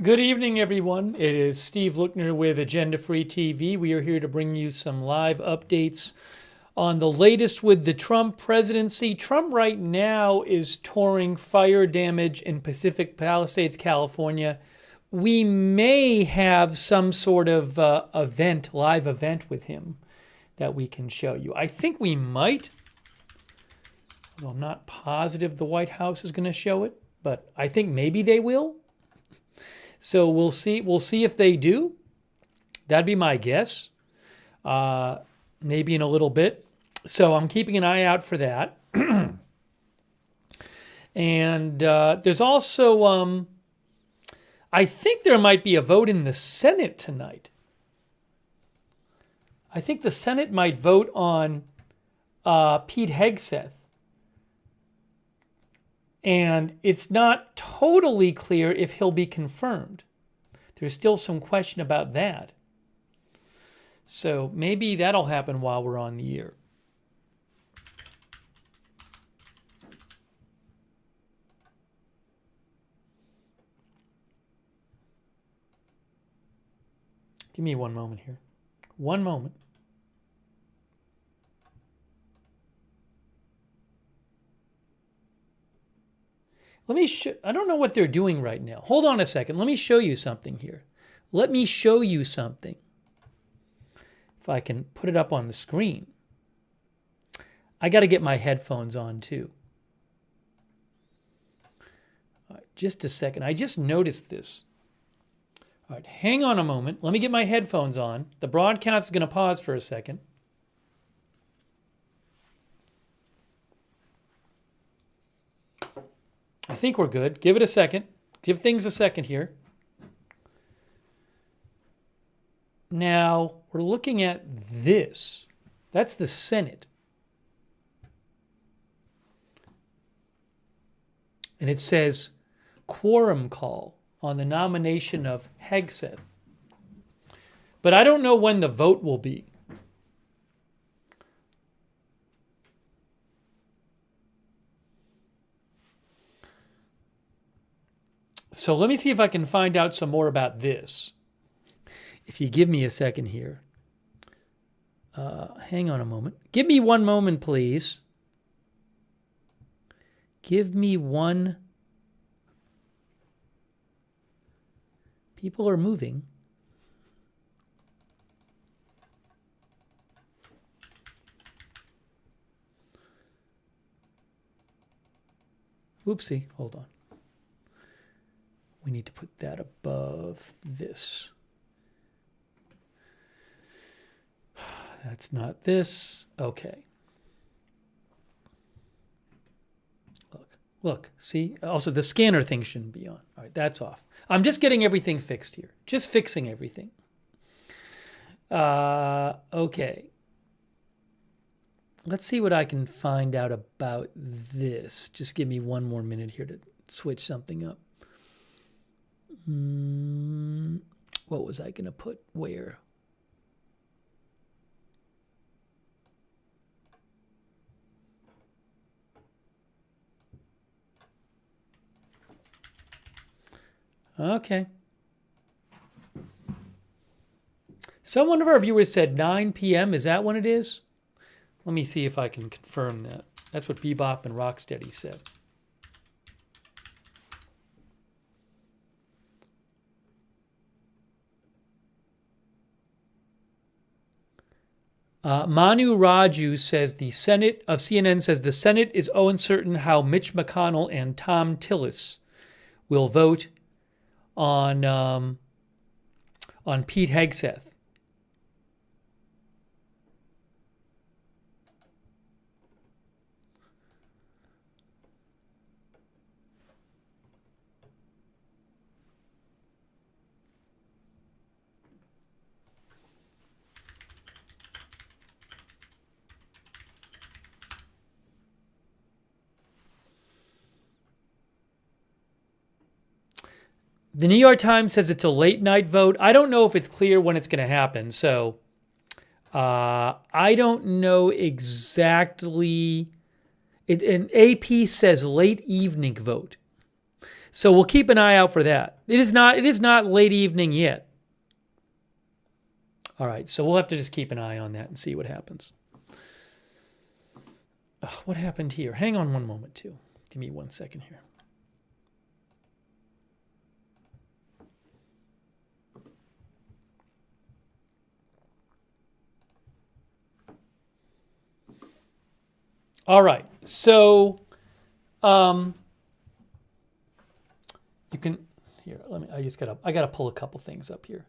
Good evening, everyone. It is Steve Lookner with Agenda Free TV. We are here to bring you some live updates on the latest with the Trump presidency. Trump right now is touring fire damage in Pacific Palisades, California. We may have some sort of live event with him that we can show you. I think we might, although I'm not positive the White House is going to show it, but I think maybe they will. So we'll see. We'll see if they do. That'd be my guess. Maybe in a little bit. So I'm keeping an eye out for that. And there's also, I think there might be a vote in the Senate tonight. I think the Senate might vote on Pete Hegseth. And it's not totally clear if he'll be confirmed. There's still some question about that. So maybe that'll happen while we're on the air. Give me one moment here. One moment. I don't know what they're doing right now. Hold on a second. Let me show you something here. Let me show you something. If I can put it up on the screen. I got to get my headphones on too. All right, just a second. I just noticed this. All right, hang on a moment. Let me get my headphones on. The broadcast is going to pause for a second. I think we're good. Give it a second. Give things a second here. Now, we're looking at this. That's the Senate. And it says quorum call on the nomination of Hegseth. But I don't know when the vote will be. So let me see if I can find out some more about this. If you give me a second here. Hang on a moment. Give me one moment, please. Give me one. People are moving. Oopsie, hold on. We need to put that above this. That's not this. Okay. Look, see? Also, the scanner thing shouldn't be on. All right, that's off. I'm just getting everything fixed here. Just fixing everything. Okay. Let's see what I can find out about this. Just give me one more minute here to switch something up. What was I going to put where? Okay. So one of our viewers said 9 p.m. Is that when it is? Let me see if I can confirm that. That's what Bebop and Rocksteady said. Manu Raju says the Senate of CNN says the Senate is uncertain how Mitch McConnell and Tom Tillis will vote on Pete Hegseth. The New York Times says it's a late night vote. I don't know if it's clear when it's going to happen. So I don't know exactly. And AP says late evening vote. So we'll keep an eye out for that. It is not. It is not late evening yet. All right, so we'll have to just keep an eye on that and see what happens. What happened here? Hang on one moment, too. Give me 1 second here. All right, so you can here. Let me. I gotta pull a couple things up here.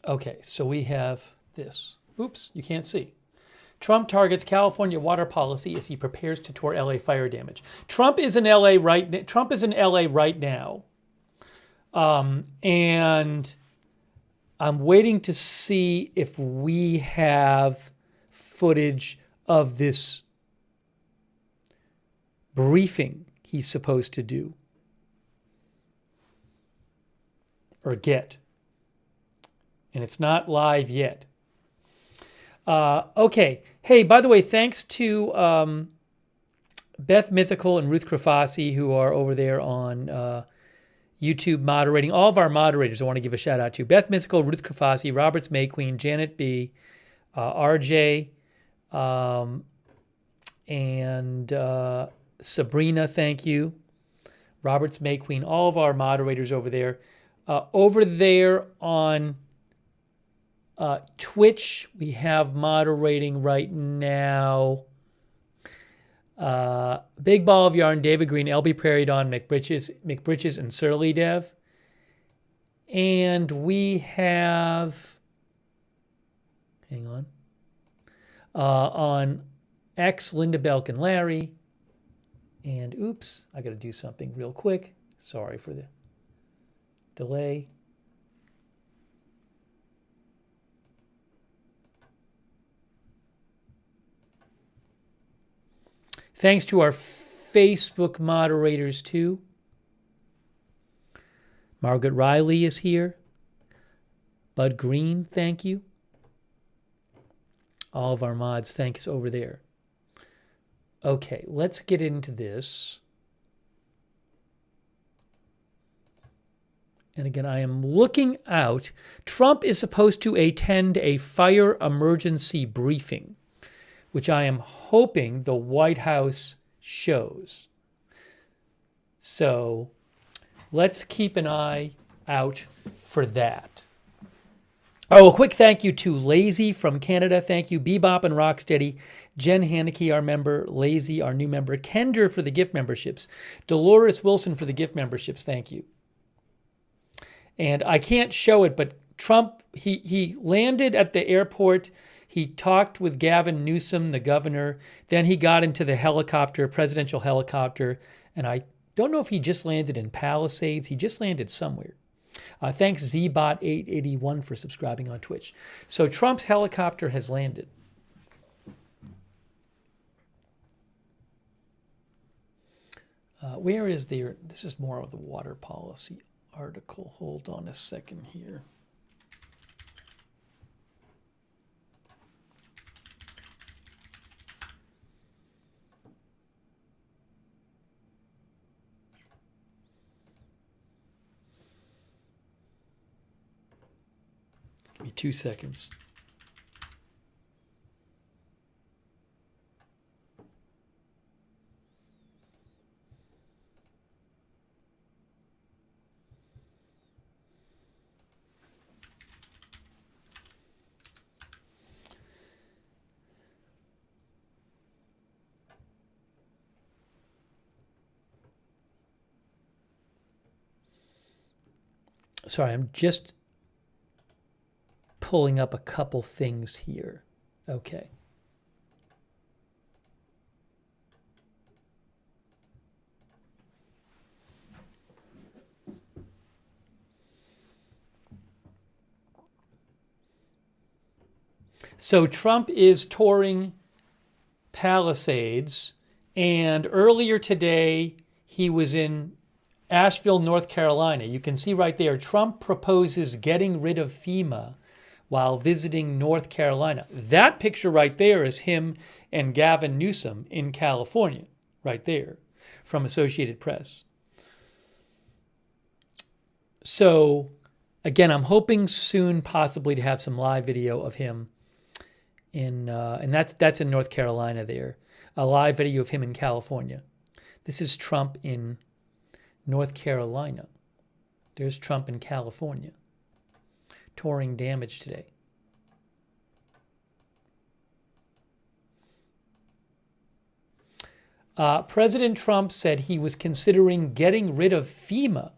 Okay, so we have this. Oops, you can't see. Trump targets California water policy as he prepares to tour LA fire damage. Trump is in LA right now. And I'm waiting to see if we have footage of this briefing he's supposed to do or get. And it's not live yet. Okay. Hey, by the way, thanks to Beth Mythical and Ruth Krafasi, who are over there on YouTube moderating. All of our moderators I want to give a shout out to. Beth Mythical, Ruth Krafasi, Roberts May Queen, Janet B., RJ, and Sabrina, thank you. Roberts May Queen, all of our moderators over there. Over there on Twitch, we have moderating right now Big Ball of Yarn, David Green, LB Prairie Dawn, McBritches, and Surly Dev. And we have, hang on X, Linda Belk and Larry. And oops, I got to do something real quick. Sorry for the delay. Thanks to our Facebook moderators, too. Margaret Riley is here. Bud Green, thank you. All of our mods, thanks over there. Okay, let's get into this. And again, I am looking out. Trump is supposed to attend a fire emergency briefing, which I am hoping the White House shows. So let's keep an eye out for that. Oh, a quick thank you to Lazy from Canada. Thank you, Bebop and Rocksteady. Jen Haneke, our member. Lazy, our new member. Kender for the gift memberships. Dolores Wilson for the gift memberships. Thank you. And I can't show it, but Trump, he landed at the airport. He talked with Gavin Newsom, the governor. Then he got into the helicopter, presidential helicopter. And I don't know if he just landed in Palisades. He just landed somewhere. Thanks Zbot881 for subscribing on Twitch. So Trump's helicopter has landed. Where is there? This is more of the water policy article. Hold on a second here. Give me 2 seconds. Sorry, I'm just pulling up a couple things here. Okay. So Trump is touring Palisades. And earlier today, he was in Asheville, North Carolina. You can see right there, Trump proposes getting rid of FEMA while visiting North Carolina. That picture right there is him and Gavin Newsom in California, right there, from Associated Press. So, again, I'm hoping soon possibly to have some live video of him in, and that's in North Carolina there, a live video of him in California. This is Trump in North Carolina. There's Trump in California. Touring damage today. President Trump said he was considering getting rid of FEMA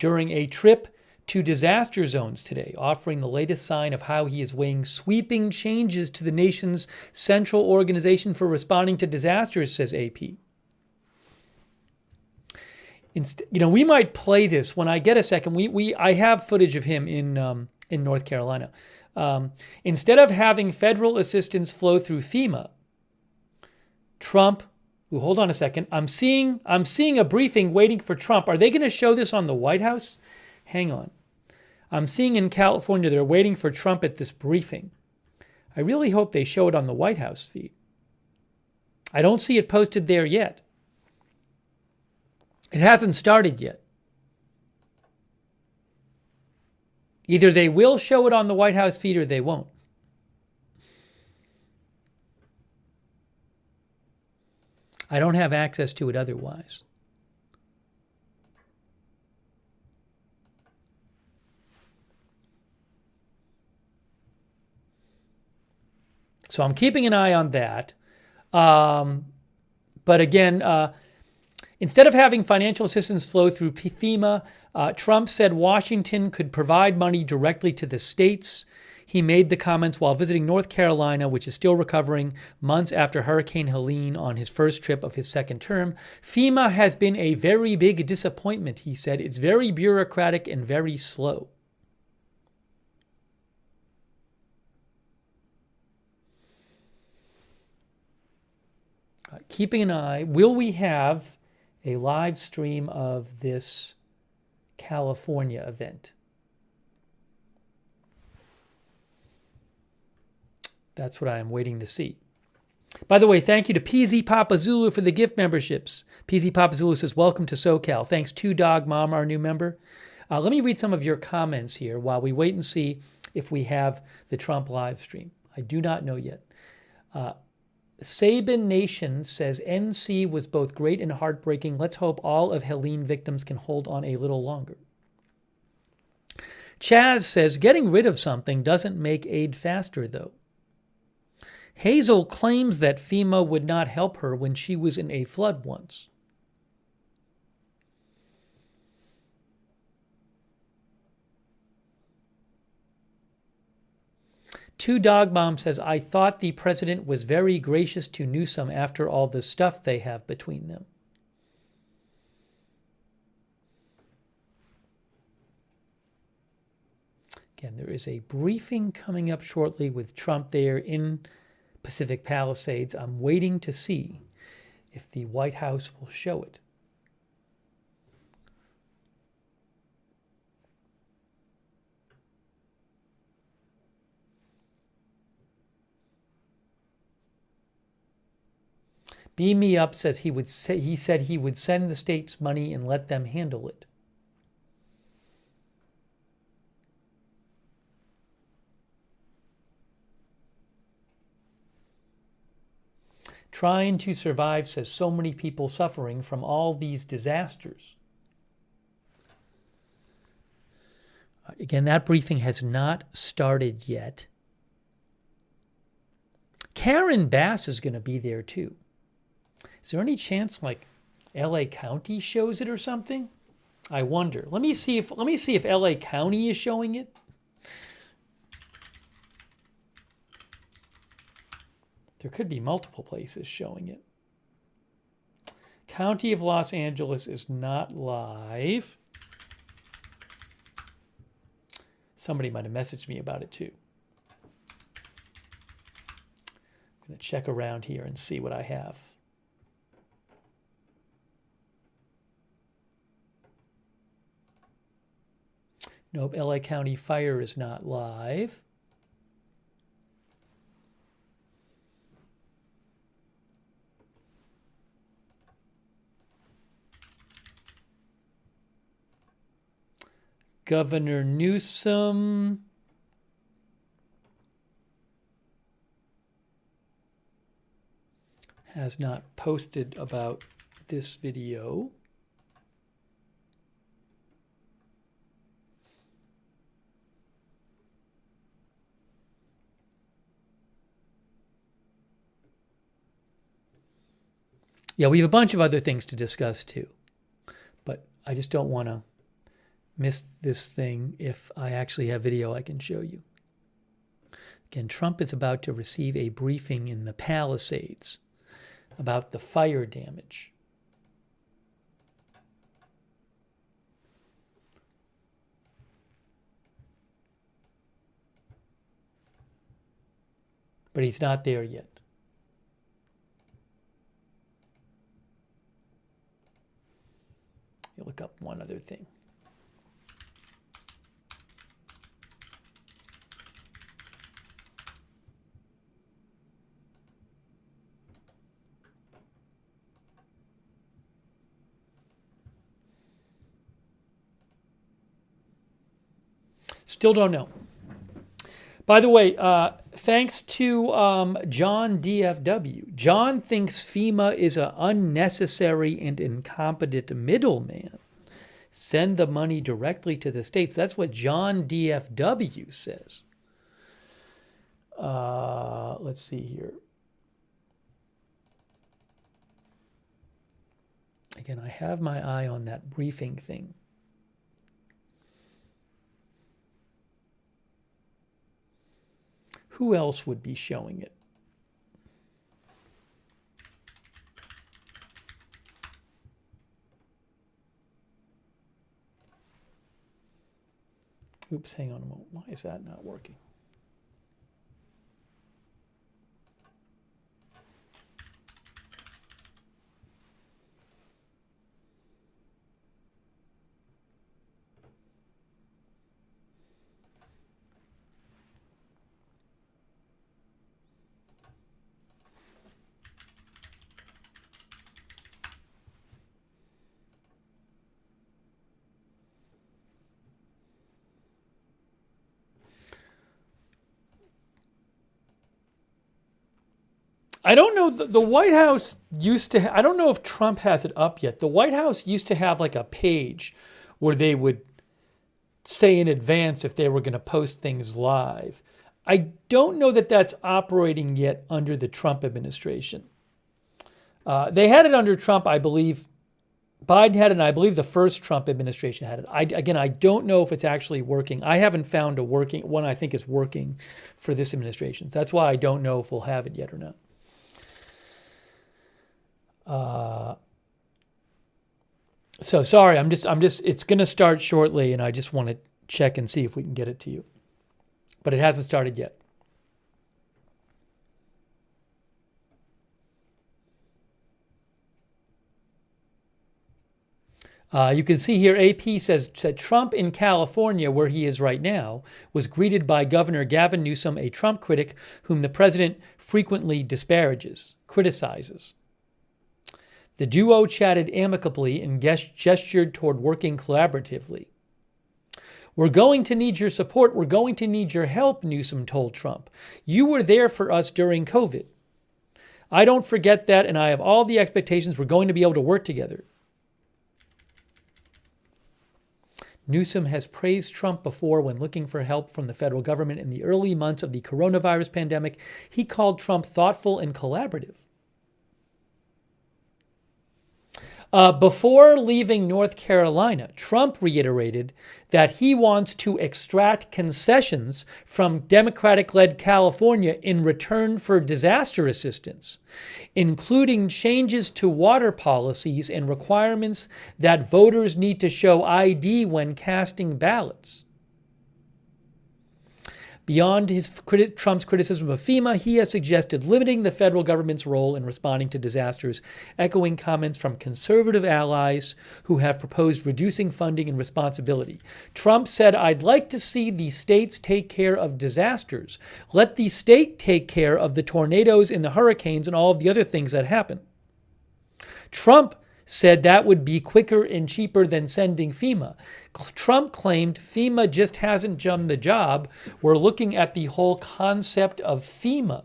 during a trip to disaster zones today, offering the latest sign of how he is weighing sweeping changes to the nation's central organization for responding to disasters, says AP. We might play this when I get a second. I have footage of him in North Carolina. Instead of having federal assistance flow through FEMA, Trump. Hold on a second. I'm seeing a briefing waiting for Trump. Are they going to show this on the White House? Hang on. I'm seeing in California they're waiting for Trump at this briefing. I really hope they show it on the White House feed. I don't see it posted there yet. It hasn't started yet. Either they will show it on the White House feed or they won't. I don't have access to it otherwise. So I'm keeping an eye on that. But again, instead of having financial assistance flow through FEMA, Trump said Washington could provide money directly to the states. He made the comments while visiting North Carolina, which is still recovering months after Hurricane Helene on his first trip of his second term. FEMA has been a very big disappointment, he said. It's very bureaucratic and very slow. Keeping an eye, will we have a live stream of this California event? That's what I am waiting to see. By the way, thank you to PZ Papa Zulu for the gift memberships. PZ Papa Zulu says, welcome to SoCal. Thanks to Dog Mom, our new member. Let me read some of your comments here while we wait and see if we have the Trump live stream. I do not know yet. Sabin Nation says, NC was both great and heartbreaking. Let's hope all of Helene victims can hold on a little longer. Chaz says, getting rid of something doesn't make aid faster, though. Hazel claims that FEMA would not help her when she was in a flood once. Two Dog Mom says, I thought the president was very gracious to Newsom after all the stuff they have between them. Again, there is a briefing coming up shortly with Trump there in Pacific Palisades. I'm waiting to see if the White House will show it. Beam Me Up says he said he would send the states money and let them handle it. Trying to Survive says so many people suffering from all these disasters. Again, that briefing has not started yet. Karen Bass is going to be there too. Is there any chance like LA County shows it or something? I wonder. Let me see if LA County is showing it. There could be multiple places showing it. County of Los Angeles is not live. Somebody might have messaged me about it too. I'm going check around here and see what I have. Nope, LA County Fire is not live. Governor Newsom. Has not posted about this video. Yeah, we have a bunch of other things to discuss too, but I just don't want to miss this thing if I actually have video I can show you. Again, Trump is about to receive a briefing in the Palisades about the fire damage. But he's not there yet. You look up one other thing. Still don't know. By the way, thanks to John DFW. John thinks FEMA is an unnecessary and incompetent middleman. Send the money directly to the states. That's what John DFW says. Let's see here. Again, I have my eye on that briefing thing. Who else would be showing it? Oops, hang on a moment. Why is that not working? I don't know, the White House used to, I don't know if Trump has it up yet. The White House used to have like a page where they would say in advance if they were going to post things live. I don't know that that's operating yet under the Trump administration. They had it under Trump, I believe. Biden had it, and I believe the first Trump administration had it. I don't know if it's actually working. I haven't found a working one I think is working for this administration. That's why I don't know if we'll have it yet or not. So sorry, I'm just, it's going to start shortly, and I just want to check and see if we can get it to you. But it hasn't started yet. You can see here, AP says Trump in California, where he is right now, was greeted by Governor Gavin Newsom, a Trump critic whom the president frequently criticizes. The duo chatted amicably and gestured toward working collaboratively. We're going to need your support. We're going to need your help, Newsom told Trump. You were there for us during COVID. I don't forget that, and I have all the expectations we're going to be able to work together. Newsom has praised Trump before when looking for help from the federal government in the early months of the coronavirus pandemic. He called Trump thoughtful and collaborative. Before leaving North Carolina, Trump reiterated that he wants to extract concessions from Democratic-led California in return for disaster assistance, including changes to water policies and requirements that voters need to show ID when casting ballots. Beyond Trump's criticism of FEMA, he has suggested limiting the federal government's role in responding to disasters, echoing comments from conservative allies who have proposed reducing funding and responsibility. Trump said, "I'd like to see the states take care of disasters. Let the state take care of the tornadoes and the hurricanes and all of the other things that happen." Trump said that would be quicker and cheaper than sending FEMA. Trump claimed FEMA just hasn't done the job. We're looking at the whole concept of FEMA.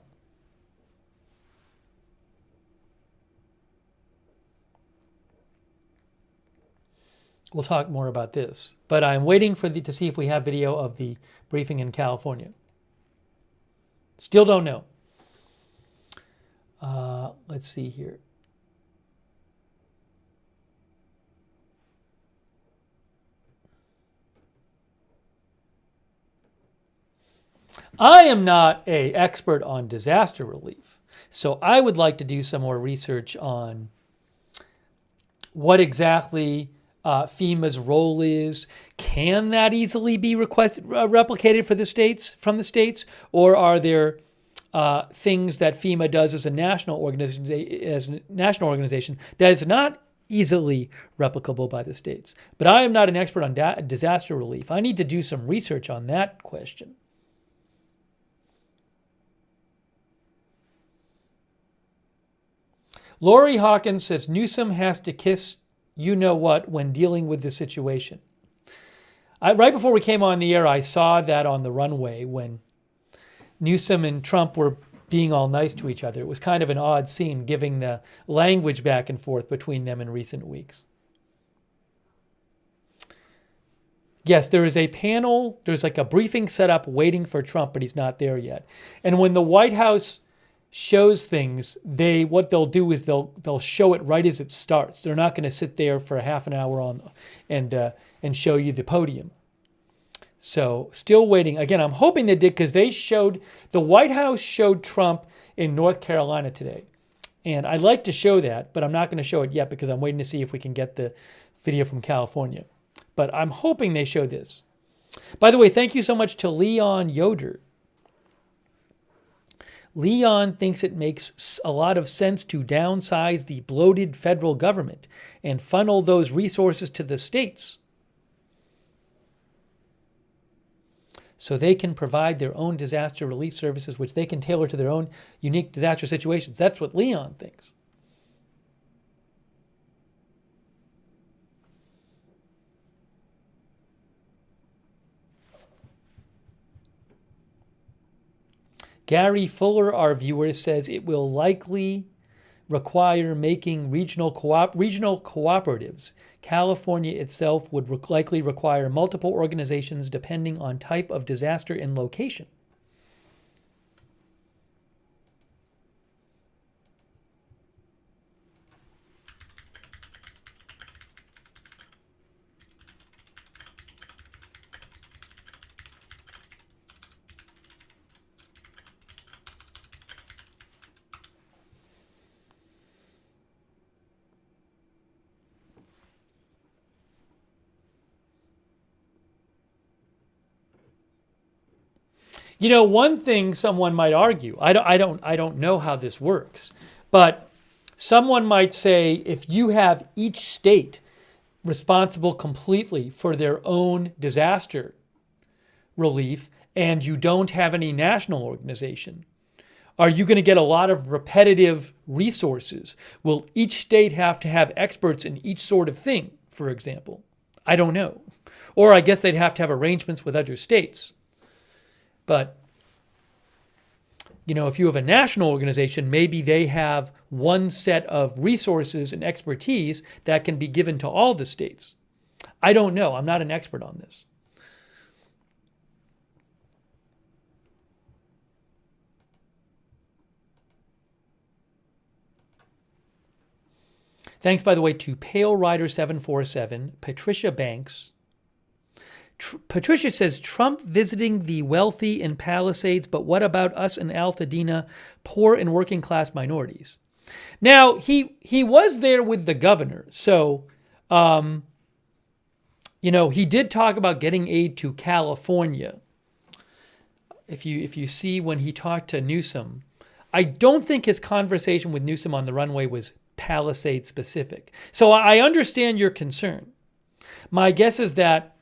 We'll talk more about this, but I'm waiting to see if we have video of the briefing in California. Still don't know. Let's see here. I am not an expert on disaster relief, so I would like to do some more research on what exactly FEMA's role is. Can that easily be replicated from the states, or are there things that FEMA does as a national organization that is not easily replicable by the states? But I am not an expert on disaster relief. I need to do some research on that question. Lori Hawkins says Newsom has to kiss you-know-what when dealing with the situation. Right before we came on the air, I saw that on the runway when Newsom and Trump were being all nice to each other. It was kind of an odd scene, giving the language back and forth between them in recent weeks. Yes, there is a panel. There's like a briefing set up waiting for Trump, but he's not there yet. And when the White House shows things, what they'll do is they'll show it right as it starts. They're not going to sit there for half an hour and show you the podium. So still waiting. Again, I'm hoping they did, because the White House showed Trump in North Carolina today. And I'd like to show that, but I'm not going to show it yet because I'm waiting to see if we can get the video from California. But I'm hoping they show this. By the way, thank you so much to Leon Yoder. Leon thinks it makes a lot of sense to downsize the bloated federal government and funnel those resources to the states so they can provide their own disaster relief services, which they can tailor to their own unique disaster situations. That's what Leon thinks. Gary Fuller, our viewer, says it will likely require making regional cooperatives. California itself would likely require multiple organizations depending on type of disaster and location. You know, one thing someone might argue, I don't know how this works, but someone might say if you have each state responsible completely for their own disaster relief and you don't have any national organization, are you going to get a lot of repetitive resources? Will each state have to have experts in each sort of thing, for example? I don't know. Or I guess they'd have to have arrangements with other states. But, you know, if you have a national organization, maybe they have one set of resources and expertise that can be given to all the states. I don't know. I'm not an expert on this. Thanks, by the way, to Pale Rider 747, Patricia Banks. Patricia says, Trump visiting the wealthy in Palisades, but what about us in Altadena, poor and working class minorities? Now, he was there with the governor. So, you know, he did talk about getting aid to California. if you see when he talked to Newsom, I don't think his conversation with Newsom on the runway was Palisades specific. So I understand your concern. My guess is that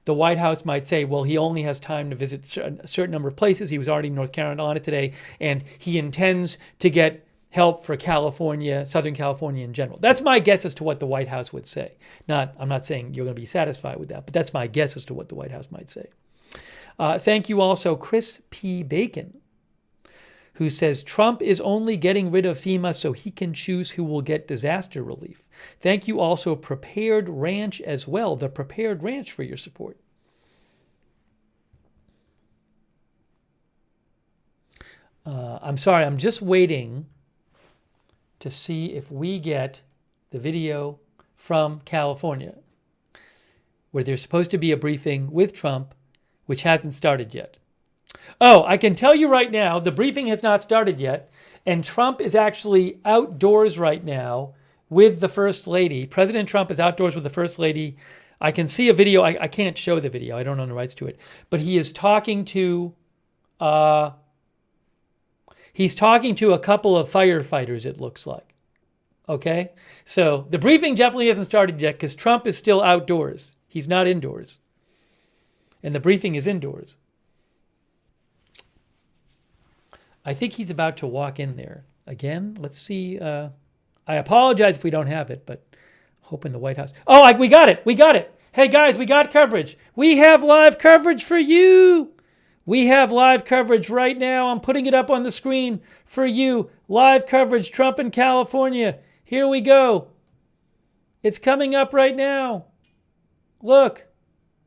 the White House might say, well, he only has time to visit a certain number of places. He was already in North Carolina today, and he intends to get help for California, Southern California in general. That's my guess as to what the White House would say. I'm not saying you're going to be satisfied with that, but that's my guess as to what the White House might say. Thank you also, Chris P. Bacon, who says Trump is only getting rid of FEMA so he can choose who will get disaster relief. Thank you also, Prepared Ranch as well, the Prepared Ranch, for your support. I'm sorry, I'm just waiting to see if we get the video from California, where there's supposed to be a briefing with Trump, which hasn't started yet. Oh, I can tell you right now, the briefing has not started yet, and Trump is actually outdoors right now with the First Lady. President Trump is outdoors with the First Lady. I can see a video. I can't show the video. I don't own the rights to it. But he is talking to a couple of firefighters, it looks like. Okay? So the briefing definitely hasn't started yet because Trump is still outdoors. He's not indoors. And the briefing is indoors. I think he's about to walk in there. Again, let's see. I apologize if we don't have it, but hoping the White House. Oh, we got it. We got it. Hey, guys, we got coverage. We have live coverage for you. We have live coverage right now. I'm putting it up on the screen for you. Live coverage, Trump in California. Here we go. It's coming up right now. Look,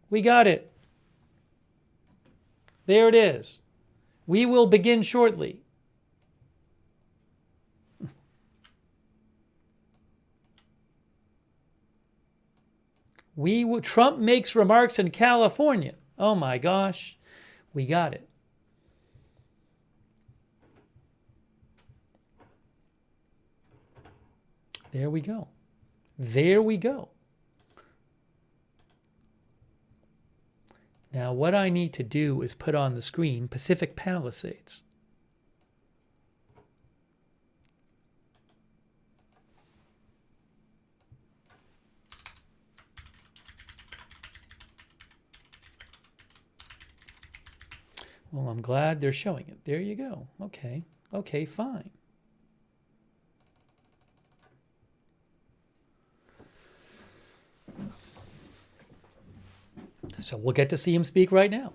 we got it. There it is. We will begin shortly. Trump makes remarks in California. Oh my gosh, we got it. There we go. There we go. Now, what I need to do is put on the screen Pacific Palisades. Well, I'm glad they're showing it. There you go. Okay. Okay, fine. So we'll get to see him speak right now.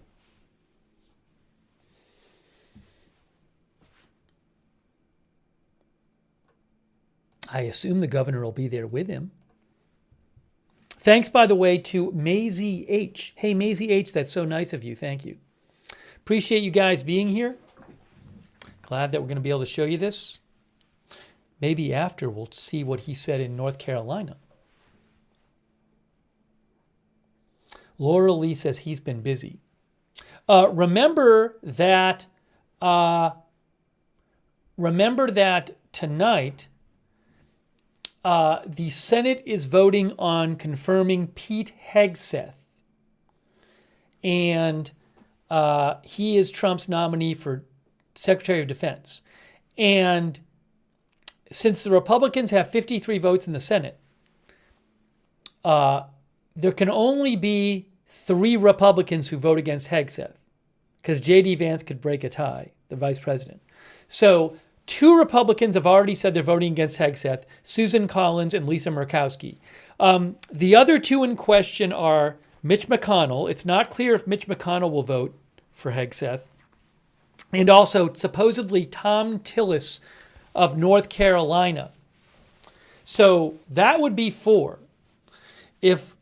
I assume the governor will be there with him. Thanks, by the way, to Maisie H. Hey, Maisie H., that's so nice of you. Thank you. Appreciate you guys being here. Glad that we're going to be able to show you this. Maybe after we'll see what he said in North Carolina. Laura Lee says he's been busy. Remember that tonight the Senate is voting on confirming Pete Hegseth. And he is Trump's nominee for Secretary of Defense. And since the Republicans have 53 votes in the Senate, there can only be 3 Republicans who vote against Hegseth, because J.D. Vance could break a tie, the vice president. So 2 Republicans have already said they're voting against Hegseth, Susan Collins and Lisa Murkowski. The other 2 in question are Mitch McConnell. It's not clear if Mitch McConnell will vote for Hegseth. And also supposedly Tom Tillis of North Carolina. So that would be 4. If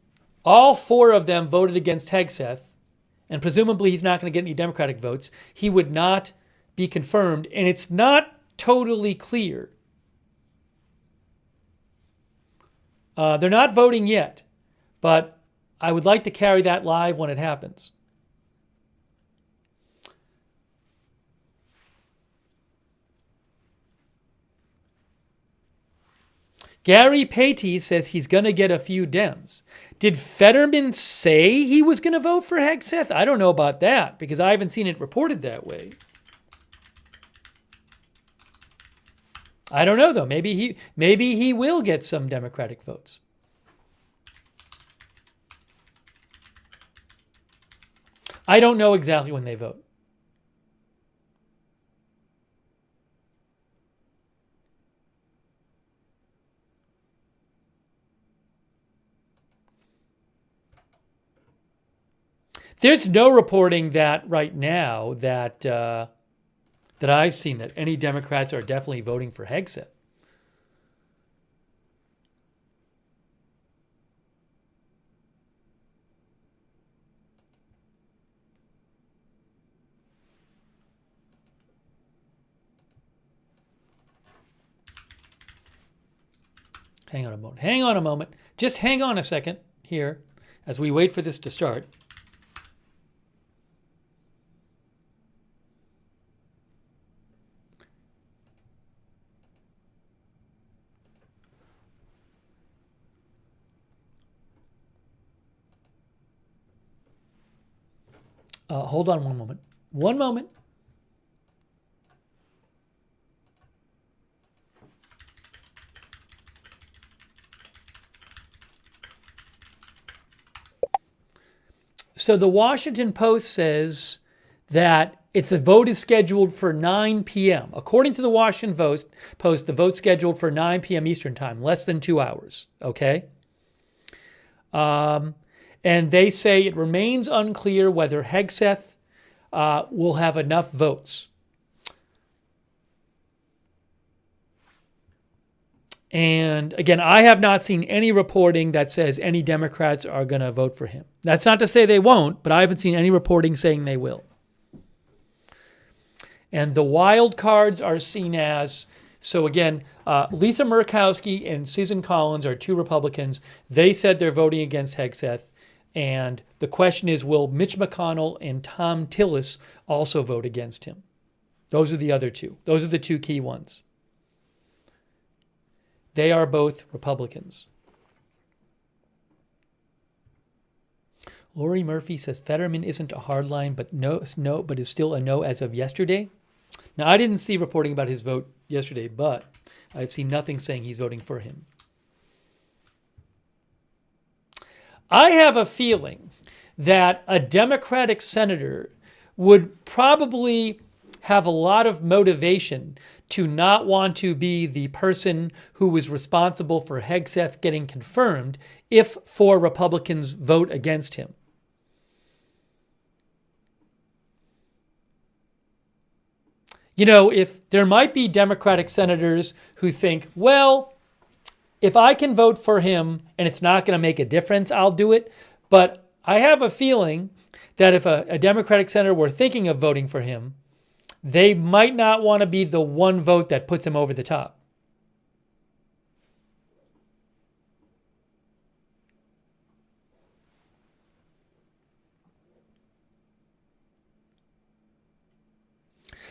all 4 of them voted against Hegseth, and presumably he's not going to get any Democratic votes, he would not be confirmed. And it's not totally clear. They're not voting yet, but I would like to carry that live when it happens. Gary Patey says he's going to get a few Dems. Did Fetterman say he was going to vote for Hegseth? I don't know about that because I haven't seen it reported that way. I don't know though. Maybe he will get some Democratic votes. I don't know exactly when they vote. There's no reporting that right now that I've seen that any Democrats are definitely voting for Hegseth. Hang on a moment. Hang on a moment. Just hang on a second here as we wait for this to start. Hold on one moment. One moment. So the Washington Post says that the vote is scheduled for 9 p.m. According to the Washington Post, the vote's scheduled for 9 p.m. Eastern time, less than 2 hours. Okay? And they say it remains unclear whether Hegseth will have enough votes. And again, I have not seen any reporting that says any Democrats are going to vote for him. That's not to say they won't, but I haven't seen any reporting saying they will. And the wild cards are seen as, so again, Lisa Murkowski and Susan Collins are two Republicans. They said they're voting against Hegseth. And the question is, will Mitch McConnell and Tom Tillis also vote against him? Those are the other two. Those are the two key ones. They are both Republicans. Lori Murphy says Fetterman isn't a hardline, but is still a no as of yesterday. Now, I didn't see reporting about his vote yesterday, but I've seen nothing saying he's voting for him. I have a feeling that a Democratic senator would probably have a lot of motivation to not want to be the person who was responsible for Hegseth getting confirmed if 4 Republicans vote against him. You know, if there might be Democratic senators who think, well, if I can vote for him and it's not going to make a difference, I'll do it. But I have a feeling that if a Democratic senator were thinking of voting for him, they might not want to be the one vote that puts him over the top.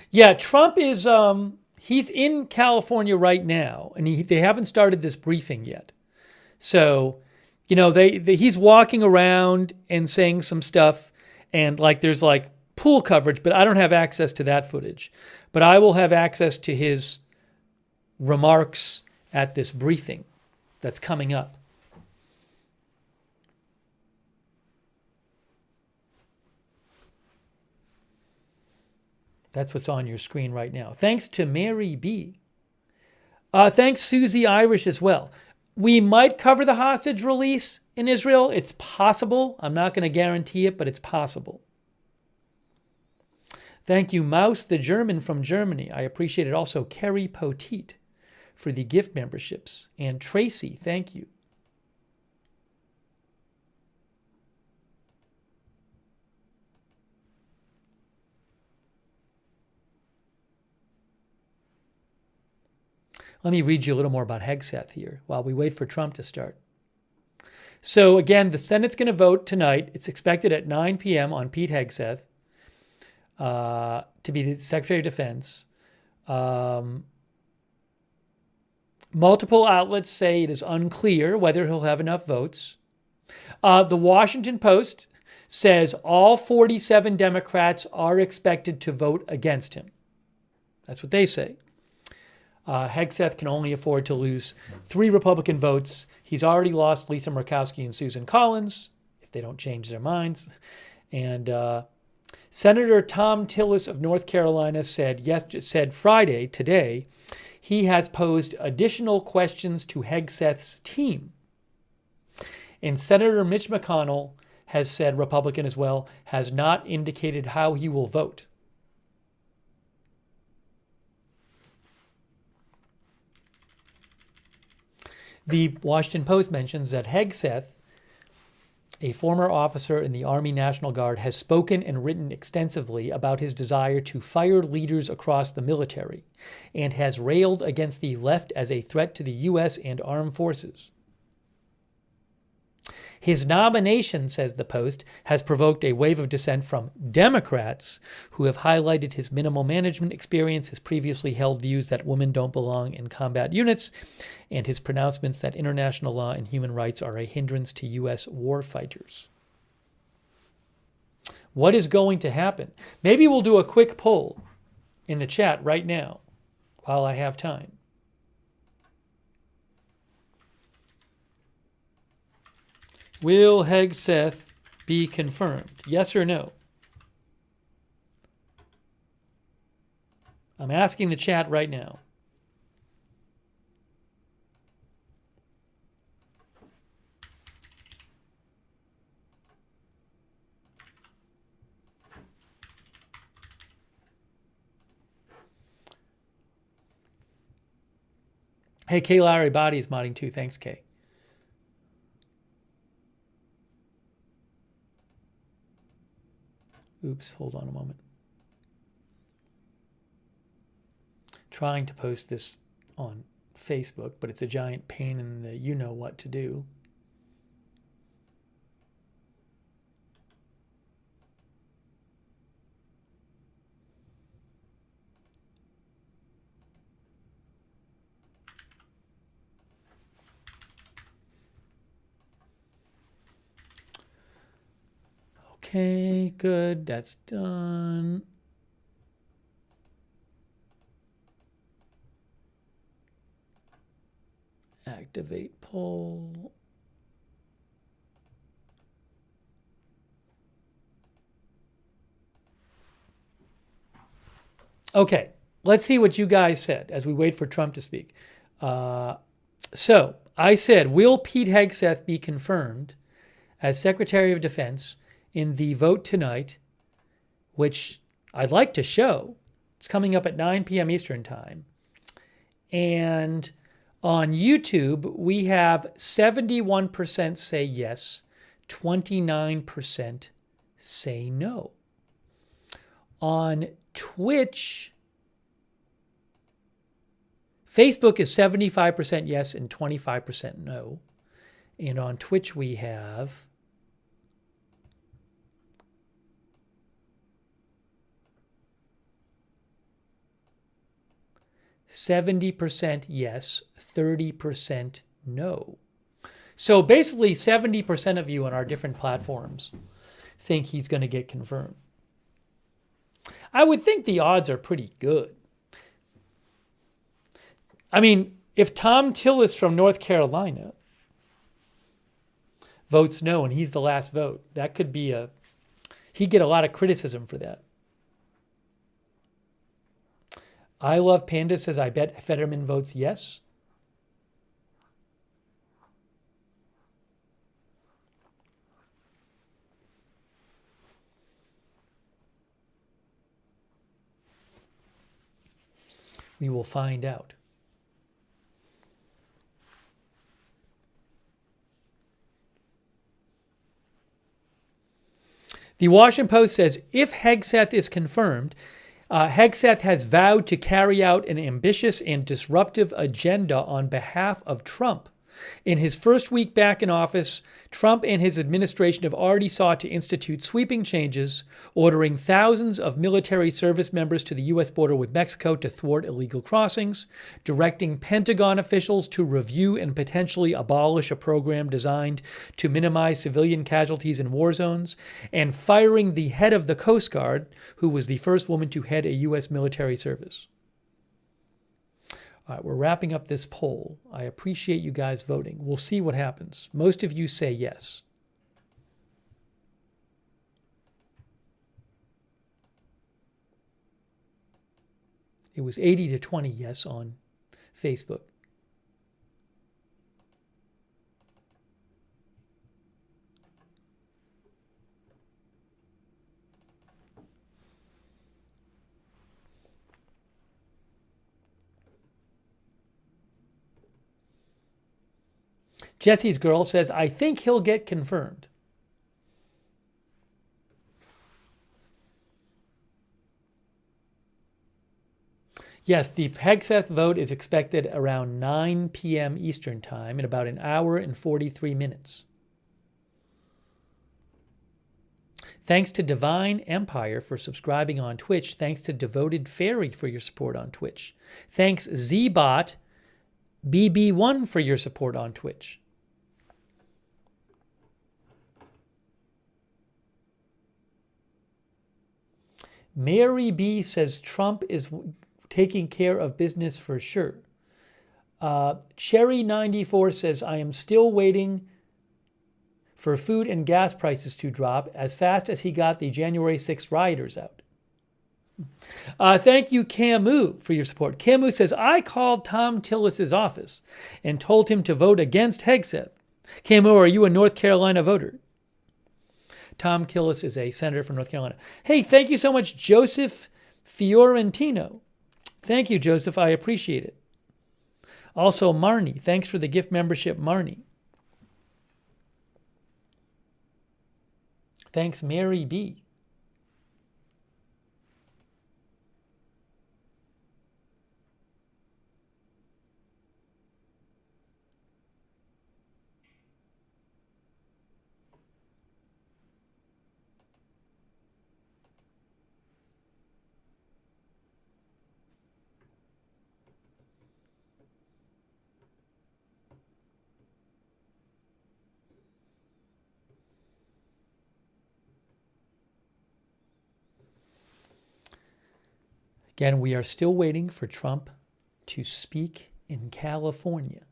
Yeah, Trump is, he's in California right now, and they haven't started this briefing yet. So, you know, he's walking around and saying some stuff, and there's pool coverage, but I don't have access to that footage. But I will have access to his remarks at this briefing that's coming up. That's what's on your screen right now. Thanks to Mary B. Thanks, Susie Irish, as well. We might cover the hostage release in Israel. It's possible. I'm not going to guarantee it, but it's possible. Thank you, Maus the German from Germany. I appreciate it. Also, Kerry Poteet for the gift memberships. And Tracy, thank you. Let me read you a little more about Hegseth here while we wait for Trump to start. So again, the Senate's going to vote tonight. It's expected at 9 p.m. on Pete Hegseth to be the Secretary of Defense. Multiple outlets say it is unclear whether he'll have enough votes. The Washington Post says all 47 Democrats are expected to vote against him. That's what they say. Hegseth can only afford to lose 3 Republican votes. He's already lost Lisa Murkowski and Susan Collins, if they don't change their minds. And Senator Tom Tillis of North Carolina said Friday, today, he has posed additional questions to Hegseth's team. And Senator Mitch McConnell has said, Republican as well, has not indicated how he will vote. The Washington Post mentions that Hegseth, a former officer in the Army National Guard, has spoken and written extensively about his desire to fire leaders across the military and has railed against the left as a threat to the U.S. and armed forces. His nomination, says the Post, has provoked a wave of dissent from Democrats who have highlighted his minimal management experience, his previously held views that women don't belong in combat units, and his pronouncements that international law and human rights are a hindrance to U.S. warfighters. What is going to happen? Maybe we'll do a quick poll in the chat right now while I have time. Will Hegseth be confirmed? Yes or no? I'm asking the chat right now. Hey, K. Larry Body is modding too. Thanks, Kay. Oops, hold on a moment. Trying to post this on Facebook, but it's a giant pain in the you know what to do. Okay, good. That's done. Activate poll. Okay, let's see what you guys said as we wait for Trump to speak. So I said, will Pete Hegseth be confirmed as Secretary of Defense in the vote tonight, which I'd like to show? It's coming up at 9 p.m. Eastern Time. And on YouTube, we have 71% say yes, 29% say no. On Twitch, Facebook is 75% yes and 25% no. And on Twitch, we have 70% yes, 30% no. So basically 70% of you on our different platforms think he's going to get confirmed. I would think the odds are pretty good. I mean, if Tom Tillis from North Carolina votes no and he's the last vote, that could be he'd get a lot of criticism for that. I Love Panda says, I bet Fetterman votes yes. We will find out. The Washington Post says, if Hegseth is confirmed, Hegseth has vowed to carry out an ambitious and disruptive agenda on behalf of Trump, In his first week back in office, Trump and his administration have already sought to institute sweeping changes, ordering thousands of military service members to the U.S. border with Mexico to thwart illegal crossings, directing Pentagon officials to review and potentially abolish a program designed to minimize civilian casualties in war zones, and firing the head of the Coast Guard, who was the first woman to head a U.S. military service. All right, we're wrapping up this poll. I appreciate you guys voting. We'll see what happens. Most of you say yes. It was 80 to 20 yes on Facebook. Jesse's girl says, I think he'll get confirmed. Yes, the Hegseth vote is expected around 9 p.m. Eastern Time in about an hour and 43 minutes. Thanks to Divine Empire for subscribing on Twitch. Thanks to Devoted Fairy for your support on Twitch. Thanks Zbot BB1 for your support on Twitch. Mary B says Trump is taking care of business for sure. Cherry94 says, I am still waiting for food and gas prices to drop as fast as he got the January 6th rioters out. Thank you, Camus, for your support. Camus says, I called Tom Tillis's office and told him to vote against Hegseth. Camus, are you a North Carolina voter? Tom Tillis is a senator from North Carolina. Hey, thank you so much, Joseph Fiorentino. Thank you, Joseph. I appreciate it. Also, Marnie. Thanks for the gift membership, Marnie. Thanks, Mary B. Again, we are still waiting for Trump to speak in California.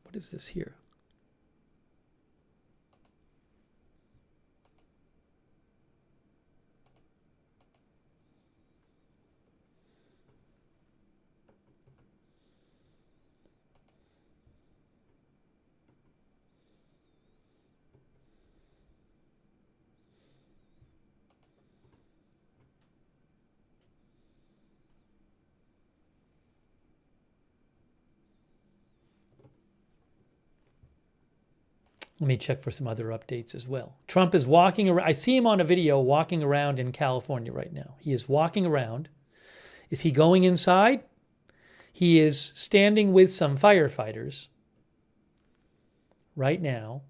What is this here? Let me check for some other updates as well. Trump is walking around. I see him on a video walking around in California right now. He is walking around. Is he going inside? He is standing with some firefighters right now.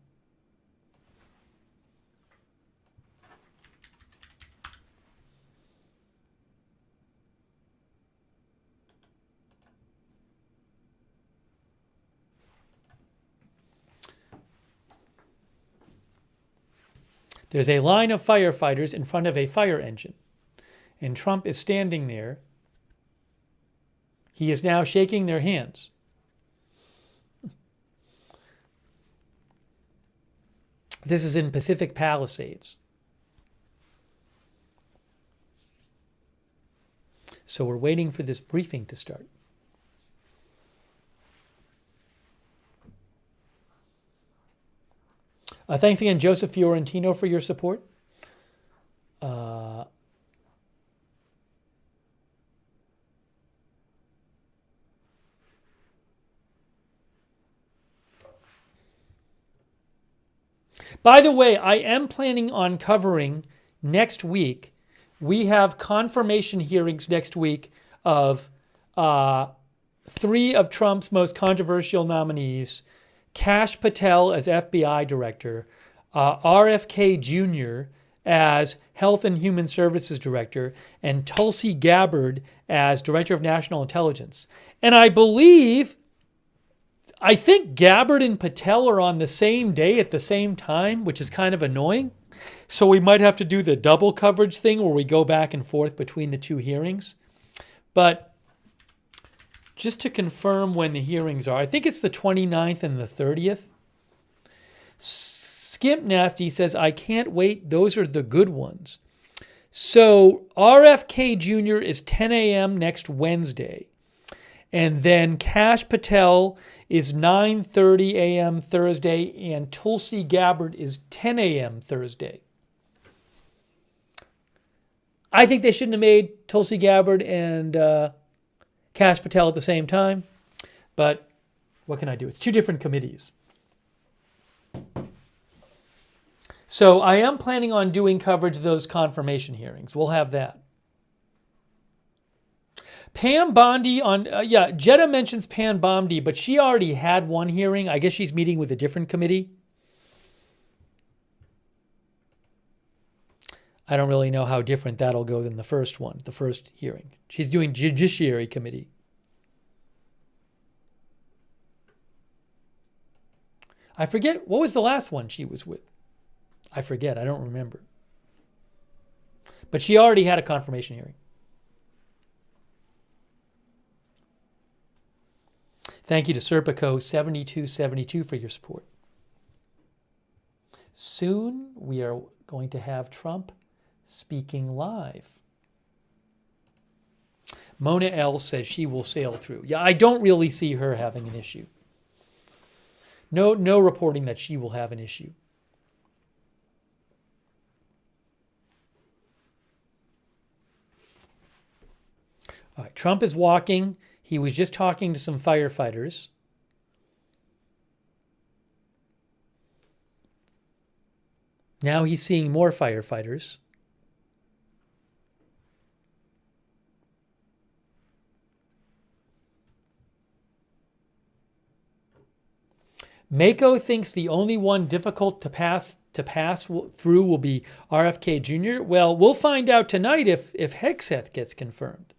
There's a line of firefighters in front of a fire engine, and Trump is standing there. He is now shaking their hands. This is in Pacific Palisades. So we're waiting for this briefing to start. Thanks again, Joseph Fiorentino, for your support. By the way, I am planning on covering next week. We have confirmation hearings next week of 3 of Trump's most controversial nominees: Kash Patel as FBI director, RFK Jr. as Health and Human Services Director, and Tulsi Gabbard as Director of National Intelligence. And I think Gabbard and Patel are on the same day at the same time, which is kind of annoying. So we might have to do the double coverage thing where we go back and forth between the 2 hearings. But just to confirm when the hearings are, I think it's the 29th and the 30th. Skimp Nasty says, I can't wait. Those are the good ones. So RFK Jr. is 10 a.m. next Wednesday. And then Kash Patel is 9:30 a.m. Thursday, and Tulsi Gabbard is 10 a.m. Thursday. I think they shouldn't have made Tulsi Gabbard and Kash Patel at the same time, but what can I do? It's 2 different committees. So I am planning on doing coverage of those confirmation hearings. We'll have that. Pam Bondi Jetta mentions Pam Bondi, but she already had one hearing. I guess she's meeting with a different committee. I don't really know how different that'll go than the first one, the first hearing. She's doing Judiciary Committee. I forget, what was the last one she was with? I forget, I don't remember. But she already had a confirmation hearing. Thank you to Serpico7272 for your support. Soon we are going to have Trump speaking live. Mona L says she will sail through. Yeah, I don't really see her having an issue. No reporting that she will have an issue. All right, Trump is walking. He was just talking to some firefighters. Now he's seeing more firefighters. Mako thinks the only one difficult to pass through will be RFK Jr. Well, we'll find out tonight if Hegseth gets confirmed.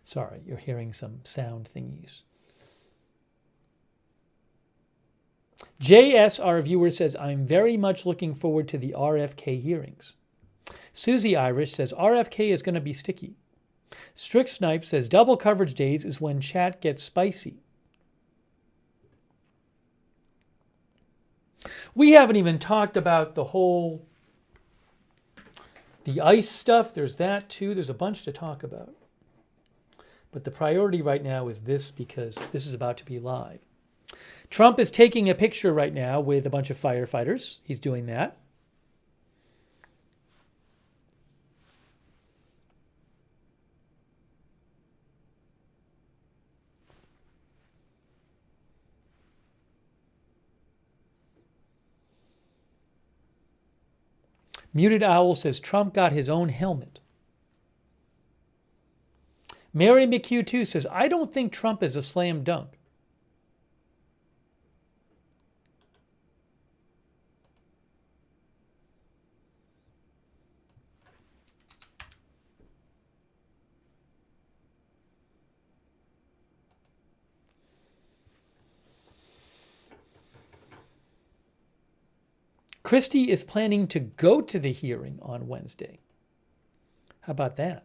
Sorry, you're hearing some sound thingies. JS, our viewer, says, I'm very much looking forward to the RFK hearings. Susie Irish says, RFK is going to be sticky. Strict Snipe says, double coverage days is when chat gets spicy. We haven't even talked about the ICE stuff. There's that too. There's a bunch to talk about. But the priority right now is this, because this is about to be live. Trump is taking a picture right now with a bunch of firefighters. He's doing that. Muted Owl says Trump got his own helmet. Mary McHugh, says, I don't think Trump is a slam dunk. Christie is planning to go to the hearing on Wednesday. How about that?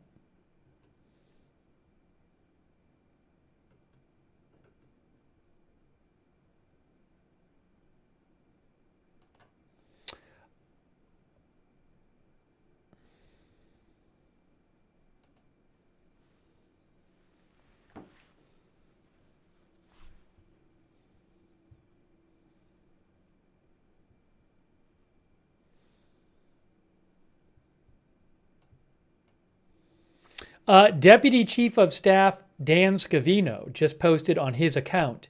Deputy Chief of Staff Dan Scavino just posted on his account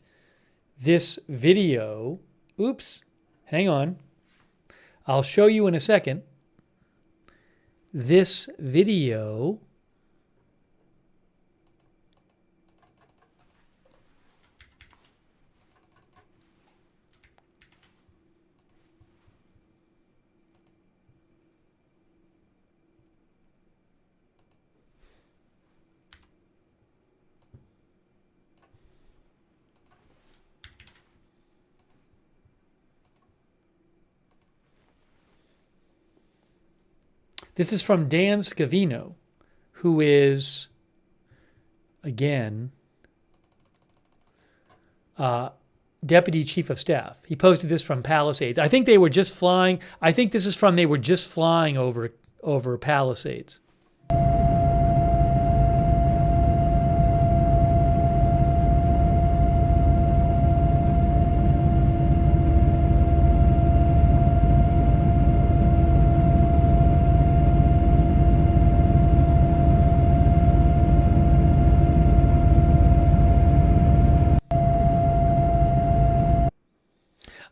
this video. Oops, hang on. I'll show you in a second. This video This is from Dan Scavino, who is, again, Deputy Chief of Staff. He posted this from Palisades. I think they were just flying. I think this is from they were just flying over Palisades.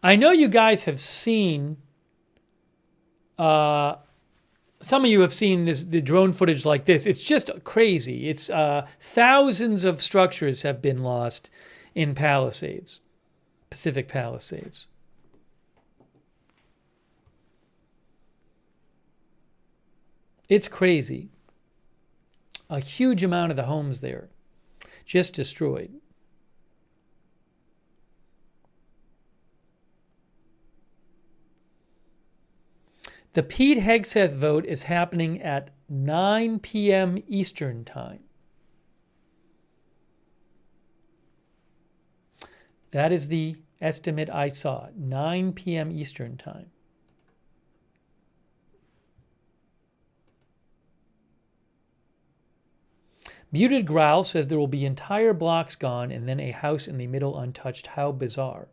I know you guys have seen, some of you have seen the drone footage like this. It's just crazy. It's thousands of structures have been lost in Palisades, Pacific Palisades. It's crazy. A huge amount of the homes there just destroyed. The Pete Hegseth vote is happening at 9 p.m. Eastern Time. That is the estimate I saw, 9 p.m. Eastern Time. Muted Growl says there will be entire blocks gone and then a house in the middle untouched. How bizarre.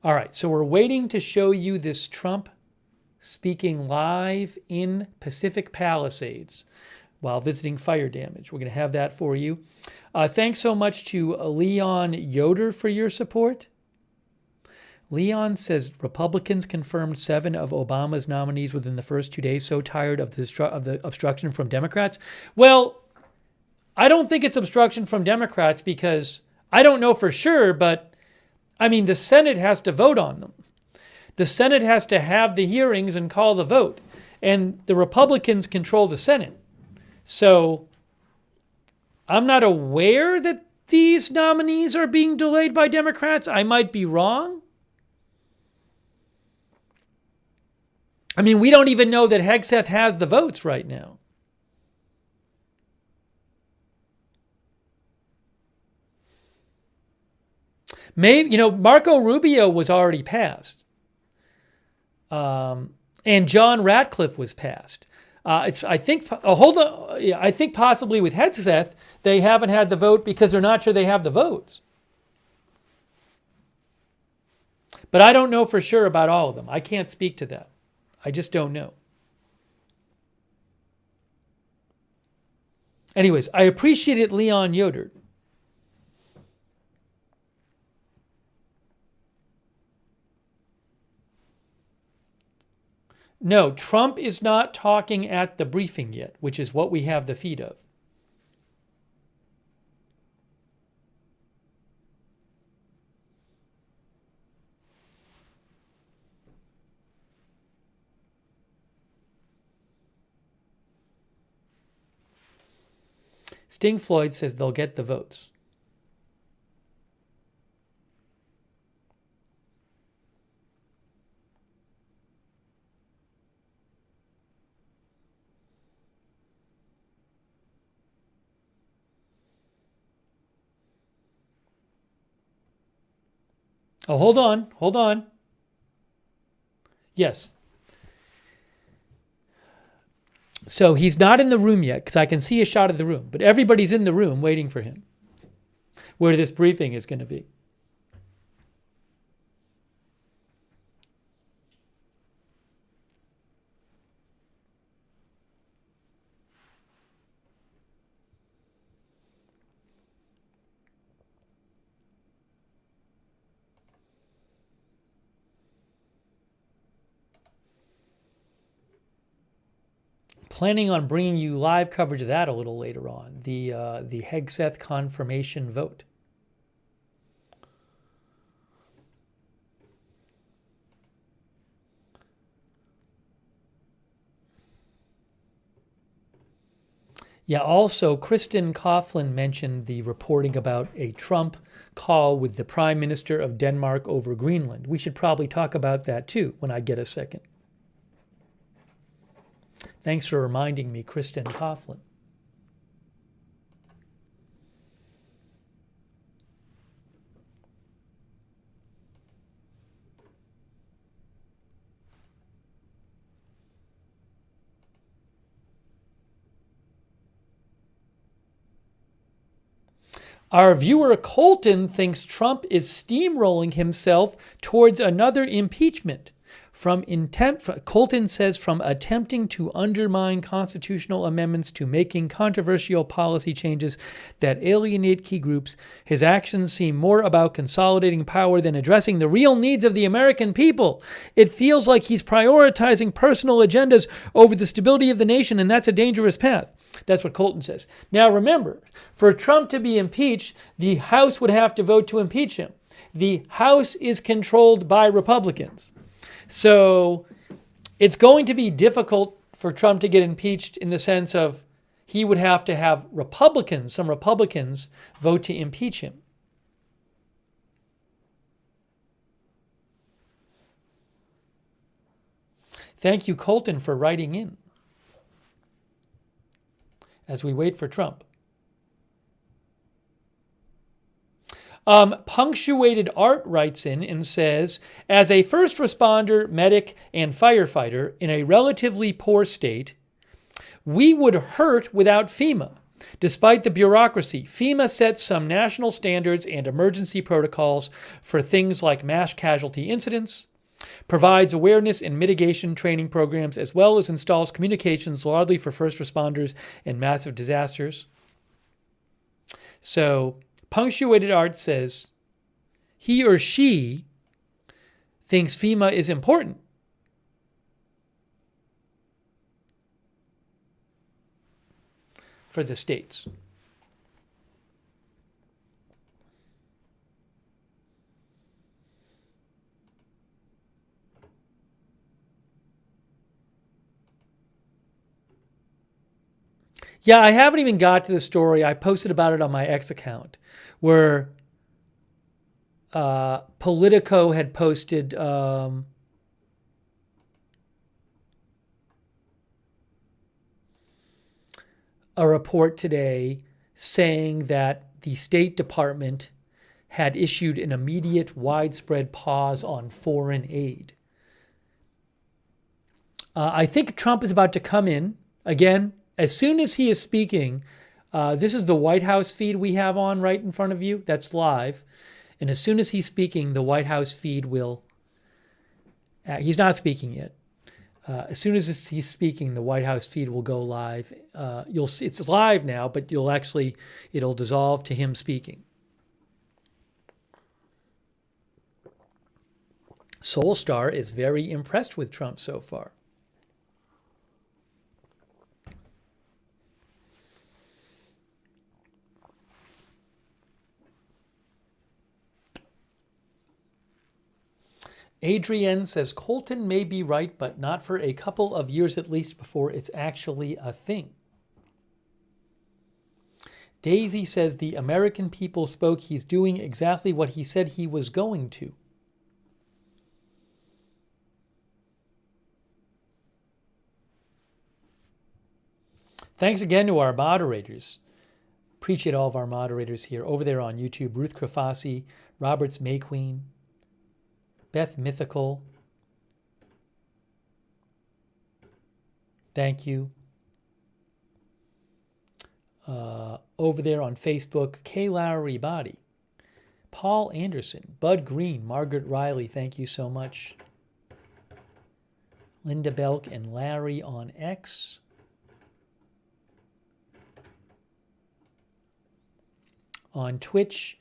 All right, so we're waiting to show you this Trump speaking live in Pacific Palisades while visiting fire damage. We're going to have that for you. Thanks so much to Leon Yoder for your support. Leon says Republicans confirmed 7 of Obama's nominees within the first 2 days. So tired of the obstruction from Democrats. Well, I don't think it's obstruction from Democrats because I don't know for sure, but I mean, the Senate has to vote on them. The Senate has to have the hearings and call the vote. And the Republicans control the Senate. So I'm not aware that these nominees are being delayed by Democrats. I might be wrong. I mean, we don't even know that Hegseth has the votes right now. Maybe, Marco Rubio was already passed. And John Ratcliffe was passed. I think possibly with Hegseth, they haven't had the vote because they're not sure they have the votes. But I don't know for sure about all of them. I can't speak to that. I just don't know. Anyways, I appreciate it, Leon Yoder. No, Trump is not talking at the briefing yet, which is what we have the feed of. Sting Floyd says they'll get the votes. Oh, hold on. Yes. So he's not in the room yet because I can see a shot of the room, but everybody's in the room waiting for him where this briefing is going to be. planning on bringing you live coverage of that a little later on, the Hegseth confirmation vote. Yeah, also, Kristen Coughlin mentioned the reporting about a Trump call with the Prime Minister of Denmark over Greenland. We should probably talk about that too when I get a second. Thanks for reminding me, Kristen Coughlin. Our viewer Colton thinks Trump is steamrolling himself towards another impeachment. Colton says, from attempting to undermine constitutional amendments to making controversial policy changes that alienate key groups, his actions seem more about consolidating power than addressing the real needs of the American people. It feels like he's prioritizing personal agendas over the stability of the nation, and that's a dangerous path. That's what Colton says. Now remember, for Trump to be impeached, the House would have to vote to impeach him. The House is controlled by Republicans. So it's going to be difficult for Trump to get impeached in the sense of he would have to have some Republicans vote to impeach him. Thank you, Colton, for writing in as we wait for Trump. Punctuated Art writes in and says, as a first responder, medic, and firefighter in a relatively poor state, we would hurt without FEMA. Despite the bureaucracy, FEMA sets some national standards and emergency protocols for things like mass casualty incidents, provides awareness and mitigation training programs, as well as installs communications largely for first responders and massive disasters. So, Punctuated Art says he or she thinks FEMA is important. For the states. Yeah, I haven't even got to the story. I posted about it on my X account where Politico had posted a report today saying that the State Department had issued an immediate widespread pause on foreign aid. I think Trump is about to come in again. As soon as he is speaking, this is the White House feed we have on right in front of you. That's live. And as soon as he's speaking, the White House feed will... he's not speaking yet. As soon as he's speaking, the White House feed will go live. You'll see, it's live now, but it'll dissolve to him speaking. Soulstar is very impressed with Trump so far. Adrienne says Colton may be right, but not for a couple of years at least before it's actually a thing. Daisy says the American people spoke. He's doing exactly what he said he was going to. Thanks again to our moderators. Appreciate all of our moderators here. Over there on YouTube, Ruth Krafasi, Roberts Mayqueen, Beth Mythical. Thank you. Over there on Facebook, Kay Lowry Body, Paul Anderson, Bud Green, Margaret Riley, thank you so much. Linda Belk and Larry on X. On Twitch,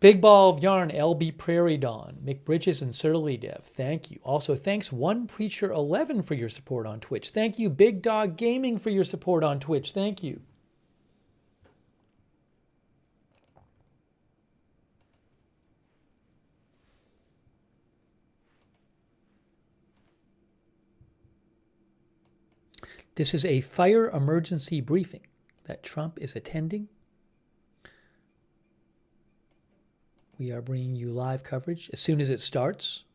Big Ball of Yarn, LB Prairie Dawn, McBridges and Surly Dev, thank you. Also, thanks One Preacher 11 for your support on Twitch. Thank you, Big Dog Gaming, for your support on Twitch. Thank you. This is a fire emergency briefing that Trump is attending. We are bringing you live coverage as soon as it starts.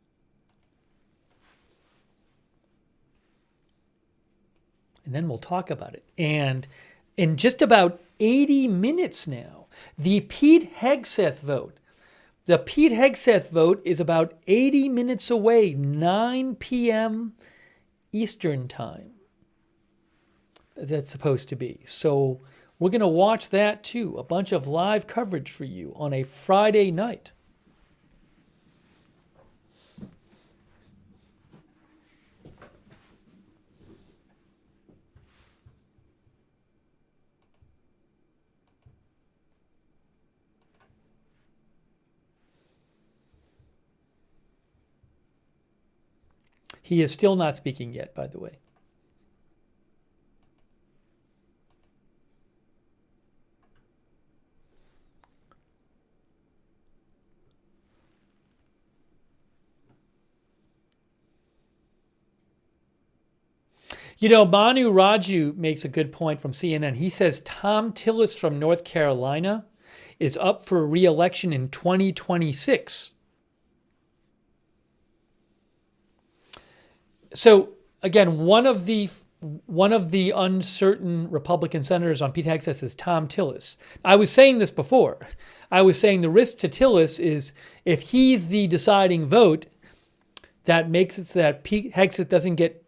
And then we'll talk about it. And in just about 80 minutes now, the Pete Hegseth vote. The Pete Hegseth vote is about 80 minutes away, 9 p.m. Eastern time. That's supposed to be. So we're going to watch that too. A bunch of live coverage for you on a Friday night. He is still not speaking yet, by the way. You know, Manu Raju makes a good point from CNN. He says Tom Tillis from North Carolina is up for re-election in 2026. So again, one of the uncertain Republican senators on Pete Hegseth is Tom Tillis. I was saying this before. I was saying the risk to Tillis is if he's the deciding vote, that makes it so that Pete Hegseth doesn't get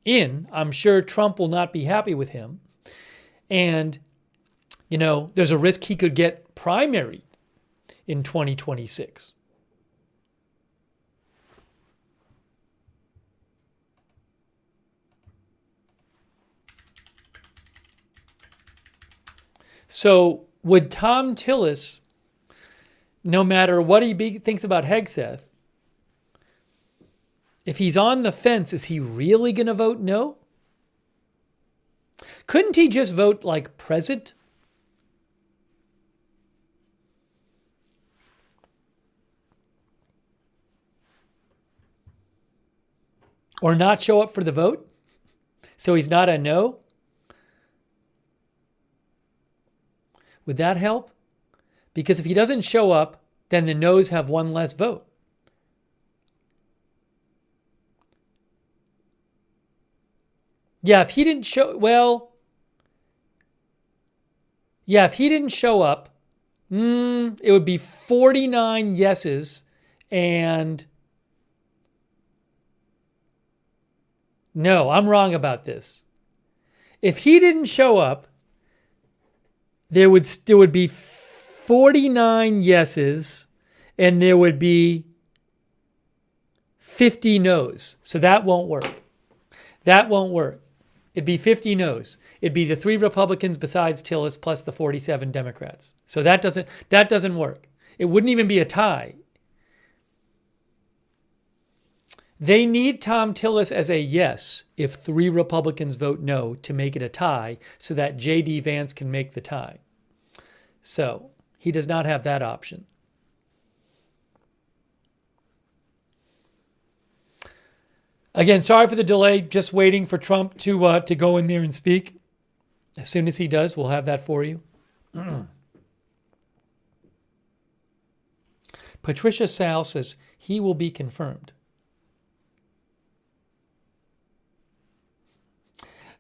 in. I'm sure Trump will not be happy with him. And, you know, there's a risk he could get primaried in 2026. So would Tom Tillis, no matter what he thinks about Hegseth, if he's on the fence, is he really going to vote no? Couldn't he just vote like present? Or not show up for the vote? So he's not a no? Would that help? Because if he doesn't show up, then the no's have one less vote. Yeah, if he didn't show, well, yeah, if he didn't show up, it would be 49 yeses and no, I'm wrong about this. If he didn't show up, there would be 49 yeses and there would be 50 no's. So that won't work. That won't work. It'd be 50 no's. It'd be the 3 Republicans besides Tillis plus the 47 Democrats. So that doesn't work. It wouldn't even be a tie. They need Tom Tillis as a yes if 3 Republicans vote no to make it a tie so that J.D. Vance can make the tie. So he does not have that option. Again, sorry for the delay. Just waiting for Trump to go in there and speak. As soon as he does, we'll have that for you. Patricia Sal says he will be confirmed.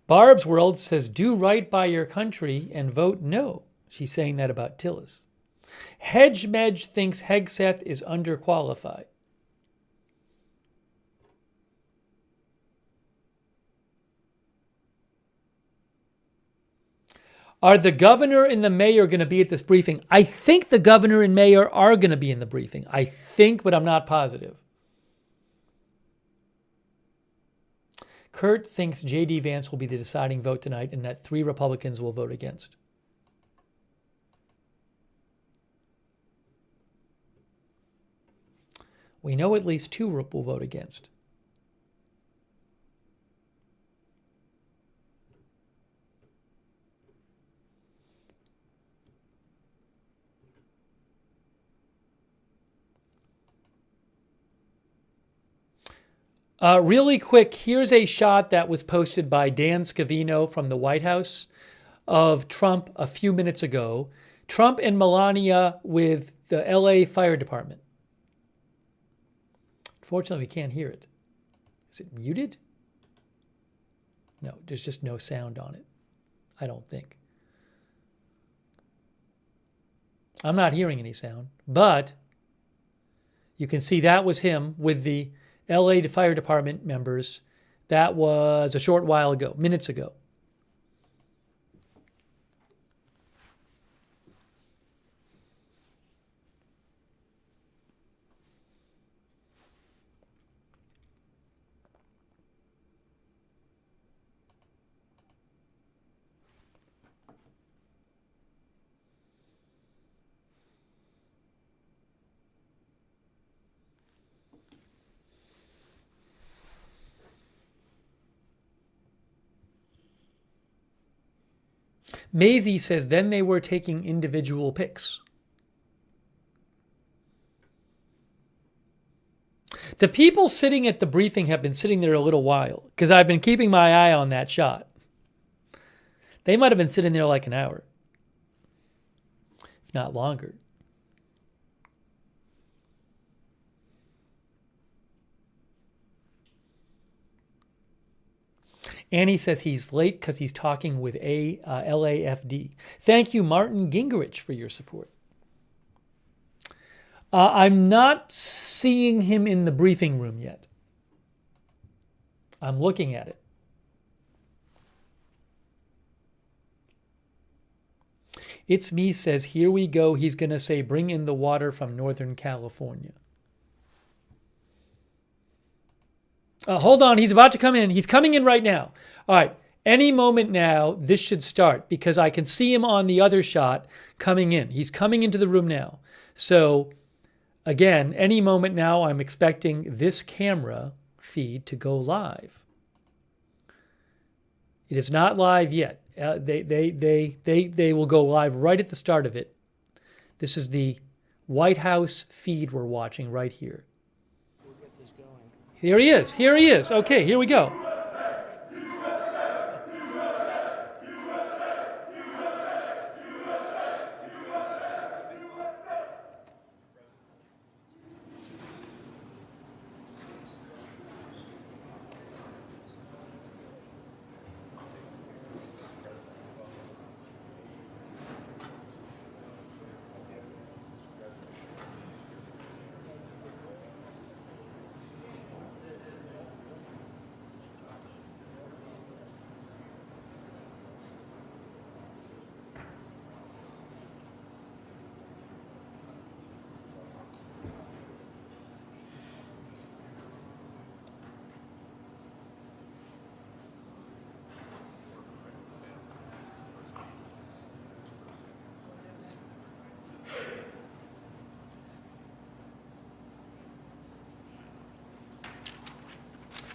Barb's World says do right by your country and vote no. She's saying that about Tillis. Hedge Medge thinks Hegseth is underqualified. Are the governor and the mayor going to be at this briefing? I think the governor and mayor are going to be in the briefing. I think, but I'm not positive. Kurt thinks J.D. Vance will be the deciding vote tonight and that 3 Republicans will vote against. We know at least 2 will vote against. Really quick, here's a shot that was posted by Dan Scavino from the White House of Trump a few minutes ago. Trump and Melania with the LA Fire Department. Unfortunately, we can't hear it. Is it muted? No, there's just no sound on it, I don't think. I'm not hearing any sound, but you can see that was him with the LA Fire Department members. That was a short while ago, minutes ago. Maisie says then they were taking individual pics. The people sitting at the briefing have been sitting there a little while because I've been keeping my eye on that shot. They might have been sitting there like an hour, if not longer. Annie says he's late because he's talking with LAFD. Thank you, Martin Gingrich, for your support. I'm not seeing him in the briefing room yet. I'm looking at it. It's Me says, here we go. He's going to say, bring in the water from Northern California. Hold on, he's about to come in. He's coming in right now. All right, any moment now, this should start because I can see him on the other shot coming in. He's coming into the room now. So, again, any moment now, I'm expecting this camera feed to go live. It is not live yet. They will go live right at the start of it. This is the White House feed we're watching right here. Here he is. Here he is. Okay, here we go.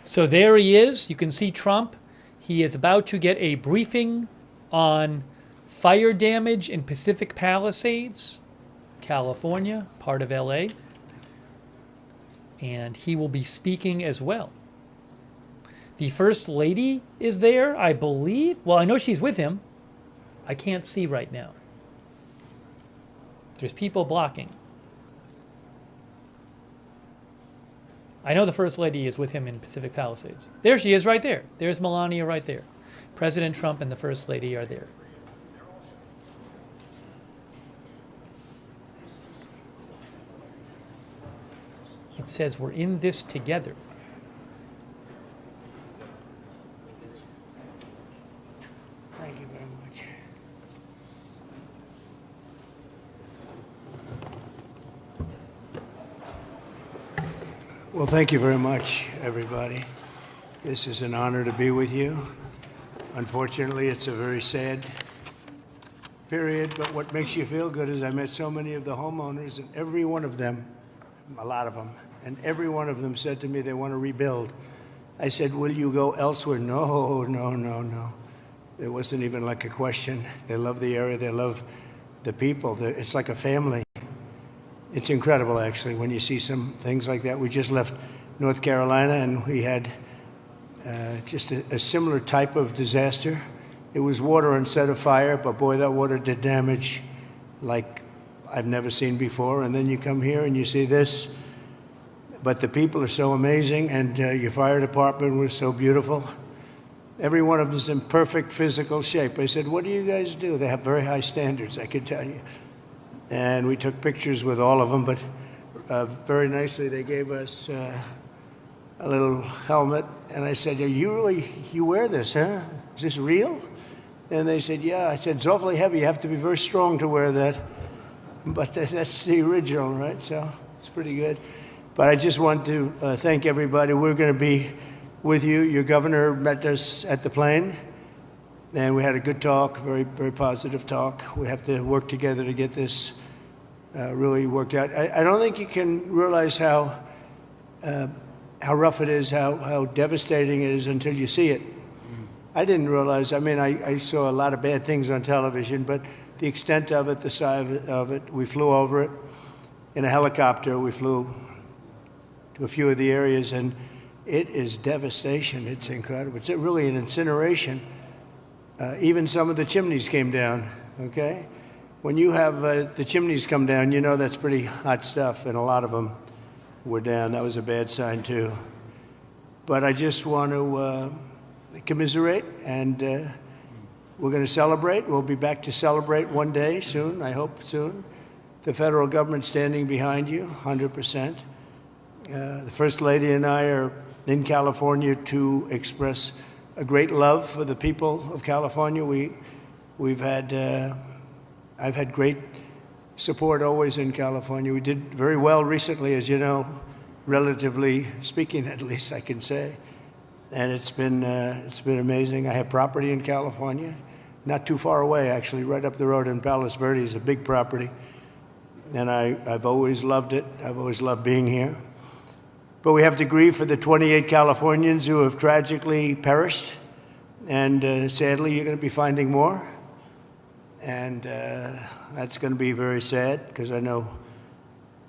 So there he is. You can see Trump. He is about to get a briefing on fire damage in Pacific Palisades, California, part of LA. And he will be speaking as well. The First Lady is there, I believe. Well, I know she's with him. I can't see right now. There's people blocking. I know the First Lady is with him in Pacific Palisades. There she is right there. There's Melania right there. President Trump and the First Lady are there. It says we're in this together. Thank you very much. Well, thank you very much, everybody. This is an honor to be with you. Unfortunately, it's a very sad period, but what makes you feel good is I met so many of the homeowners, and every one of them, a lot of them, And every one of them said to me they want to rebuild. I said, will you go elsewhere? No, no, no, no. It wasn't even like a question. They love the area. They love the people. It's like a family. It's incredible, actually, when you see some things like that. We just left North Carolina, and we had just a similar type of disaster. It was water instead of fire, but boy, that water did damage like I've never seen before. And then you come here and you see this. But the people are so amazing, and your fire department was so beautiful. Every one of them is in perfect physical shape. I said, what do you guys do? They have very high standards, I can tell you. And we took pictures with all of them, but very nicely they gave us a little helmet. And I said, you wear this, huh? Is this real? And they said, yeah. I said, it's awfully heavy. You have to be very strong to wear that. But that's the original, right? So it's pretty good. But I just want to thank everybody. We're going to be with you. Your governor met us at the plane, and we had a good talk, very, very positive talk. We have to work together to get this really worked out. I don't think you can realize how rough it is, how devastating it is until you see it. I didn't realize. I mean, I saw a lot of bad things on television, but the extent of it, the size of it, we flew over it in a helicopter. We flew to a few of the areas, and it is devastation. It's incredible. It's really an incineration. Even some of the chimneys came down, okay? When you have the chimneys come down, you know that's pretty hot stuff, and a lot of them were down. That was a bad sign, too. But I just want to commiserate, and we're going to celebrate. We'll be back to celebrate one day soon, I hope soon. The federal government standing behind you, 100%. The First Lady and I are in California to express a great love for the people of California. I've had great support always in California. We did very well recently, as you know, relatively speaking, at least I can say. And it's been amazing. I have property in California, not too far away, actually, right up the road in Palos Verdes, a big property. And I've always loved it. I've always loved being here. But we have to grieve for the 28 Californians who have tragically perished. And sadly, you're going to be finding more. And that's going to be very sad, because I know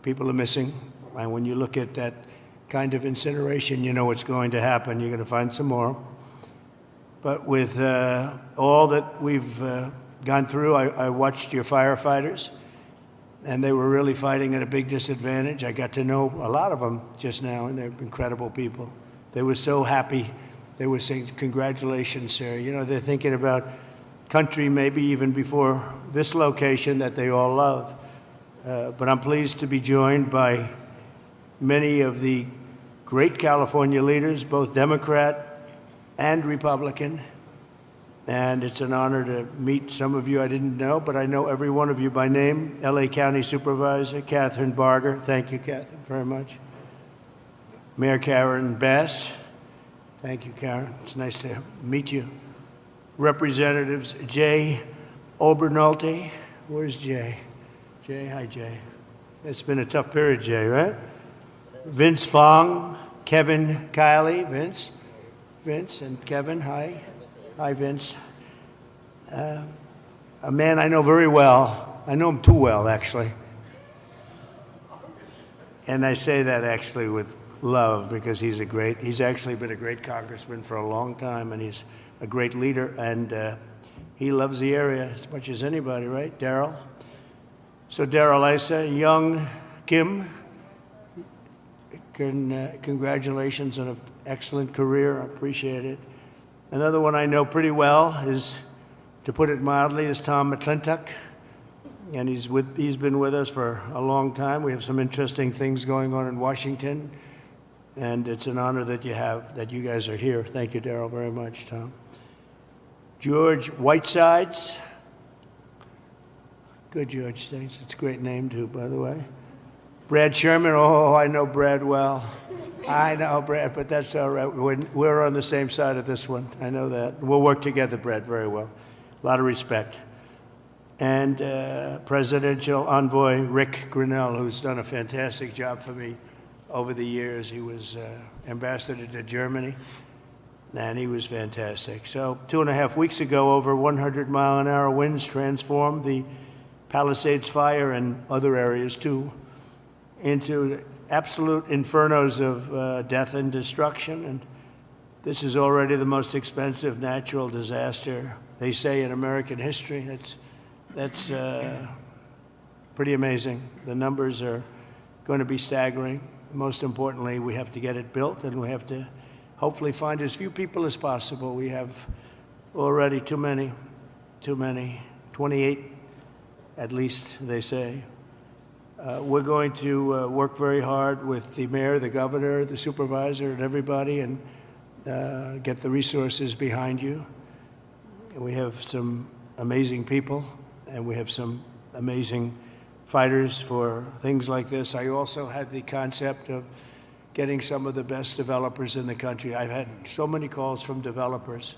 people are missing. And when you look at that kind of incineration, you know what's going to happen. You're going to find some more. But with all that we've gone through, I watched your firefighters. And they were really fighting at a big disadvantage. I got to know a lot of them just now, and they're incredible people. They were so happy. They were saying, congratulations, sir. You know, they're thinking about country maybe even before this location that they all love. But I'm pleased to be joined by many of the great California leaders, both Democrat and Republican. And it's an honor to meet some of you I didn't know, but I know every one of you by name. LA County Supervisor Catherine Barger. Thank you, Catherine, very much. Mayor Karen Bass. Thank you, Karen. It's nice to meet you. Representatives Jay Obernolte. Where's Jay? Jay, hi, Jay. It's been a tough period, Jay, right? Vince Fong, Kevin Kiley. Vince and Kevin, hi. Hi, Vince. A man I know very well. I know him too well, actually. And I say that actually with love, because he's actually been a great congressman for a long time, and he's a great leader, and he loves the area as much as anybody, right? Darrell? So Darrell Issa, young Kim, congratulations on an excellent career. I appreciate it. Another one I know pretty well is, to put it mildly, is Tom McClintock. And he's been with us for a long time. We have some interesting things going on in Washington. And it's an honor that you guys are here. Thank you, Darrell, very much, Tom. George Whitesides. Good, George. Thanks. It's a great name, too, by the way. Brad Sherman. Oh, I know Brad well. I know, Brad, but that's all right. We're on the same side of this one. I know that. We'll work together, Brad, very well. A lot of respect. And Presidential Envoy Rick Grinnell, who's done a fantastic job for me over the years. He was ambassador to Germany, and he was fantastic. So 2.5 weeks ago, over 100-mile-an-hour winds transformed the Palisades fire and other areas too into absolute infernos of death and destruction. And this is already the most expensive natural disaster, they say, in American history. That's pretty amazing. The numbers are going to be staggering. Most importantly, we have to get it built, and we have to hopefully find as few people as possible. We have already too many, 28 at least, they say. We're going to work very hard with the mayor, the governor, the supervisor, and everybody, and get the resources behind you. We have some amazing people, and we have some amazing fighters for things like this. I also had the concept of getting some of the best developers in the country. I've had so many calls from developers,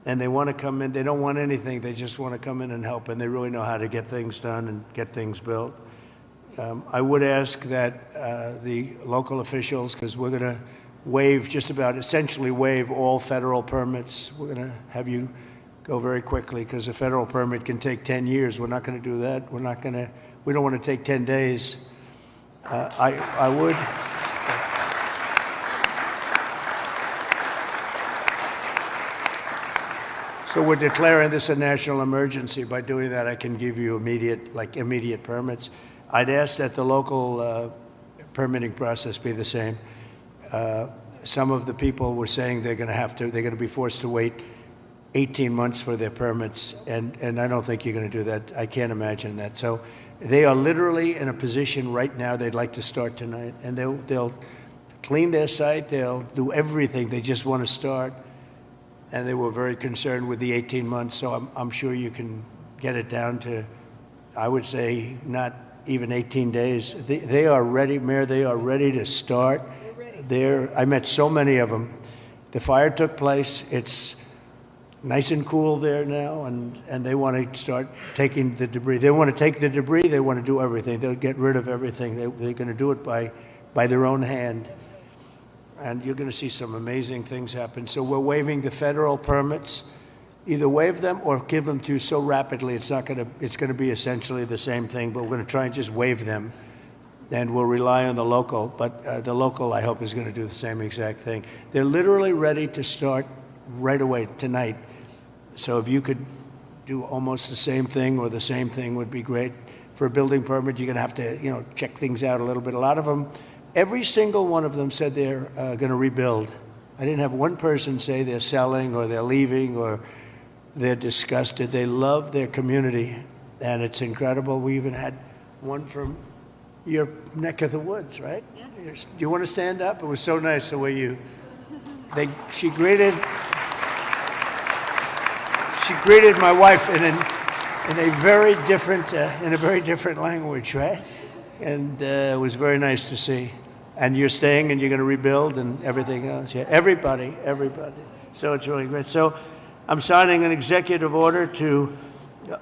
and they want to come in. They don't want anything. They just want to come in and help, and they really know how to get things done and get things built. I would ask that the local officials, because we're going to waive essentially waive all federal permits. We're going to have you go very quickly, because a federal permit can take 10 years. We're not going to do that. We don't want to take 10 days. I would. So we're declaring this a national emergency. By doing that, I can give you immediate permits. I'd ask that the local permitting process be the same. Some of the people were saying they're going to be forced to wait 18 months for their permits, and I don't think you're going to do that. I can't imagine that. So they are literally in a position right now they'd like to start tonight, and they'll clean their site, they'll do everything. They just want to start, and they were very concerned with the 18 months. So I'm sure you can get it down to, I would say, not even 18 days. They are ready, Mayor. They are ready to start. I met so many of them. The fire took place. It's nice and cool there now, and they want to start taking the debris. They want to take the debris. They want to do everything. They'll get rid of everything. They're going to do it by their own hand. And you're going to see some amazing things happen. So we're waiving the federal permits. Either waive them or give them to you so rapidly it's going to be essentially the same thing, but we're going to try and just waive them, and we'll rely on the local. But the local, I hope, is going to do the same exact thing. They're literally ready to start right away tonight. So if you could do almost the same thing or the same thing would be great. For a building permit, you're going to have to, check things out a little bit. A lot of them, every single one of them said they're going to rebuild. I didn't have one person say they're selling or they're leaving or they're disgusted. They love their community, and it's incredible. We even had one from your neck of the woods, right? Yeah. Do you want to stand up? It was so nice the way she greeted my wife in a very different language, right? And it was very nice to see. And you're staying, and you're going to rebuild, and everything else. Yeah, everybody. So it's really great. So I'm signing an executive order to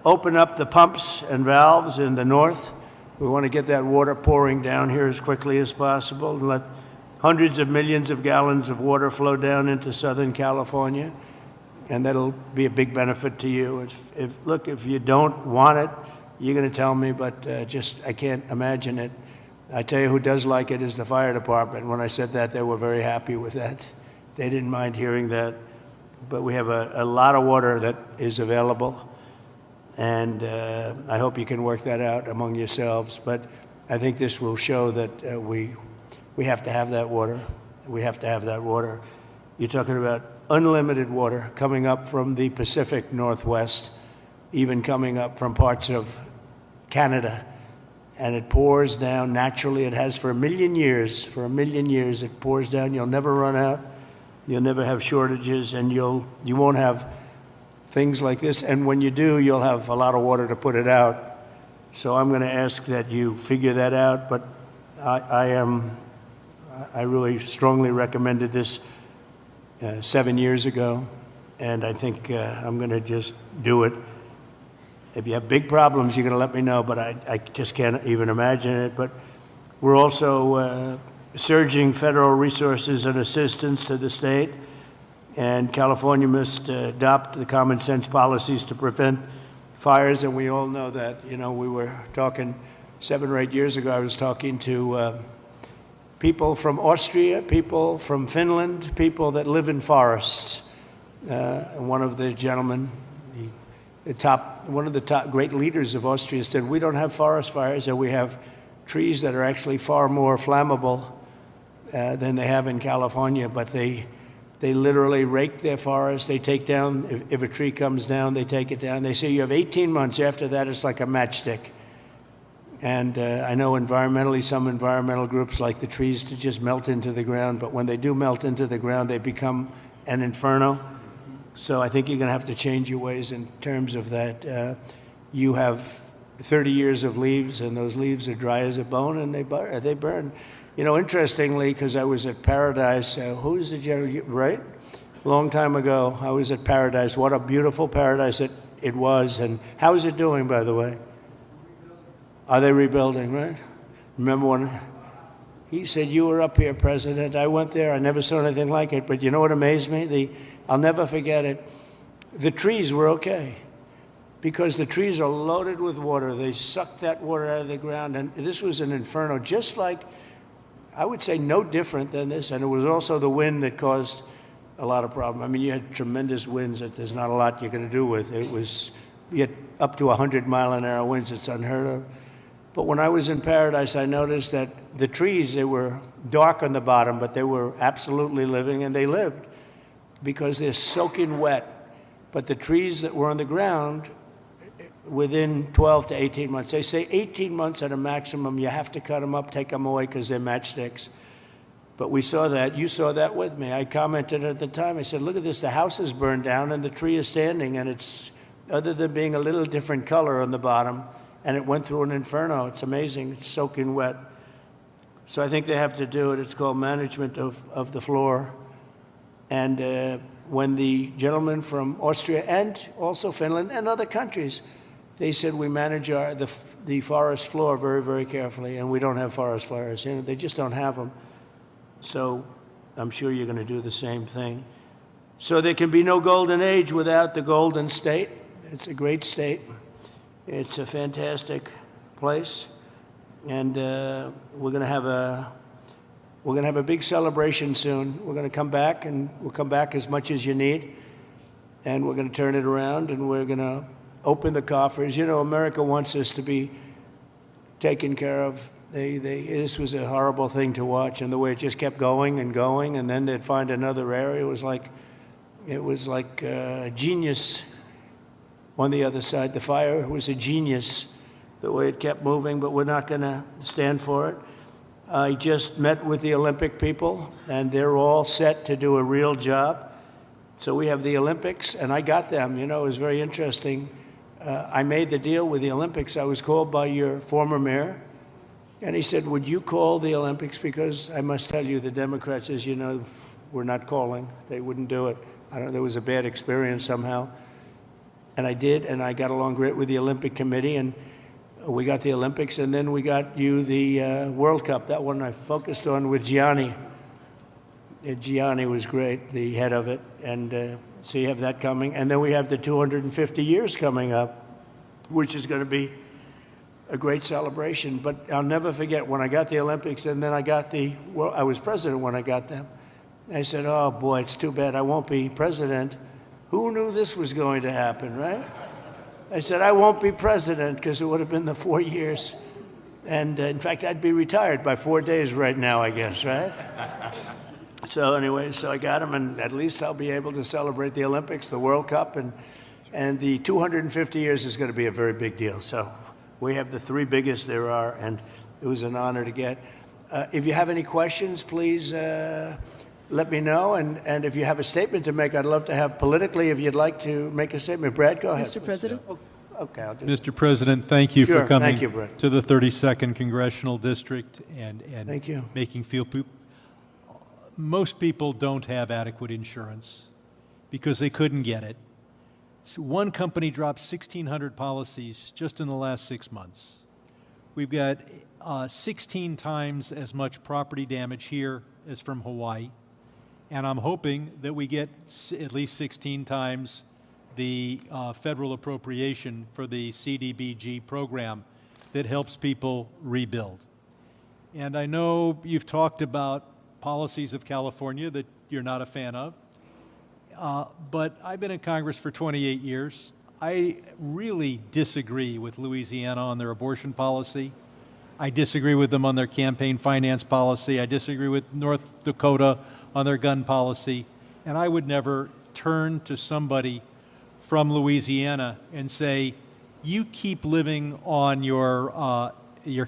open up the pumps and valves in the north. We want to get that water pouring down here as quickly as possible and let hundreds of millions of gallons of water flow down into Southern California. And that'll be a big benefit to you. If you don't want it, you're going to tell me, but I can't imagine it. I tell you who does like it is the fire department. When I said that, they were very happy with that. They didn't mind hearing that. But we have a lot of water that is available, and I hope you can work that out among yourselves. But I think this will show that we have to have that water. We have to have that water. You're talking about unlimited water coming up from the Pacific Northwest, even coming up from parts of Canada, and it pours down naturally. It has for a million years. For a million years, it pours down. You'll never run out. You'll never have shortages, and you won't have things like this. And when you do, you'll have a lot of water to put it out. So I'm going to ask that you figure that out. But I really strongly recommended this 7 years ago, and I think I'm going to just do it. If you have big problems, you're going to let me know, but I just can't even imagine it. But we're also surging federal resources and assistance to the state, and California must adopt the common sense policies to prevent fires. And we all know that. You know, we were talking 7 or 8 years ago, I was talking to people from Austria, people from Finland, people that live in forests. One of the gentlemen, one of the top great leaders of Austria said, we don't have forest fires, and we have trees that are actually far more flammable than they have in California, but they literally rake their forests. They take down, if a tree comes down, they take it down. They say you have 18 months. After that, it's like a matchstick. And I know environmentally, some environmental groups like the trees to just melt into the ground, but when they do melt into the ground, they become an inferno. So I think you're going to have to change your ways in terms of that. You have 30 years of leaves, and those leaves are dry as a bone, and they burn. You know, interestingly, because I was at Paradise, who's the general, right? A long time ago, I was at Paradise. What a beautiful paradise it was. And how is it doing, by the way? Are they rebuilding, right? Remember when he said, you were up here, President. I went there. I never saw anything like it. But you know what amazed me? I'll never forget it. The trees were okay, because the trees are loaded with water. They sucked that water out of the ground. And this was an inferno, just like, I would say no different than this. And it was also the wind that caused a lot of problem. I mean, you had tremendous winds that there's not a lot you're going to do with. You had up to 100-mile-an-hour winds. It's unheard of. But when I was in Paradise, I noticed that the trees, they were dark on the bottom, but they were absolutely living, and they lived because they're soaking wet. But the trees that were on the ground, within 12 to 18 months, they say 18 months at a maximum, you have to cut them up, take them away, because they're matchsticks. But we saw that. You saw that with me. I commented at the time. I said, look at this. The house is burned down, and the tree is standing, and it's, other than being a little different color on the bottom, and it went through an inferno. It's amazing. It's soaking wet. So I think they have to do it. It's called management of the floor. And when the gentleman from Austria and also Finland and other countries, they said we manage the forest floor very, very carefully, and we don't have forest fires. You know, they just don't have them. So I'm sure you're going to do the same thing. So there can be no golden age without the Golden State. It's a great state. It's a fantastic place, and we're going to have a big celebration soon. We're going to come back, and we'll come back as much as you need, and we're going to turn it around, and we're going to open the coffers. You know, America wants us to be taken care of. This was a horrible thing to watch, and the way it just kept going and going, and then they'd find another area. It was like a genius. On the other side, the fire was a genius, the way it kept moving, but we're not going to stand for it. I just met with the Olympic people, and they're all set to do a real job. So we have the Olympics, and I got them. You know, it was very interesting. I made the deal with the Olympics. I was called by your former mayor, and he said, would you call the Olympics? Because I must tell you, the Democrats, as you know, were not calling. They wouldn't do it. There was a bad experience somehow. And I did, and I got along great with the Olympic Committee, and we got the Olympics, and then we got you the World Cup. That one I focused on with Gianni. Gianni was great, the head of it, and so you have that coming. And then we have the 250 years coming up, which is going to be a great celebration. But I'll never forget when I got the Olympics, and then I was president when I got them. I said, oh boy, it's too bad I won't be president. Who knew this was going to happen, right? I said, I won't be president, because it would have been the 4 years. And in fact, I'd be retired by 4 days right now, I guess, right? So anyway, so I got him, and at least I'll be able to celebrate the Olympics, the World Cup, and the 250 years is going to be a very big deal. So we have the 3 biggest there are, and it was an honor to get. If you have any questions, please let me know, and if you have a statement to make, I'd love to have politically, if you'd like to make a statement. Brad, go ahead. Mr. President? Okay, I'll do Mr. President, thank you for coming Thank you, Brad. to the 32nd Congressional District and Thank you. making feel most people don't have adequate insurance because they couldn't get it. So one company dropped 1,600 policies just in the last 6 months. We've got 16 times as much property damage here as from Hawaii. And I'm hoping that we get at least 16 times the federal appropriation for the CDBG program that helps people rebuild. And I know you've talked about policies of California that you're not a fan of, but I've been in Congress for 28 years. I really disagree with Louisiana on their abortion policy. I disagree with them on their campaign finance policy. I disagree with North Dakota on their gun policy. And I would never turn to somebody from Louisiana and say, you keep living on your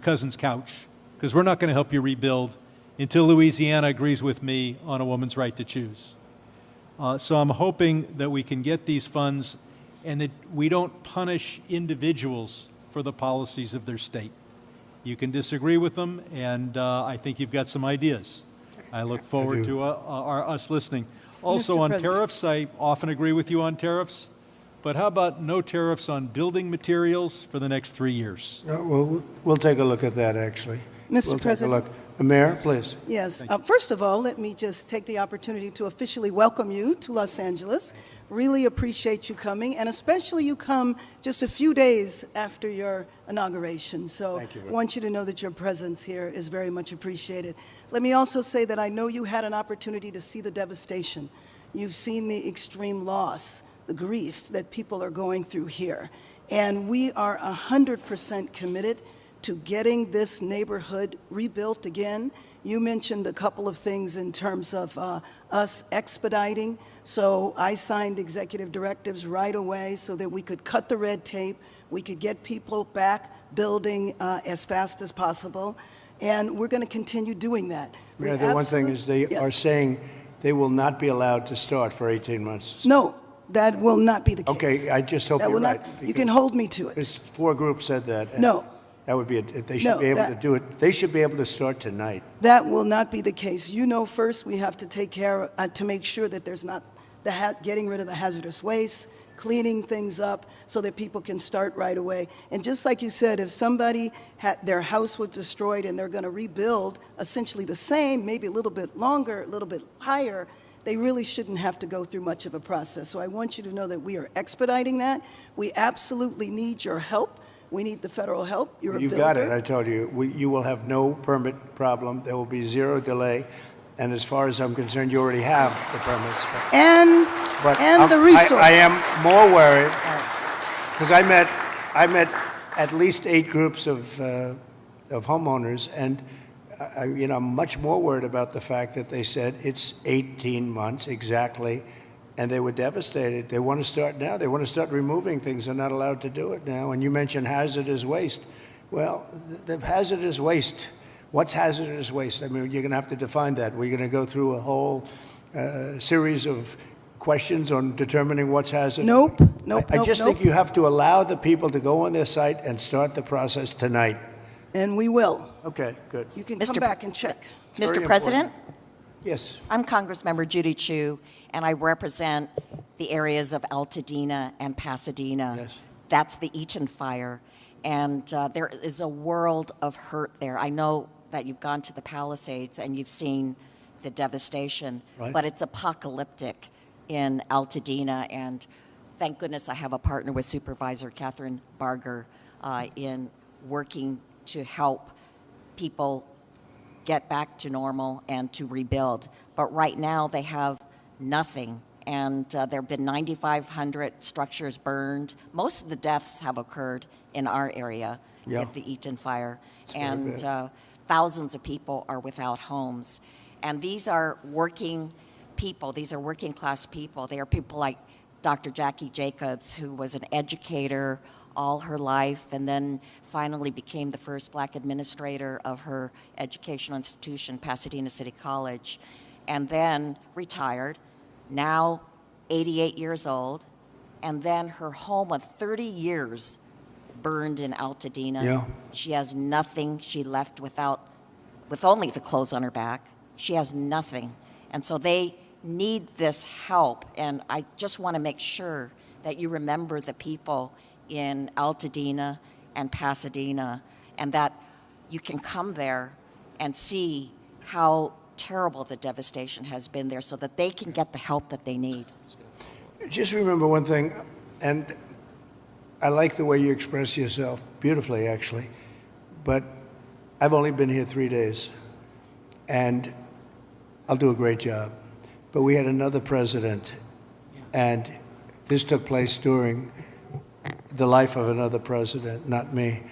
cousin's couch, because we're not going to help you rebuild until Louisiana agrees with me on a woman's right to choose. So I'm hoping that we can get these funds and that we don't punish individuals for the policies of their state. You can disagree with them, and I think you've got some ideas. I look forward to us listening. Also, on tariffs, I often agree with you on tariffs, but how about no tariffs on building materials for the next 3 years? Well, we'll take a look at that, actually. Mr. President. Take a look. Mayor, please. Yes. First of all, let me just take the opportunity to officially welcome you to Los Angeles. Really appreciate you coming, and especially you come just a few days after your inauguration. So I want you to know that your presence here is very much appreciated. Let me also say that I know you had an opportunity to see the devastation. You've seen the extreme loss, the grief that people are going through here. And we are 100% committed to getting this neighborhood rebuilt again. You mentioned a couple of things in terms of us expediting. So I signed executive directives right away so that we could cut the red tape, we could get people back building as fast as possible, and we're going to continue doing that. Mayor, the one thing is they are saying they will not be allowed to start for 18 months. No, that will not be the case. Okay, I just hope you're right. You can hold me to it. Because 4 groups said that. No. That would be, they should be able to do it. They should be able to start tonight. That will not be the case. You know, first we have to take care, to make sure that there's not getting rid of the hazardous waste, cleaning things up so that people can start right away. And just like you said, if somebody had their house was destroyed and they're going to rebuild essentially the same, maybe a little bit longer, a little bit higher, they really shouldn't have to go through much of a process. So I want you to know that we are expediting that. We absolutely need your help. We need the federal help. You're a builder. You've got it, I told you. You will have no permit problem. There will be 0 delay. And as far as I'm concerned, you already have the permits. And the resources. I am more worried because I met at least 8 groups of homeowners, and I'm much more worried about the fact that they said it's 18 months exactly. And they were devastated. They want to start now. They want to start removing things. They're not allowed to do it now. And you mentioned hazardous waste. Well, the hazardous waste, what's hazardous waste? I mean, you're going to have to define that. We're going to go through a whole series of questions on determining what's hazardous. Nope. I just think you have to allow the people to go on their site and start the process tonight. And we will. Okay, good. You can come back and check. Mr. President? Yes. I'm Congressmember Judy Chu, and I represent the areas of Altadena and Pasadena. Yes. That's the Eaton fire, and there is a world of hurt there. I know that you've gone to the Palisades and you've seen the devastation, right, but it's apocalyptic in Altadena, and thank goodness I have a partner with Supervisor Catherine Barger in working to help people get back to normal and to rebuild. But right now they have nothing, and there have been 9,500 structures burned. Most of the deaths have occurred in our area with the Eaton fire, and thousands of people are without homes. And these are working people. These are working class people. They are people like Dr. Jackie Jacobs, who was an educator all her life and then finally became the first black administrator of her educational institution, Pasadena City College, and then retired, now 88 years old, and then her home of 30 years burned in Altadena. Yeah. She has nothing. She left with only the clothes on her back. She has nothing. And so they need this help, and I just want to make sure that you remember the people in Altadena and Pasadena and that you can come there and see how terrible the devastation has been there so that they can get the help that they need. Just remember one thing, and I like the way you express yourself, beautifully actually, but I've only been here 3 days, and I'll do a great job. But we had another president, and this took place during the life of another president, not me.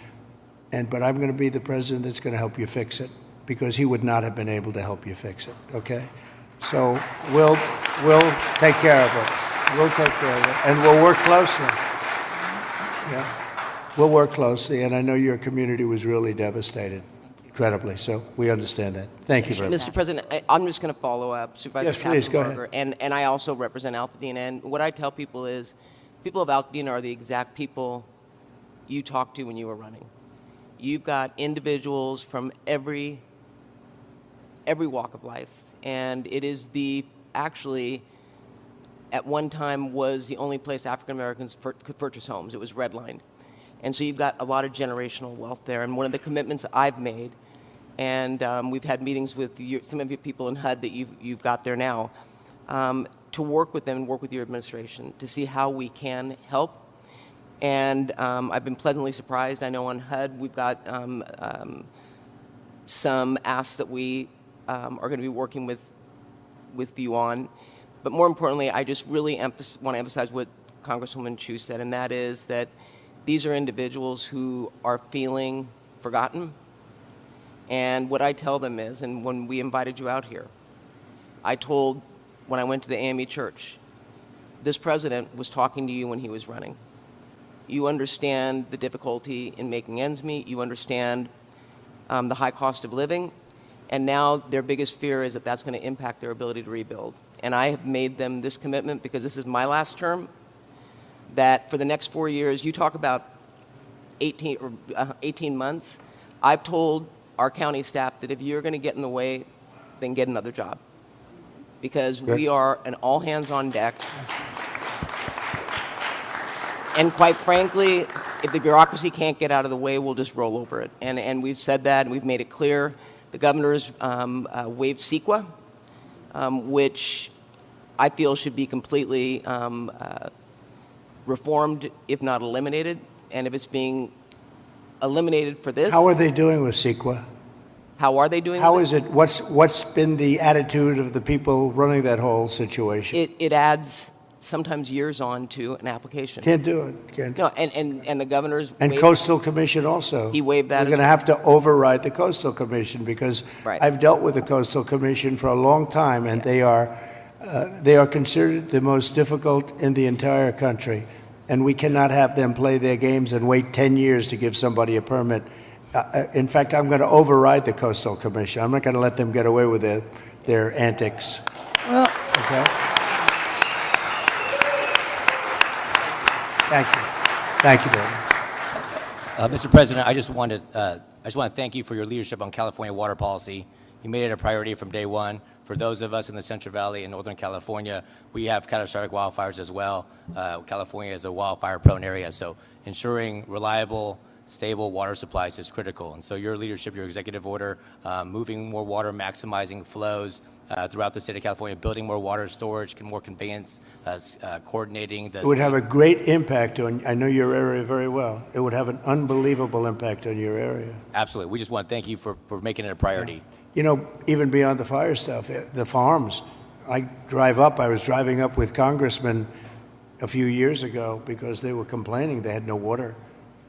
But I'm going to be the president that's going to help you fix it, because he would not have been able to help you fix it, okay? So we'll take care of it. We'll take care of it, and we'll work closely. Yeah, we'll work closely, and I know your community was really devastated, incredibly, so we understand that. Thank you very much. Mr. President, I'm just going to follow up. Supervisor Yes, please, go Katzenberger, and I also represent Altadena, and what I tell people is, people of Altadena are the exact people you talked to when you were running. You've got individuals from every walk of life, and it is actually, at one time, was the only place African Americans could purchase homes. It was redlined. And so you've got a lot of generational wealth there. And one of the commitments I've made, and we've had meetings with some of your people in HUD that you've got there now, to work with them and work with your administration to see how we can help. And I've been pleasantly surprised. I know on HUD we've got some asks that we are going to be working with you on. But more importantly, I just really want to emphasize what Congresswoman Chu said, and that is that these are individuals who are feeling forgotten. And what I tell them is, and when we invited you out here, I told, when I went to the AME church, this president was talking to you when he was running. You understand the difficulty in making ends meet. You understand the high cost of living. And now their biggest fear is that that's going to impact their ability to rebuild. And I have made them this commitment, because this is my last term, that for the next 4 years, you talk about 18 months, I've told our county staff that if you're going to get in the way, then get another job. Because we are an all hands on deck. And quite frankly, if the bureaucracy can't get out of the way, we'll just roll over it. And we've said that, and we've made it clear. The governor's waived CEQA, which I feel should be completely reformed, if not eliminated. And if it's being eliminated for this... How are they doing with CEQA? How are they doing How with is it? What's been the attitude of the people running that whole situation? It adds sometimes years on to an application. Can't do it. Can't. No, and the governor's... And Coastal Commission also. He waived that. We're going to have to override the Coastal Commission, because I've dealt with the Coastal Commission for a long time, and they are considered the most difficult in the entire country. And we cannot have them play their games and wait 10 years to give somebody a permit. In fact, I'm going to override the Coastal Commission. I'm not going to let them get away with their antics. Well, okay. Thank you. Thank you very much. Mr. President, I just want to thank you for your leadership on California water policy. You made it a priority from day one. For those of us in the Central Valley and Northern California, we have catastrophic wildfires as well. California is a wildfire-prone area, so ensuring reliable, stable water supplies is critical. And so your leadership, your executive order, moving more water, maximizing flows throughout the state of California, building more water storage, more conveyance, coordinating the... It would have a great impact on, I know your area very well. It would have an unbelievable impact on your area. Absolutely. We just want to thank you for making it a priority. Yeah. You know, even beyond the fire stuff, the farms. I was driving up with congressmen a few years ago because they were complaining they had no water.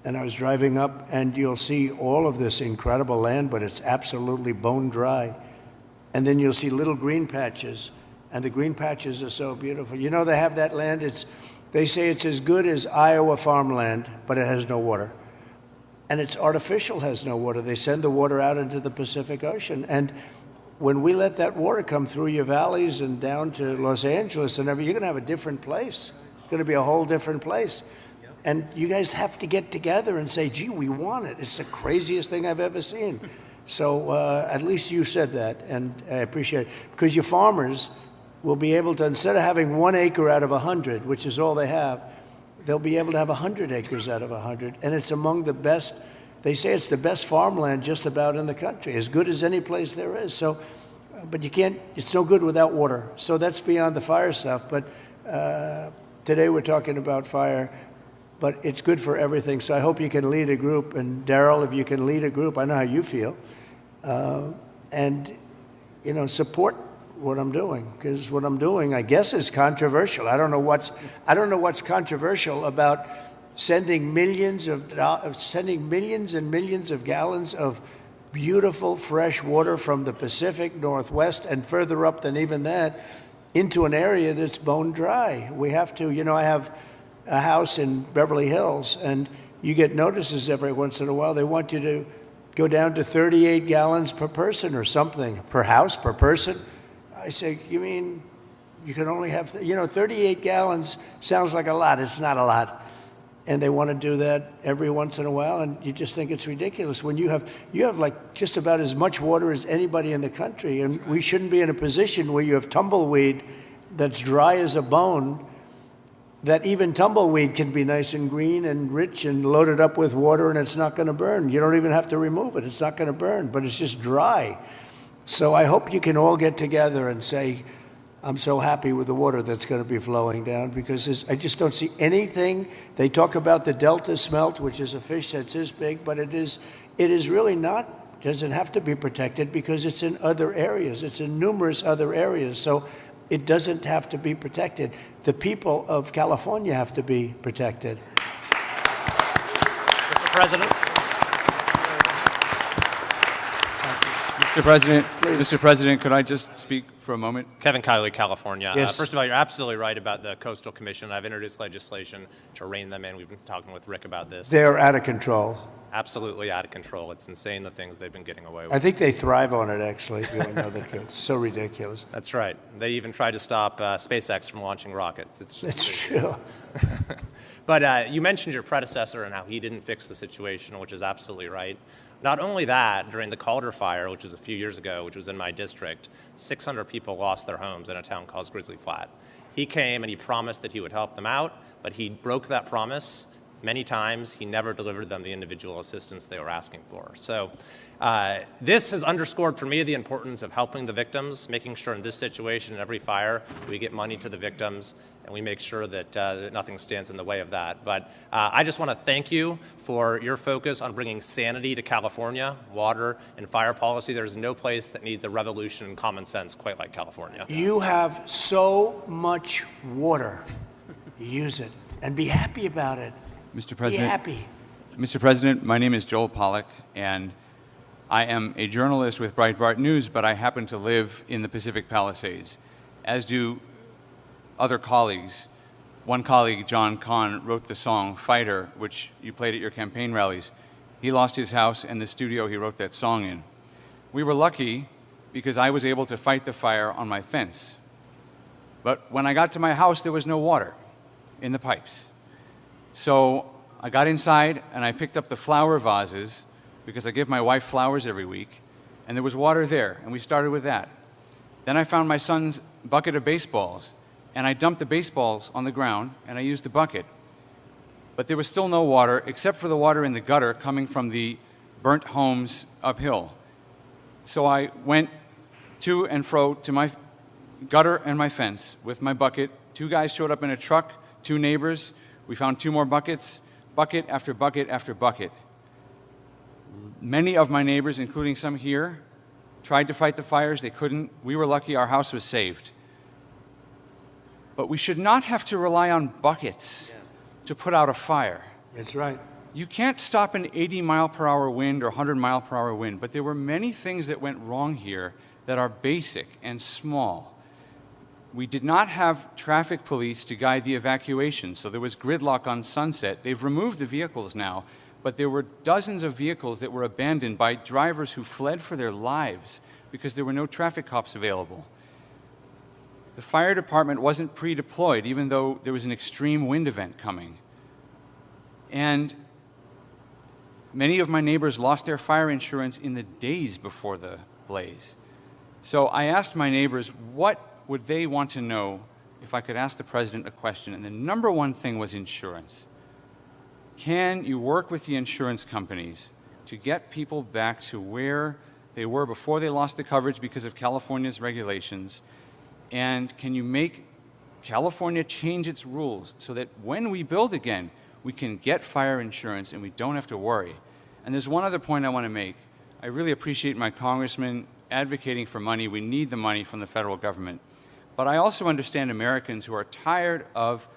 And I was driving up, and you'll see all of this incredible land, but it's absolutely bone dry. And then you'll see little green patches, and the green patches are so beautiful. You know, they have that land, they say it's as good as Iowa farmland, but it has no water. And it's artificial, has no water. They send the water out into the Pacific Ocean. And when we let that water come through your valleys and down to Los Angeles and everything, you're going to have a different place. It's going to be a whole different place. And you guys have to get together and say, gee, we want it. It's the craziest thing I've ever seen. So at least you said that, and I appreciate it. Because your farmers will be able to, instead of having 1 acre out of 100, which is all they have, they'll be able to have 100 acres out of 100. And it's among the best They say it's the best farmland just about in the country, as good as any place there is. So, but you can't, it's no good without water. So that's beyond the fire stuff. But today we're talking about fire, but it's good for everything. So I hope you can lead a group. And Daryl, if you can lead a group, I know how you feel. And, you know, support what I'm doing, because what I'm doing, I guess, is controversial. I don't know what's controversial about sending millions and millions of gallons of beautiful fresh water from the Pacific Northwest and further up than even that into an area that's bone dry. We have to, you know, I have a house in Beverly Hills, and you get notices every once in a while. They want you to go down to 38 gallons per person or something, per house, per person. I say, you mean you can only have, 38 gallons sounds like a lot. It's not a lot. And they want to do that every once in a while, and you just think it's ridiculous when you have like just about as much water as anybody in the country, and we shouldn't be in a position where you have tumbleweed that's dry as a bone, that even tumbleweed can be nice and green and rich and loaded up with water, and it's not going to burn. You don't even have to remove it. It's not going to burn, but it's just dry. So I hope you can all get together and say, I'm so happy with the water that's going to be flowing down, because I just don't see anything. They talk about the Delta smelt, which is a fish that's this big, but it is really not, doesn't have to be protected because it's in other areas. It's in numerous other areas. So it doesn't have to be protected. The people of California have to be protected. Mr. President. Mr. President, could I just speak for a moment? Kevin Kiley, California. Yes. First of all, you're absolutely right about the Coastal Commission. I've introduced legislation to rein them in. We've been talking with Rick about this. They're out of control. Absolutely out of control. It's insane the things they've been getting away with. I think they thrive on it, actually, if you want to know the truth. It's so ridiculous. That's right. They even tried to stop SpaceX from launching rockets. That's true. But you mentioned your predecessor and how he didn't fix the situation, which is absolutely right. Not only that, during the Calder fire, which was a few years ago, which was in my district, 600 people lost their homes in a town called Grizzly Flat. He came and he promised that he would help them out, but he broke that promise many times. He never delivered them the individual assistance they were asking for. So this has underscored for me the importance of helping the victims, making sure in this situation, in every fire, we get money to the victims, and we make sure that, that nothing stands in the way of that. But I just want to thank you for your focus on bringing sanity to California, water and fire policy. There's no place that needs a revolution in common sense quite like California. You have so much water. Use it and be happy about it. Mr. President, be happy. Mr. President, my name is Joel Pollack, and I am a journalist with Breitbart News, but I happen to live in the Pacific Palisades, as do other colleagues. One colleague, John Kahn, wrote the song Fighter, which you played at your campaign rallies. He lost his house and the studio he wrote that song in. We were lucky because I was able to fight the fire on my fence. But when I got to my house, there was no water in the pipes. So I got inside and I picked up the flower vases, because I give my wife flowers every week, and there was water there, and we started with that. Then I found my son's bucket of baseballs, and I dumped the baseballs on the ground, and I used the bucket. But there was still no water, except for the water in the gutter coming from the burnt homes uphill. So I went to and fro to my gutter and my fence with my bucket. 2 guys showed up in a truck, 2 neighbors. We found 2 more buckets, bucket after bucket after bucket. Many of my neighbors, including some here, tried to fight the fires. They couldn't. We were lucky our house was saved. But we should not have to rely on buckets to put out a fire. That's right. You can't stop an 80-mile-per-hour wind or 100-mile-per-hour wind, but there were many things that went wrong here that are basic and small. We did not have traffic police to guide the evacuation, so there was gridlock on Sunset. They've removed the vehicles now, but there were dozens of vehicles that were abandoned by drivers who fled for their lives because there were no traffic cops available. The fire department wasn't pre-deployed, even though there was an extreme wind event coming. And many of my neighbors lost their fire insurance in the days before the blaze. So I asked my neighbors, what would they want to know if I could ask the president a question? And the number one thing was insurance. Can you work with the insurance companies to get people back to where they were before they lost the coverage because of California's regulations? And can you make California change its rules so that when we build again, we can get fire insurance and we don't have to worry? And there's one other point I want to make. I really appreciate my congressman advocating for money. We need the money from the federal government. But I also understand Americans who are tired of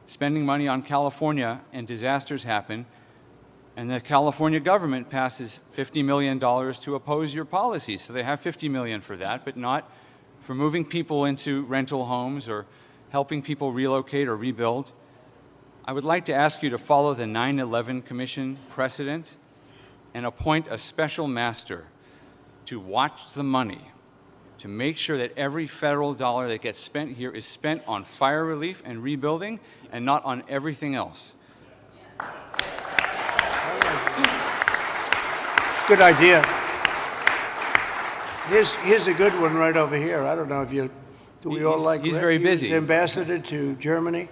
spending money on California and disasters happen, and the California government passes $50 million to oppose your policies. So they have $50 million for that, but not for moving people into rental homes or helping people relocate or rebuild. I would like to ask you to follow the 9/11 Commission precedent and appoint a special master to watch the money, to make sure that every federal dollar that gets spent here is spent on fire relief and rebuilding and not on everything else. Good idea. Here's a good one right over here. I don't know if you, do we all like He's Rick? very busy. He was ambassador to Germany.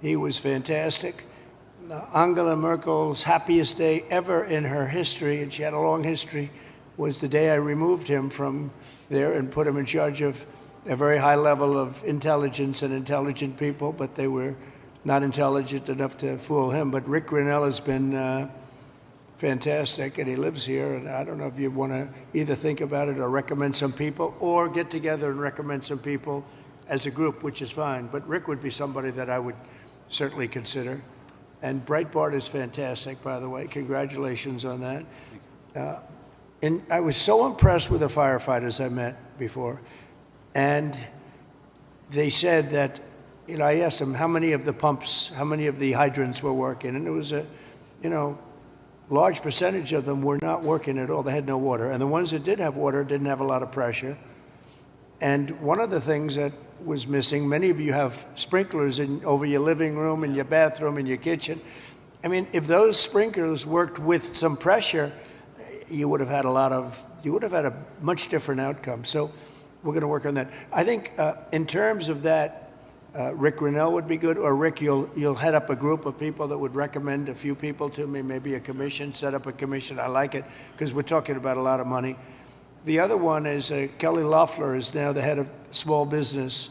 He was fantastic. Angela Merkel's happiest day ever in her history, and she had a long history, was the day I removed him from there and put him in charge of a very high level of intelligence and intelligent people, but they were not intelligent enough to fool him. But Rick Grinnell has been fantastic, and he lives here, and I don't know if you want to either think about it or recommend some people or get together and recommend some people as a group, which is fine. But Rick would be somebody that I would certainly consider. And Breitbart is fantastic, by the way. Congratulations on that. And I was so impressed with the firefighters I met before. And they said that, you know, I asked them how many of the pumps, how many of the hydrants were working. And it was a, you know, large percentage of them were not working at all. They had no water. And the ones that did have water didn't have a lot of pressure. And one of the things that was missing, many of you have sprinklers over your living room and your bathroom and your kitchen. I mean, if those sprinklers worked with some pressure, you would have had a much different outcome. So we're going to work on that. I think in terms of that, Rick Grinnell would be good, or Rick, you'll head up a group of people that would recommend a few people to me, maybe a commission, set up a commission. I like it because we're talking about a lot of money. The other one is Kelly Loeffler is now the head of small business,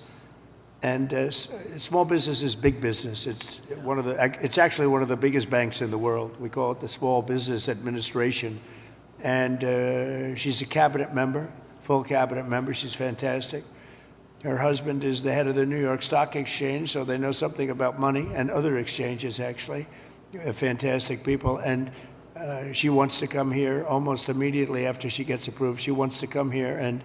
and small business is big business. It's actually one of the biggest banks in the world. We call it the Small Business Administration, and she's a cabinet member, full cabinet member. She's fantastic. Her husband is the head of the New York Stock Exchange, so they know something about money and other exchanges, actually. Fantastic people. And she wants to come here almost immediately after she gets approved. She wants to come here and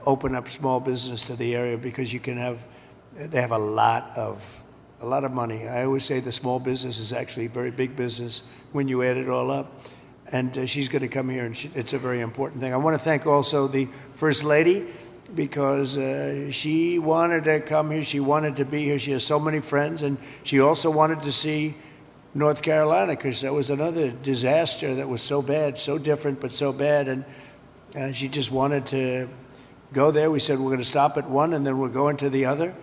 open up small business to the area because they have a lot of money. I always say the small business is actually very big business when you add it all up. And she's going to come here, and it's a very important thing. I want to thank also the First Lady, because she wanted to come here. She wanted to be here. She has so many friends, and she also wanted to see North Carolina because that was another disaster that was so bad, so different, but so bad. And she just wanted to go there. We said we're going to stop at one, and then we're going to the other.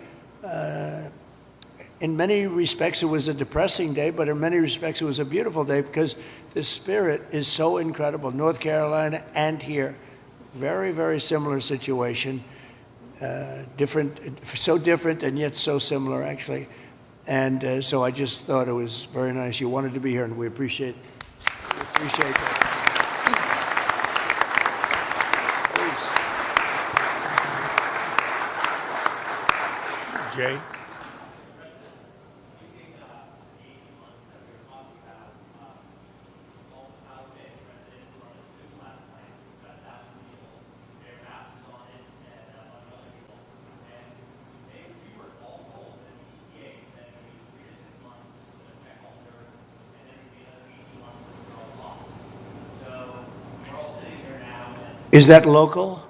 In many respects, it was a depressing day, but in many respects, it was a beautiful day because the spirit is so incredible. North Carolina and here. Very, very similar situation. So different and yet so similar, actually. And so I just thought it was very nice. You wanted to be here, and we appreciate that. Please. Jay? Is that local?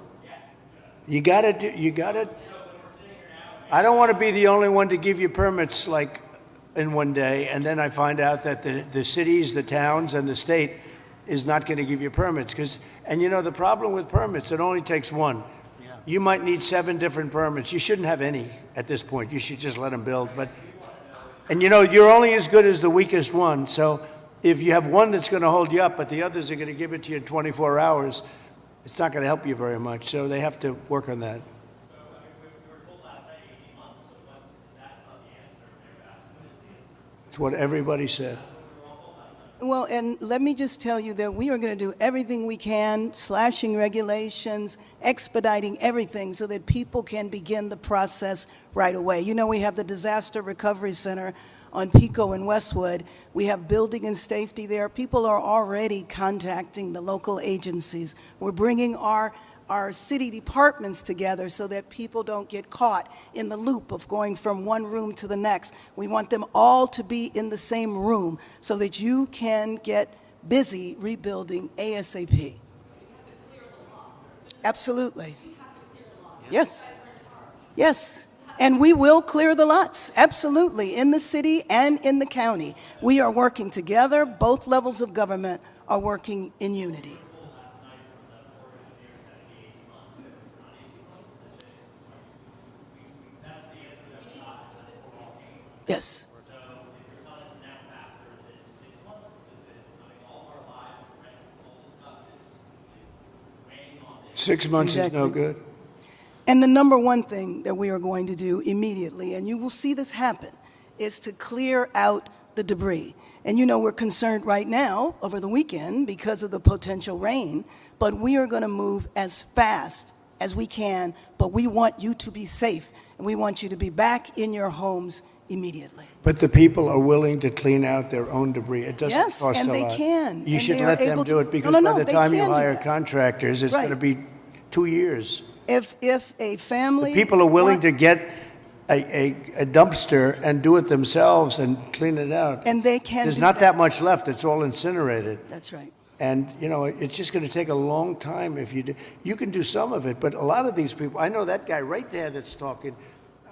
You got to. I don't want to be the only one to give you permits like in one day, and then I find out that the cities, the towns, and the state is not going to give you permits. And you know, the problem with permits, it only takes one. Yeah. You might need 7 different permits. You shouldn't have any at this point. You should just let them build. And you know, you're only as good as the weakest one. So if you have one that's going to hold you up, but the others are going to give it to you in 24 hours, it's not going to help you very much. So they have to work on that. It's what everybody said. Well, and let me just tell you that we are going to do everything we can, slashing regulations, expediting everything so that people can begin the process right away. You know, we have the Disaster Recovery Center on Pico and Westwood. We have building and safety there. People are already contacting the local agencies. We're bringing our city departments together so that people don't get caught in the loop of going from one room to the next. We want them all to be in the same room so that you can get busy rebuilding ASAP. Absolutely. Yes. Yes. And we will clear the lots, absolutely, in the city and in the county. We are working together. Both levels of government are working in unity. Yes. 6 months Exactly. is no good. And the number one thing that we are going to do immediately, and you will see this happen, is to clear out the debris. And you know we're concerned right now over the weekend because of the potential rain, but we are going to move as fast as we can, but we want you to be safe, and we want you to be back in your homes immediately. But the people are willing to clean out their own debris. It doesn't Yes, cost and a they lot. can, You and should they are let them able do to- it because No, no, by the they time you can do hire that. contractors, it's Right. going to be 2 years. If a family... People are willing want- to get a dumpster and do it themselves and clean it out. And they can There's do not that. that much left. It's all incinerated. That's right. And, you know, it's just going to take a long time if you do. You can do some of it, but a lot of these people, I know that guy right there that's talking.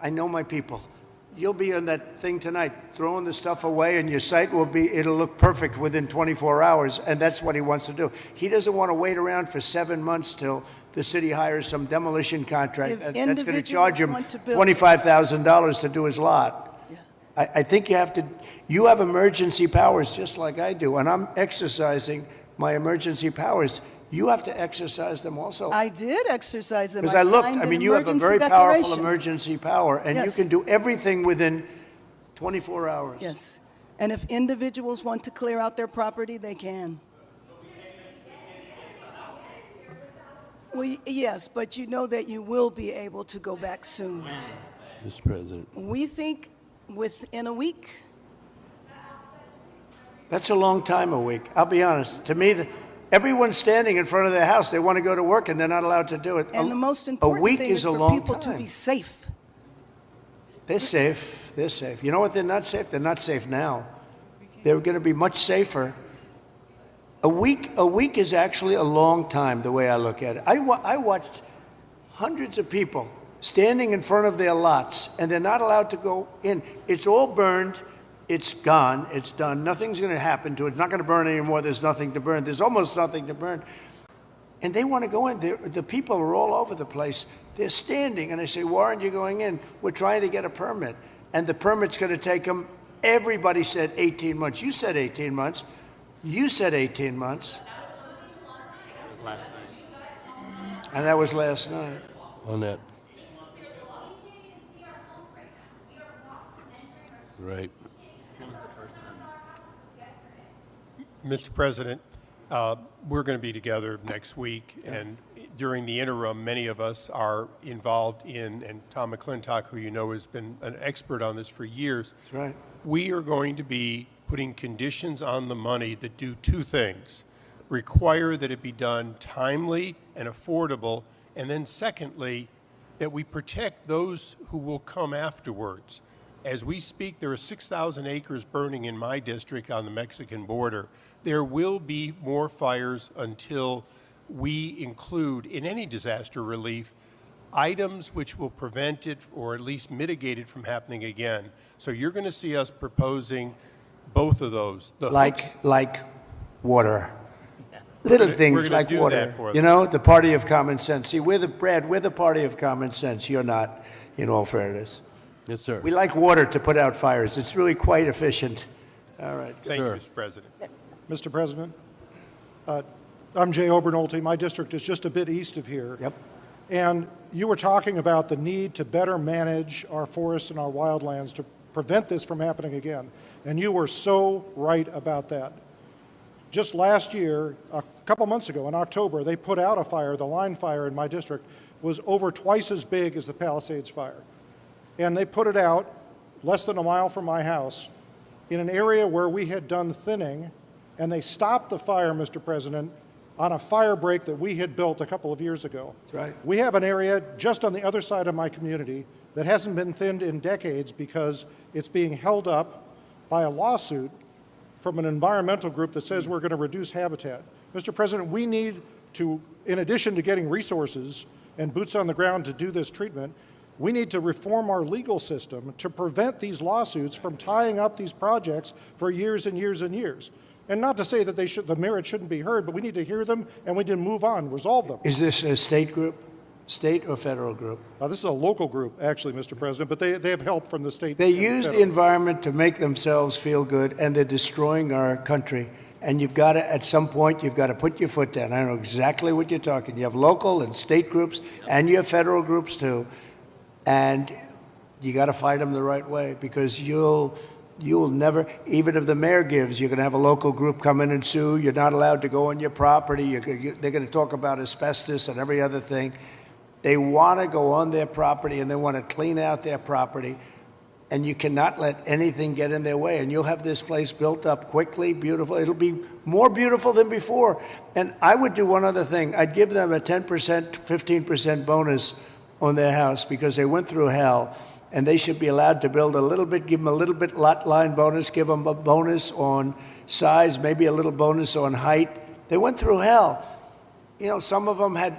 I know my people. You'll be on that thing tonight, throwing the stuff away, and your site it'll look perfect within 24 hours, and that's what he wants to do. He doesn't want to wait around for 7 months till the city hires some demolition contract If that's going to individuals charge him want to build- $25,000 to do his lot. Yeah. I think you have emergency powers just like I do, and I'm exercising my emergency powers. You have to exercise them also. I did exercise them. Because I looked, signed I an mean, you have a emergency very powerful declaration. emergency power, and you Yes. can do everything within 24 hours. Yes. And if individuals want to clear out their property, they can. Well, yes, but you know that you will be able to go back soon. Mr. President. We think within a week. That's a long time, a week. I'll be honest. To me, everyone's standing in front of their house. They want to go to work, and they're not allowed to do it. And the most a important week thing is is a for long people time. to be safe. They're safe. They're safe. You know what? They're not safe. They're not safe now. They're going to be much safer. A week is actually a long time, the way I look at it. I watched hundreds of people standing in front of their lots, and they're not allowed to go in. It's all burned. It's gone. It's done. Nothing's going to happen to it. It's not going to burn anymore. There's nothing to burn. There's almost nothing to burn. And they want to go in. The people are all over the place. They're standing, and I say, why aren't you going in? We're trying to get a permit. And the permit's going to take them, everybody said 18 months. You said 18 months. You said 18 months. Last night. And that was last night. On that. Right. Mr. President, we're going to be together next week, and during the interim, many of us are involved in, and Tom McClintock, who you know has been an expert on this for years. That's right. We are going to be putting conditions on the money that do two things: require that it be done timely and affordable, and then secondly, that we protect those who will come afterwards. As we speak, there are 6,000 acres burning in my district on the Mexican border. There will be more fires until we include in any disaster relief items which will prevent it or at least mitigate it from happening again. So you're going to see us proposing both of those. Like water. Little we're things gonna like do water. that for You them. know, the party of common sense. See, we're the party of common sense. You're not, in all fairness. Yes, sir. We like water to put out fires. It's really quite efficient. All right. Thank you, Mr. President. Mr. President, I'm Jay Obernolte. My district is just a bit east of here. Yep. And you were talking about the need to better manage our forests and our wildlands to prevent this from happening again. And you were so right about that. Just last year, a couple months ago in October, they put out a fire. The line fire in my district was over twice as big as the Palisades fire. And they put it out less than a mile from my house in an area where we had done thinning, and they stopped the fire, Mr. President, on a fire break that we had built a couple of years ago. That's right. We have an area just on the other side of my community that hasn't been thinned in decades because it's being held up by a lawsuit from an environmental group that says we're going to reduce habitat. Mr. President, we need to, in addition to getting resources and boots on the ground to do this treatment, we need to reform our legal system to prevent these lawsuits from tying up these projects for years and years and years. And not to say that the merit shouldn't be heard, but we need to hear them and we need to move on, resolve them. Is this a state group? State or federal group? This is a local group, actually, Mr. President, but they have help from the state. They and use the federal. environment to make themselves feel good, and they're destroying our country. And you've got to, at some point, you've got to put your foot down. I know exactly what you're talking. You have local and state groups, and you have federal groups too. And you got to fight them the right way, because you'll never, even if the mayor gives, you're going to have a local group come in and sue. You're not allowed to go on your property. They're going to talk about asbestos and every other thing. They want to go on their property and they want to clean out their property, and you cannot let anything get in their way. And you'll have this place built up quickly, beautiful. It'll be more beautiful than before. And I would do one other thing. I'd give them a 10%, 15% bonus on their house because they went through hell, and they should be allowed to build a little bit, give them a little bit lot line bonus, give them a bonus on size, maybe a little bonus on height. They went through hell. You know, some of them had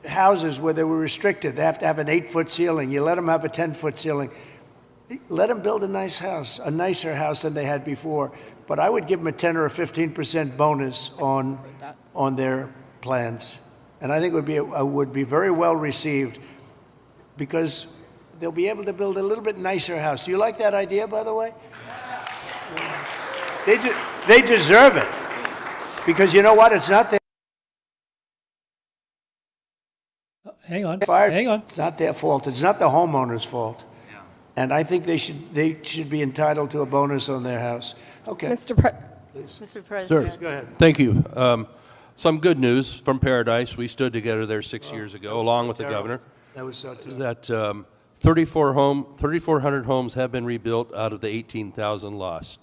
houses where they were restricted. They have to have an 8-foot ceiling. You let them have a 10-foot ceiling. Let them build a nice house, a nicer house than they had before. But I would give them a 10 or a 15% bonus on their plans. And I think it would be very well received, because they'll be able to build a little bit nicer house. Do you like that idea, by the way? They deserve it. Because you know what? It's not their Hang on. It's not their fault. It's not the homeowner's fault. Yeah. And I think they should be entitled to a bonus on their house. Okay. Mr. President. Sir, go ahead. Thank you. Some good news from Paradise. We stood together there 6 years ago, along with the governor. That was so terrible. That 3,400 homes have been rebuilt out of the 18,000 lost,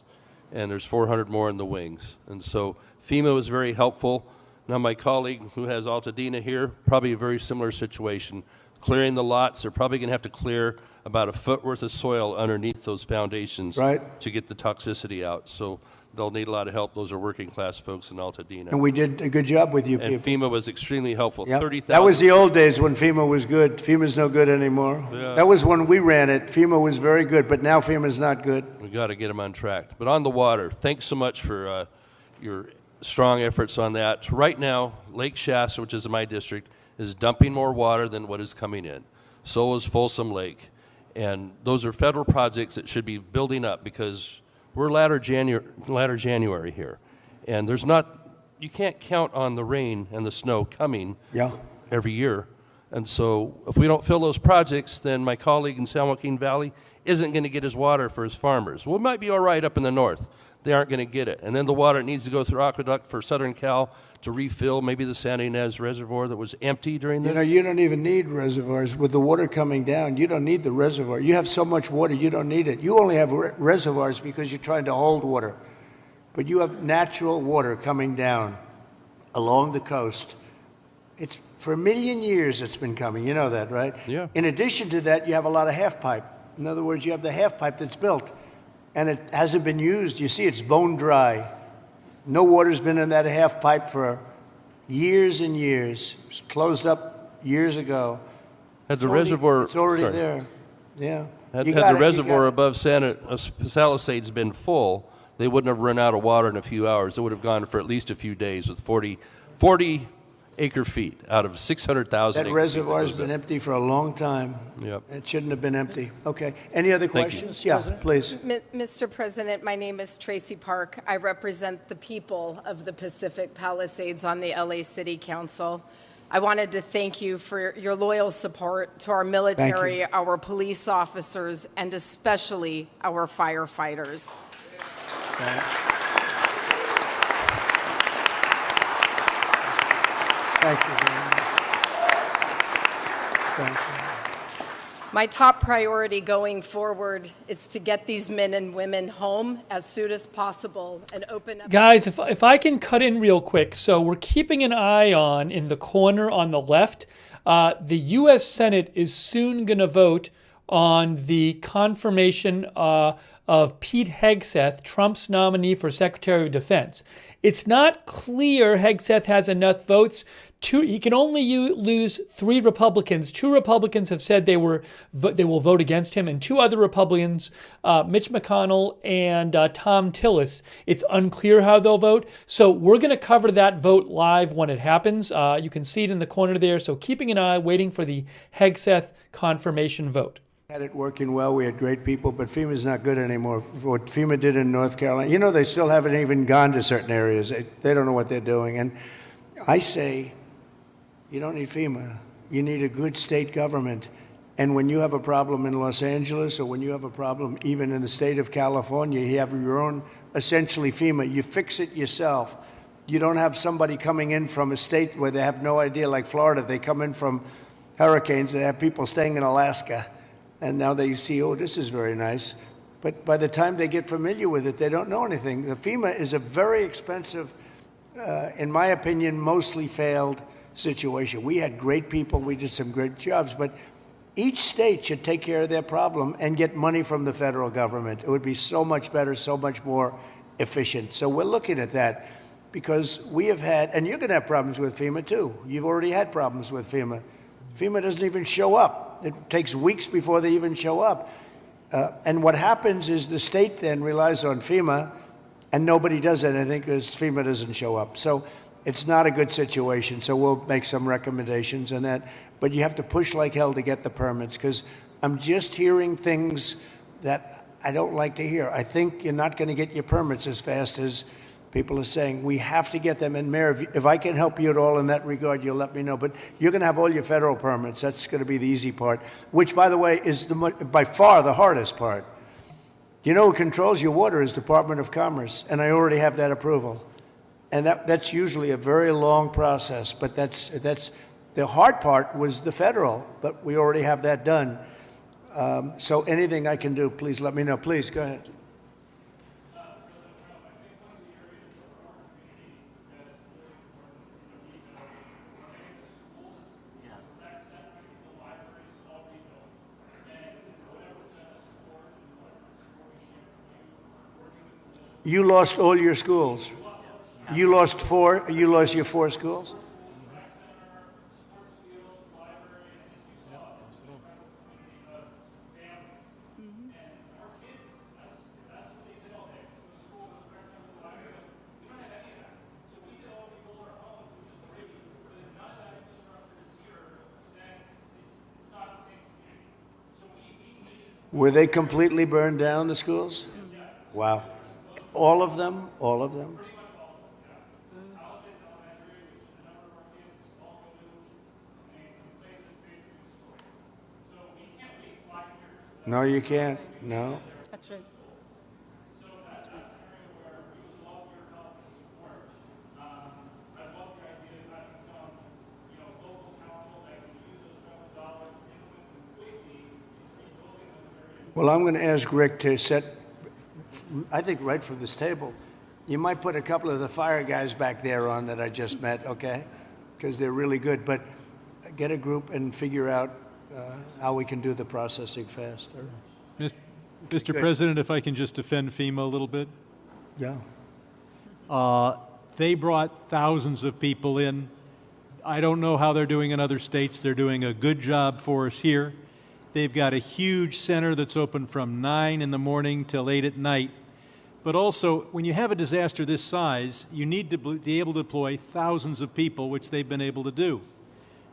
and there's 400 more in the wings. And so FEMA was very helpful. Now my colleague who has Altadena here, probably a very similar situation. Clearing the lots, they're probably going to have to clear about a foot worth of soil underneath those foundations to get the toxicity out. So they'll need a lot of help. Those are working class folks in Altadena. And we did a good job with you and people. FEMA was extremely helpful. Yep. 30,000. That was the old days when FEMA was good. FEMA's no good anymore. Yeah. That was when we ran it. FEMA was very good, but now FEMA's not good. We got to get them on track. But on the water, thanks so much for your strong efforts on that. Right now, Lake Shasta, which is in my district, is dumping more water than what is coming in. So is Folsom Lake. And those are federal projects that should be building up, because we're latter January here. And you can't count on the rain and the snow coming every year. And so if we don't fill those projects, then my colleague in San Joaquin Valley isn't going to get his water for his farmers. Well, it might be all right up in the north. They aren't going to get it. And then the water needs to go through aqueduct for Southern Cal to refill maybe the Santa Ynez Reservoir that was empty during this. You know, you don't even need reservoirs. With the water coming down, you don't need the reservoir. You have so much water, you don't need it. You only have reservoirs because you're trying to hold water. But you have natural water coming down along the coast. It's for 1 million years it's been coming. You know that, right? Yeah. In addition to that, you have a lot of half pipe. In other words, you have the half pipe that's built, and it hasn't been used. You see, it's bone dry. No water's been in that half pipe for years and years. It was closed up years ago. Had the reservoir, it's already there. Yeah. Had the reservoir above Santa Palisades been full, they wouldn't have run out of water in a few hours. It would have gone for at least a few days with 40 acre feet out of 600,000 That acre feet reservoir's goes been up. empty for a long time. Yep. It shouldn't have been empty. Okay. Any other Thank you. questions? Yeah, please. Mr. President, my name is Tracy Park. I represent the people of the Pacific Palisades on the LA City Council. I wanted to thank you for your loyal support to our military, our police officers, and especially our firefighters. Thank you very much. Thank you. My top priority going forward is to get these men and women home as soon as possible and open up. Guys, if I can cut in real quick. So we're keeping an eye on, in the corner on the left, the U.S. Senate is soon going to vote on the confirmation of Pete Hegseth, Trump's nominee for Secretary of Defense. It's not clear Hegseth has enough votes. He can only lose 3 Republicans. 2 Republicans have said they will vote against him, and 2 other Republicans, Mitch McConnell and Tom Tillis. It's unclear how they'll vote. So we're going to cover that vote live when it happens. You can see it in the corner there. So keeping an eye, waiting for the Hegseth confirmation vote. Had it working well. We had great people, but FEMA's not good anymore. What FEMA did in North Carolina, you know, they still haven't even gone to certain areas. They don't know what they're doing. And I say, you don't need FEMA. You need a good state government. And when you have a problem in Los Angeles, or when you have a problem even in the state of California, you have your own, essentially, FEMA. You fix it yourself. You don't have somebody coming in from a state where they have no idea, like Florida. They come in from hurricanes. They have people staying in Alaska. And now they see, oh, this is very nice. But by the time they get familiar with it, they don't know anything. The FEMA is a very expensive, in my opinion, mostly failed situation. We had great people. We did some great jobs. But each state should take care of their problem and get money from the federal government. It would be so much better, so much more efficient. So we're looking at that because we have had, and you're going to have problems with FEMA too. You've already had problems with FEMA. FEMA doesn't even show up. It takes weeks before they even show up. And what happens is the state then relies on FEMA, and nobody does anything because FEMA doesn't show up. So it's not a good situation. So we'll make some recommendations on that. But you have to push like hell to get the permits, because I'm just hearing things that I don't like to hear. I think you're not going to get your permits as fast as people are saying. We have to get them. And Mayor, if I can help you at all in that regard, you'll let me know. But you're going to have all your federal permits. That's going to be the easy part, which, by the way, is by far the hardest part. You know who controls your water is Department of Commerce, and I already have that approval. And that's usually a very long process, but that's the hard part was the federal, but we already have that done. So anything I can do, please let me know. Please, go ahead. You lost all your schools. You lost your 4 schools? Were they completely burned down, the schools? Wow. All of them? All of them? No, you can't. No. That's right. Well, I'm going to ask Rick to set, I think right from this table, you might put a couple of the fire guys back there on that I just met, okay? Because they're really good. But get a group and figure out how we can do the processing faster. Mr. President, if I can just defend FEMA a little bit. Yeah. They brought thousands of people in. I don't know how they're doing in other states. They're doing a good job for us here. They've got a huge center that's open from 9 in the morning till 8 at night. But also, when you have a disaster this size, you need to be able to deploy thousands of people, which they've been able to do.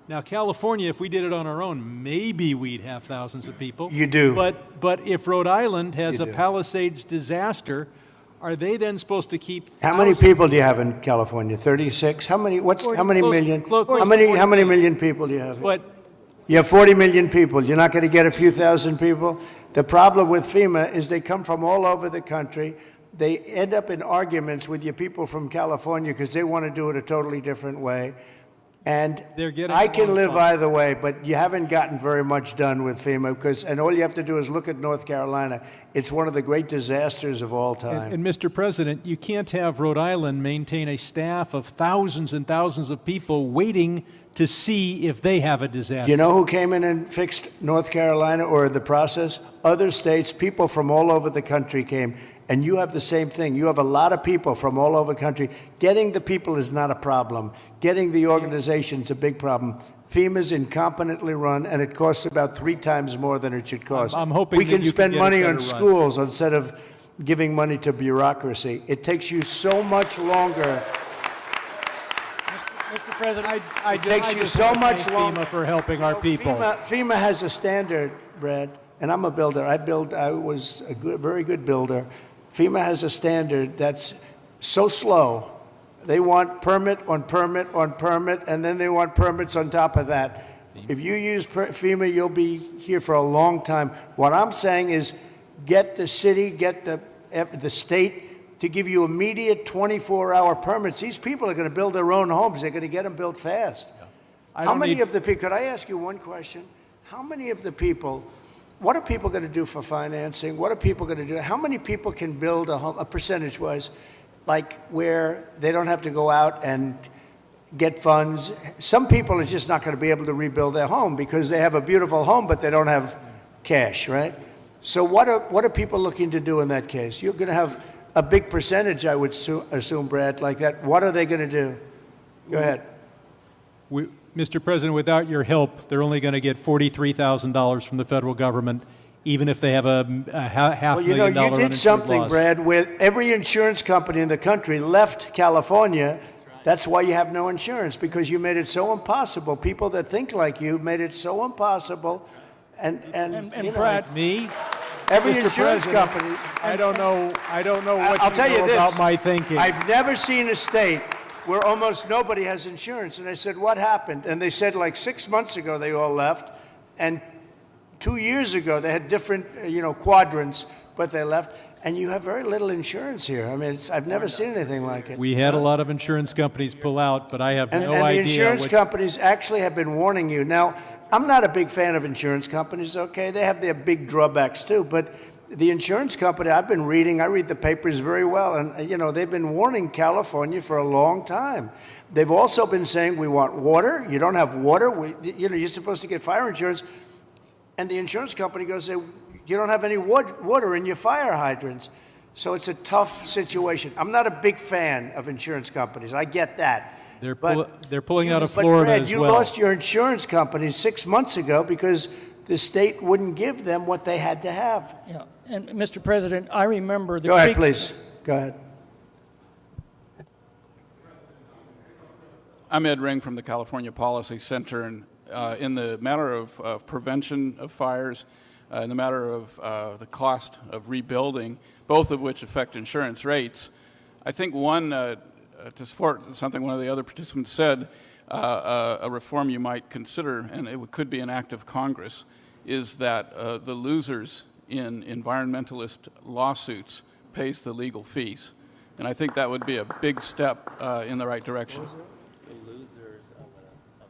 Now, California, if we did it on our own, maybe we'd have thousands of people. You do. But if Rhode Island has You a do. Palisades disaster, are they then supposed to keep How many thousands- people do you have in California? 36? How many Close- million? close to How many 40 million people do you have? But You have 40 million people. You're not going to get a few thousand people? The problem with FEMA is they come from all over the country. They end up in arguments with your people from California because they want to do it a totally different way. And They're getting I can along live fine. either way, but you haven't gotten very much done with FEMA and all you have to do is look at North Carolina. It's one of the great disasters of all time. And Mr. President, you can't have Rhode Island maintain a staff of thousands and thousands of people waiting to see if they have a disaster. You know who came in and fixed North Carolina or the process? Other states, people from all over the country came. And you have the same thing. You have a lot of people from all over the country. Getting the people is not a problem. Getting the organization's a big problem. FEMA's incompetently run, and it costs about 3 times more than it should cost. I'm hoping we that can you can spend get it money better on run. schools instead of giving money to bureaucracy. It takes you so much longer. Mr. President, It takes you so much longer. FEMA for helping our people. FEMA has a standard, Brad, and I'm a builder. I was a very good builder. FEMA has a standard that's so slow. They want permit on permit on permit, and then they want permits on top of that. If you use FEMA, you'll be here for a long time. What I'm saying is get the city, get the state to give you immediate 24-hour permits. These people are going to build their own homes. They're going to get them built fast. How many of the people, could I ask you one question? How many of the people, what are people going to do for financing? What are people going to do? How many people can build a home, percentage-wise, like where they don't have to go out and get funds? Some people are just not going to be able to rebuild their home because they have a beautiful home, but they don't have cash, right? So what are people looking to do in that case? You're going to have a big percentage, I would assume, Brad, like that. What are they going to do? Go ahead. Mr. President, without your help, they're only going to get $43,000 from the federal government, even if they have a half Well, million dollar you uninsured did something, loss. Brad, where every insurance company in the country left California. That's why you have no insurance, because you made it so impossible. People that think like you made it so impossible. And you know, Brad, me? every Mr. insurance President, company. I don't know what I'll you tell know you this, about my thinking. I've never seen a state where almost nobody has insurance. And I said, what happened? And they said like 6 months ago they all left. And 2 years ago they had different, quadrants, but they left. And you have very little insurance here. I mean, I've never seen anything like it. We had a lot of insurance companies pull out, but I have no And idea. the insurance what- companies actually have been warning you. Now, I'm not a big fan of insurance companies, okay? They have their big drawbacks too, but the insurance company, I read the papers very well, and they've been warning California for a long time. They've also been saying, we want water. You don't have water. You're supposed to get fire insurance. And the insurance company goes, you don't have any water in your fire hydrants. So it's a tough situation. I'm not a big fan of insurance companies. I get that. They're pulling out of But Florida Brad, as you well. lost your insurance company 6 months ago because the state wouldn't give them what they had to have. Yeah, and Mr. President, I remember the Go ahead, creek- please. Go ahead. I'm Ed Ring from the California Policy Center, and in the matter of prevention of fires, in the matter of the cost of rebuilding, both of which affect insurance rates, I think one, to support something one of the other participants said, a reform you might consider, and it could be an act of Congress, is that the losers in environmentalist lawsuits pays the legal fees. And I think that would be a big step in the right direction. The losers of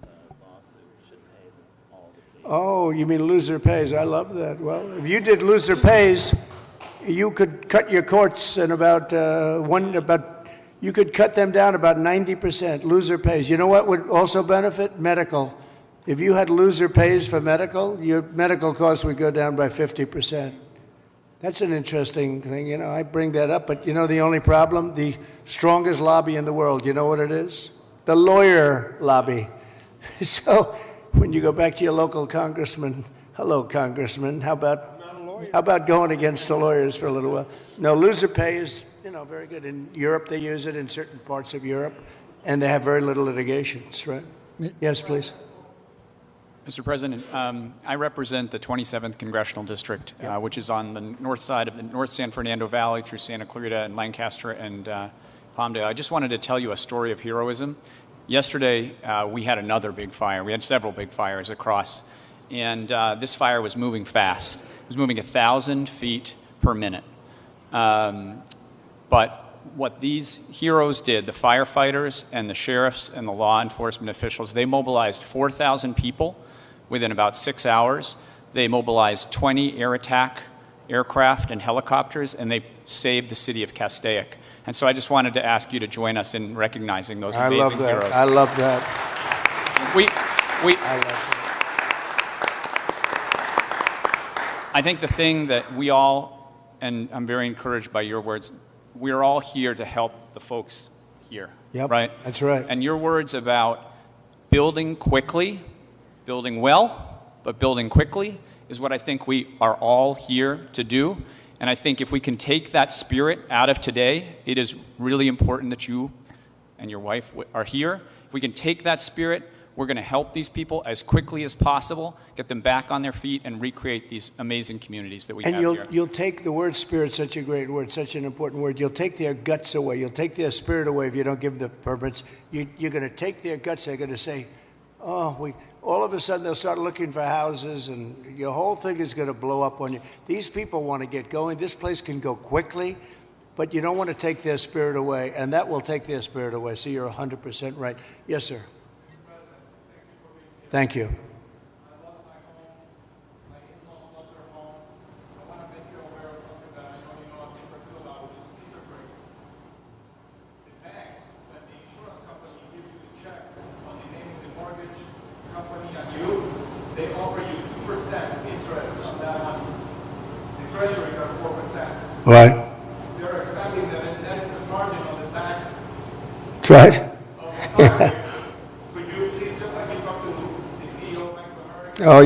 a lawsuit should pay all the fees. Oh, you mean loser pays. I love that. Well, if you did loser pays, you could cut your courts in you could cut them down about 90%. Loser pays. You know what would also benefit? Medical. If you had loser pays for medical, your medical costs would go down by 50%. That's an interesting thing. I bring that up, but the only problem? The strongest lobby in the world, you know what it is? The lawyer lobby. So when you go back to your local congressman, hello, congressman, how about going against the lawyers for a little while? No, loser pays very good. In Europe, they use it in certain parts of Europe, and they have very little litigations, right? Yes, please. Mr. President, I represent the 27th Congressional District, which is on the north side of the North San Fernando Valley through Santa Clarita and Lancaster and Palmdale. I just wanted to tell you a story of heroism. Yesterday, we had another big fire. We had several big fires across, and this fire was moving fast. It was moving 1,000 feet per minute. But what these heroes did, the firefighters and the sheriffs and the law enforcement officials, they mobilized 4,000 people within about 6 hours. They mobilized 20 air attack aircraft and helicopters, and they saved the city of Castaic. And so I just wanted to ask you to join us in recognizing those amazing heroes. I love that. I think the thing that we all, and I'm very encouraged by your words, we're all here to help the folks here. Yep, right? That's right. And your words about building quickly, building well, but building quickly is what I think we are all here to do. And I think if we can take that spirit out of today, it is really important that you and your wife are here. If we can take that spirit, we're going to help these people as quickly as possible, get them back on their feet, and recreate these amazing communities that we have here. And you'll take the word spirit, such a great word, such an important word. You'll take their guts away. You'll take their spirit away if you don't give them the permits. You're going to take their guts. They're going to say, all of a sudden they'll start looking for houses, and your whole thing is going to blow up on you. These people want to get going. This place can go quickly, but you don't want to take their spirit away, and that will take their spirit away. So you're 100% right. Yes, sir. Thank you. They offer you 2% interest on that money. The treasuries are 4%. Right. They're expecting the net interest margin on the bank. That's right. Could you please, just like you talked to the CEO of Bank of America? Oh,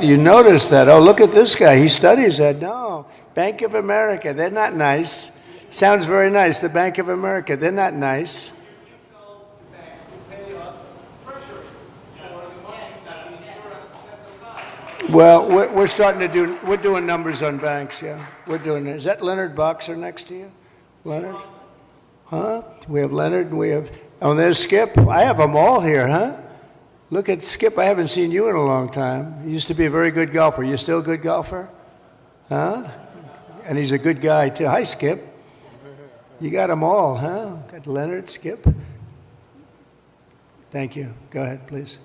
you noticed that. Oh, look at this guy. He studies that. No, Bank of America, they're not nice. Sounds very nice. The Bank of America, they're not nice. Well, we're doing numbers on banks, yeah. We're doing it. Is that Leonard Boxer next to you? Leonard? Huh? We have Leonard and we have, oh, there's Skip. I have them all here, huh? Look at Skip. I haven't seen you in a long time. You used to be a very good golfer. You still a good golfer? Huh? And he's a good guy, too. Hi, Skip. You got them all, huh? Got Leonard, Skip. Thank you. Go ahead, please.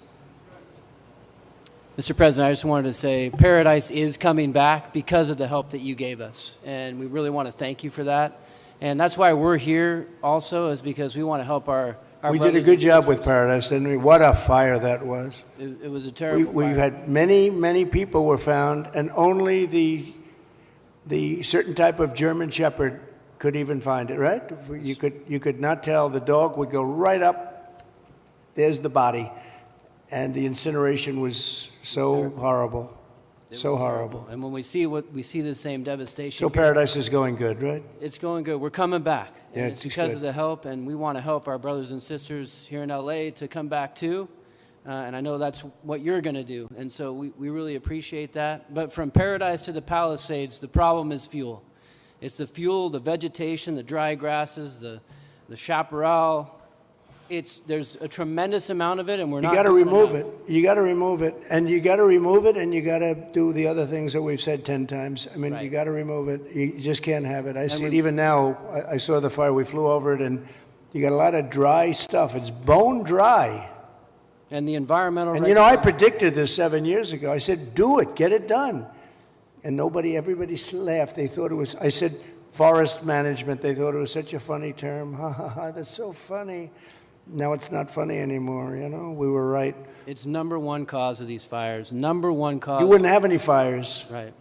Mr. President, I just wanted to say Paradise is coming back because of the help that you gave us. And we really want to thank you for that. And that's why we're here also, is because we want to help our We did a good job with Paradise, didn't we? What a fire that was. It was a terrible We fire. had many people were found, and only the certain type of German Shepherd could even find it, right? You could not tell. The dog would go right up. There's the body. And the incineration was so horrible. So horrible. And when we see the same devastation. So Paradise is going good, right? It's going good. We're coming back. And Yeah, it's because good. of the help, and we want to help our brothers and sisters here in LA to come back too. And I know that's what you're going to do. And so we really appreciate that. But from Paradise to the Palisades, the problem is fuel. It's the fuel, the vegetation, the dry grasses, the chaparral. There's a tremendous amount of it, and we're not. You got to remove it. You got to remove it, and you got to remove it, and you got to do the other things that we've said 10 times. I mean, Right. you got to remove it. You just can't have it. I see it even now. I saw the fire. We flew over it, and you got a lot of dry stuff. It's bone dry. And the environmental. And I predicted this 7 years ago. I said, "Do it, get it done," and everybody laughed. They thought it was. I said, "Forest management." They thought it was such a funny term. Ha ha ha! That's so funny. Now it's not funny anymore, We were right. It's number one cause of these fires. Number one cause. You wouldn't have any fires. Right.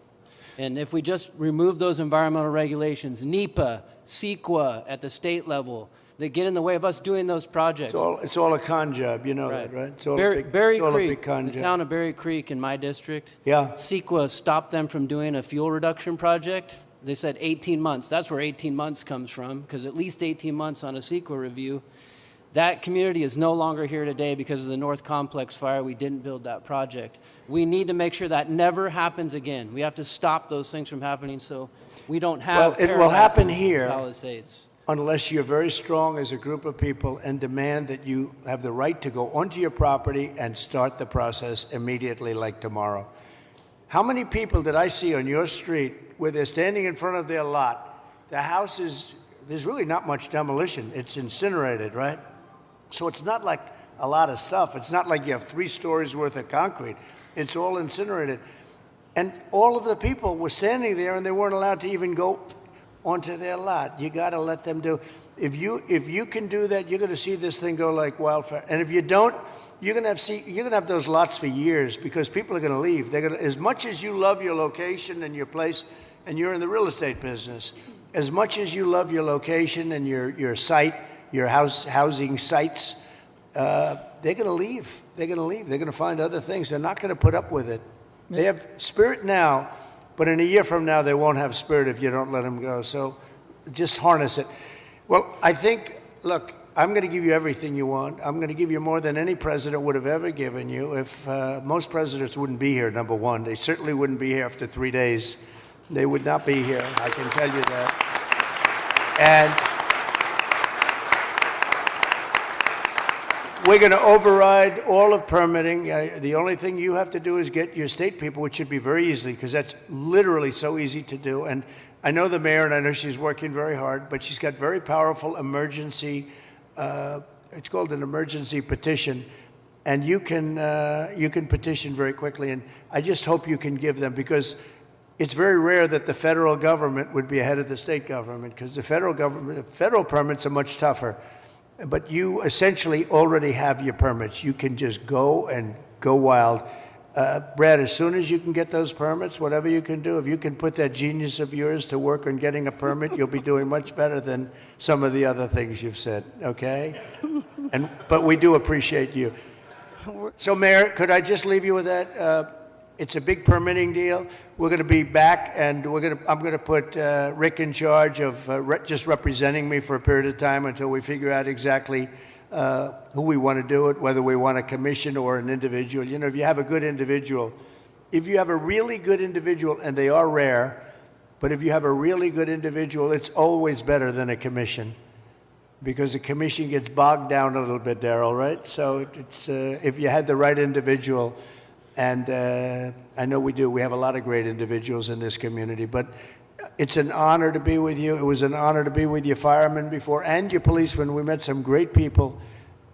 And if we just remove those environmental regulations, NEPA, CEQA at the state level, that get in the way of us doing those projects. It's all a con job, you know that, right? It's all Berry a big Creek, con the job. town of Berry Creek in my district. Yeah. CEQA stopped them from doing a fuel reduction project they said 18 months. That's where 18 months comes from, because at least 18 months on a CEQA review. That community is no longer here today because of the North Complex fire. We didn't build that project. We need to make sure that never happens again. We have to stop those things from happening so we don't have Well, it will happen here Palisades. unless you're very strong as a group of people and demand that you have the right to go onto your property and start the process immediately, like tomorrow. How many people did I see on your street where they're standing in front of their lot? The house is, there's really not much demolition. It's incinerated, right? So it's not like a lot of stuff. It's not like you have 3 stories worth of concrete. It's all incinerated. And all of the people were standing there and they weren't allowed to even go onto their lot. You got to let them do. If you can do that, you're going to see this thing go like wildfire. And if you don't, you're going to have those lots for years because people are going to leave. They're going to, as much as you love your location and your place, and you're in the real estate business, as much as you love your location and your site, your housing sites, they're going to leave. They're going to leave. They're going to find other things. They're not going to put up with it. They have spirit now, but in a year from now, they won't have spirit if you don't let them go. So just harness it. Well, I think, look, I'm going to give you everything you want. I'm going to give you more than any president would have ever given you. If most presidents wouldn't be here, number one. They certainly wouldn't be here after 3 days. They would not be here, I can tell you that. And we're going to override all of permitting. The only thing you have to do is get your state people, which should be very easy, because that's literally so easy to do. And I know the mayor, and I know she's working very hard, but she's got very powerful emergency, it's called an emergency petition, and you can petition very quickly. And I just hope you can give them, because it's very rare that the federal government would be ahead of the state government, because the federal permits are much tougher. But you essentially already have your permits. You can just go and go wild. Brad, as soon as you can get those permits, whatever you can do, if you can put that genius of yours to work on getting a permit, you'll be doing much better than some of the other things you've said, okay? But we do appreciate you. So, Mayor, could I just leave you with that? It's a big permitting deal. We're going to be back, and I'm going to put Rick in charge of just representing me for a period of time until we figure out exactly who we want to do it, whether we want a commission or an individual. You know, if you have a good individual, if you have a really good individual, and they are rare, but if you have a really good individual, it's always better than a commission, because a commission gets bogged down a little bit, Darrell, right? So it's if you had the right individual. And I know we do. We have a lot of great individuals in this community. But it's an honor to be with you. It was an honor to be with your firemen before and your policemen. We met some great people.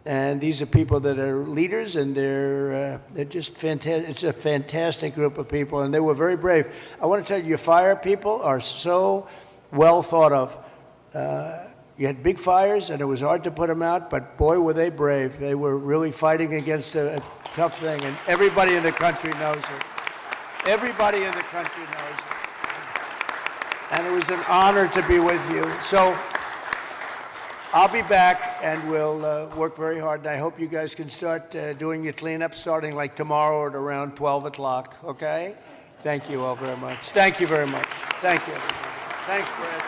And these are people that are leaders, and they're just fantastic. It's a fantastic group of people, and they were very brave. I want to tell you, your fire people are so well thought of. You had big fires, and it was hard to put them out, but boy, were they brave. They were really fighting against a tough thing, and everybody in the country knows it. Everybody in the country knows it. And it was an honor to be with you. So I'll be back, and we'll work very hard, and I hope you guys can start doing your cleanup starting like tomorrow or at around 12 o'clock, okay? Thank you all very much. Thank you very much. Thank you. Thanks, Brad.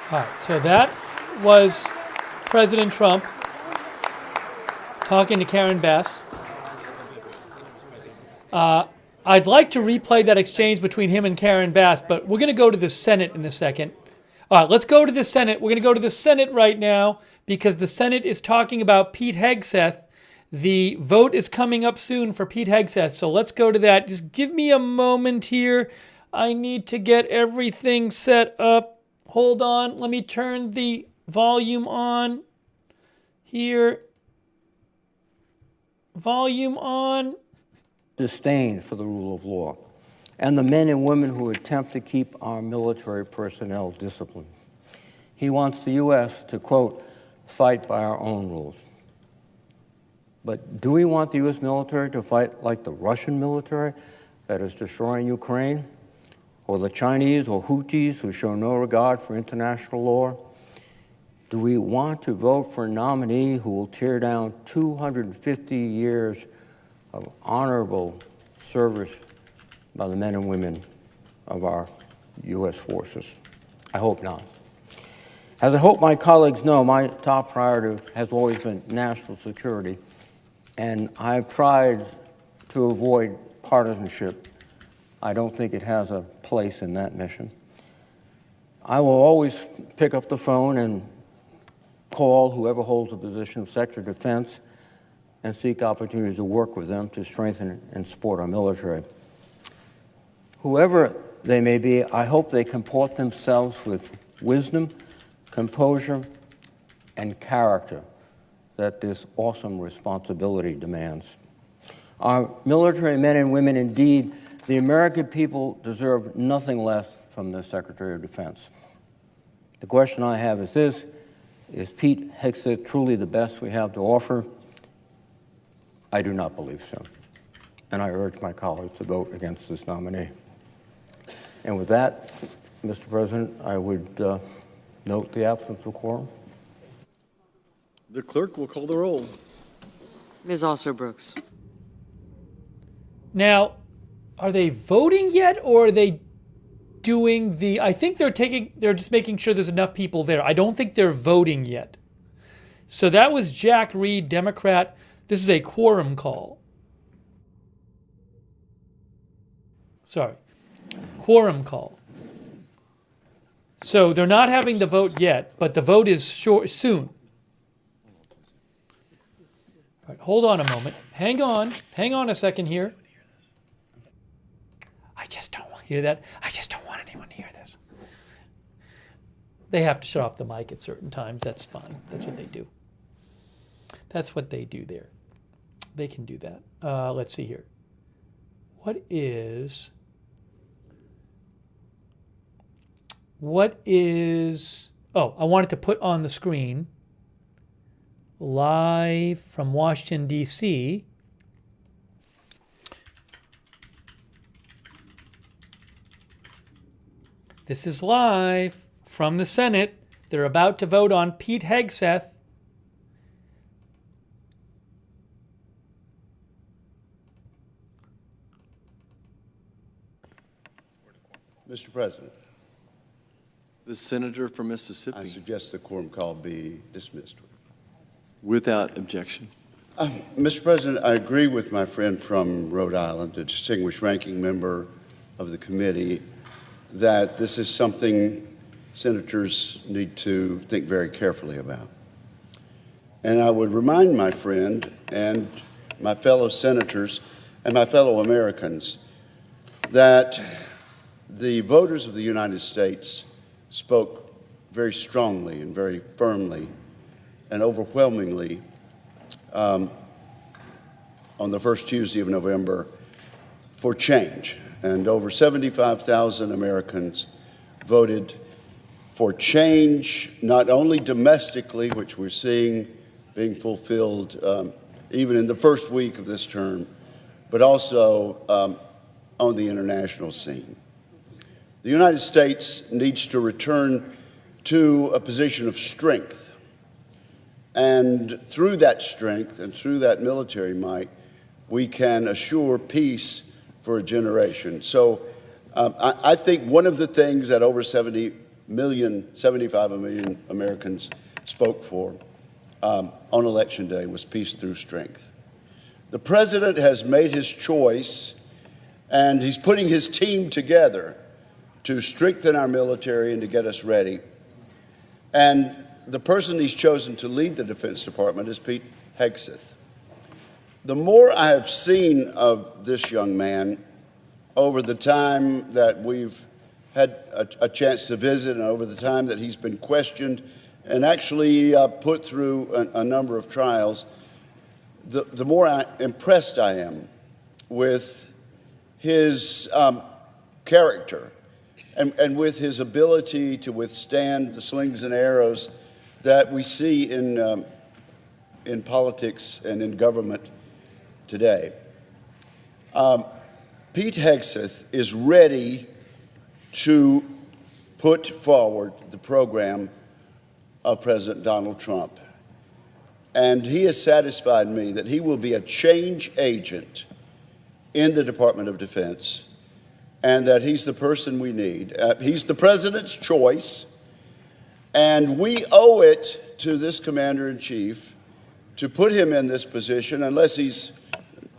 All right, so that was President Trump talking to Karen Bass. I'd like to replay that exchange between him and Karen Bass, but we're going to go to the Senate in a second. All right, let's go to the Senate. We're going to go to the Senate right now because the Senate is talking about Pete Hegseth. The vote is coming up soon for Pete Hegseth, so let's go to that. Just give me a moment here. I need to get everything set up. Hold on. Let me turn the volume on here. Volume on. Disdain for the rule of law, and the men and women who attempt to keep our military personnel disciplined. He wants the U.S. to, quote, fight by our own rules. But do we want the U.S. military to fight like the Russian military that is destroying Ukraine, or the Chinese or Houthis who show no regard for international law? Do we want to vote for a nominee who will tear down 250 years of honorable service by the men and women of our U.S. forces. I hope not. As I hope my colleagues know, my top priority has always been national security, and I've tried to avoid partisanship. I don't think it has a place in that mission. I will always pick up the phone and call whoever holds the position of Secretary of Defense and seek opportunities to work with them to strengthen and support our military. Whoever they may be, I hope they comport themselves with wisdom, composure, and character that this awesome responsibility demands. Our military men and women, indeed, the American people deserve nothing less from the Secretary of Defense. The question I have is this: is Pete Hegseth truly the best we have to offer? I do not believe so, and I urge my colleagues to vote against this nominee. And with that, Mr. President, I would note the absence of quorum. The clerk will call the roll. Ms. Alsor-Brooks. Now, are they voting yet, or are they doing the, I think they're just making sure there's enough people there. I don't think they're voting yet. So that was Jack Reed, Democrat. This is a quorum call. Sorry. Quorum call. So they're not having the vote yet, but the vote is soon. All right, hold on a moment. Hang on a second here. I just don't want to hear that. I just don't want anyone to hear this. They have to shut off the mic at certain times. That's fine. That's what they do. That's what they do there. They can do that. Let's see here. What is, oh, I wanted to put on the screen, live from Washington, D.C., this is live from the Senate. They're about to vote on Pete Hegseth. Mr. President. The senator from Mississippi. I suggest the quorum call be dismissed. Without objection. Mr. President, I agree with my friend from Rhode Island, the distinguished ranking member of the committee, that this is something senators need to think very carefully about. And I would remind my friend and my fellow senators and my fellow Americans that the voters of the United States spoke very strongly and very firmly and overwhelmingly on the first Tuesday of November for change. And over 75,000 Americans voted for change, not only domestically, which we're seeing being fulfilled even in the first week of this term, but also on the international scene. The United States needs to return to a position of strength. And through that strength and through that military might, we can assure peace for a generation. So I think one of the things that over 75 million Americans spoke for on Election Day was peace through strength. The president has made his choice, and he's putting his team together to strengthen our military and to get us ready. And the person he's chosen to lead the Defense Department is Pete Hegseth. The more I have seen of this young man over the time that we've had a chance to visit and over the time that he's been questioned and actually put through a number of trials, the more impressed I am with his character and with his ability to withstand the slings and arrows that we see in politics and in government today. Pete Hegseth is ready to put forward the program of President Donald Trump. And he has satisfied me that he will be a change agent in the Department of Defense and that he's the person we need. He's the president's choice, and we owe it to this commander-in-chief to put him in this position unless he's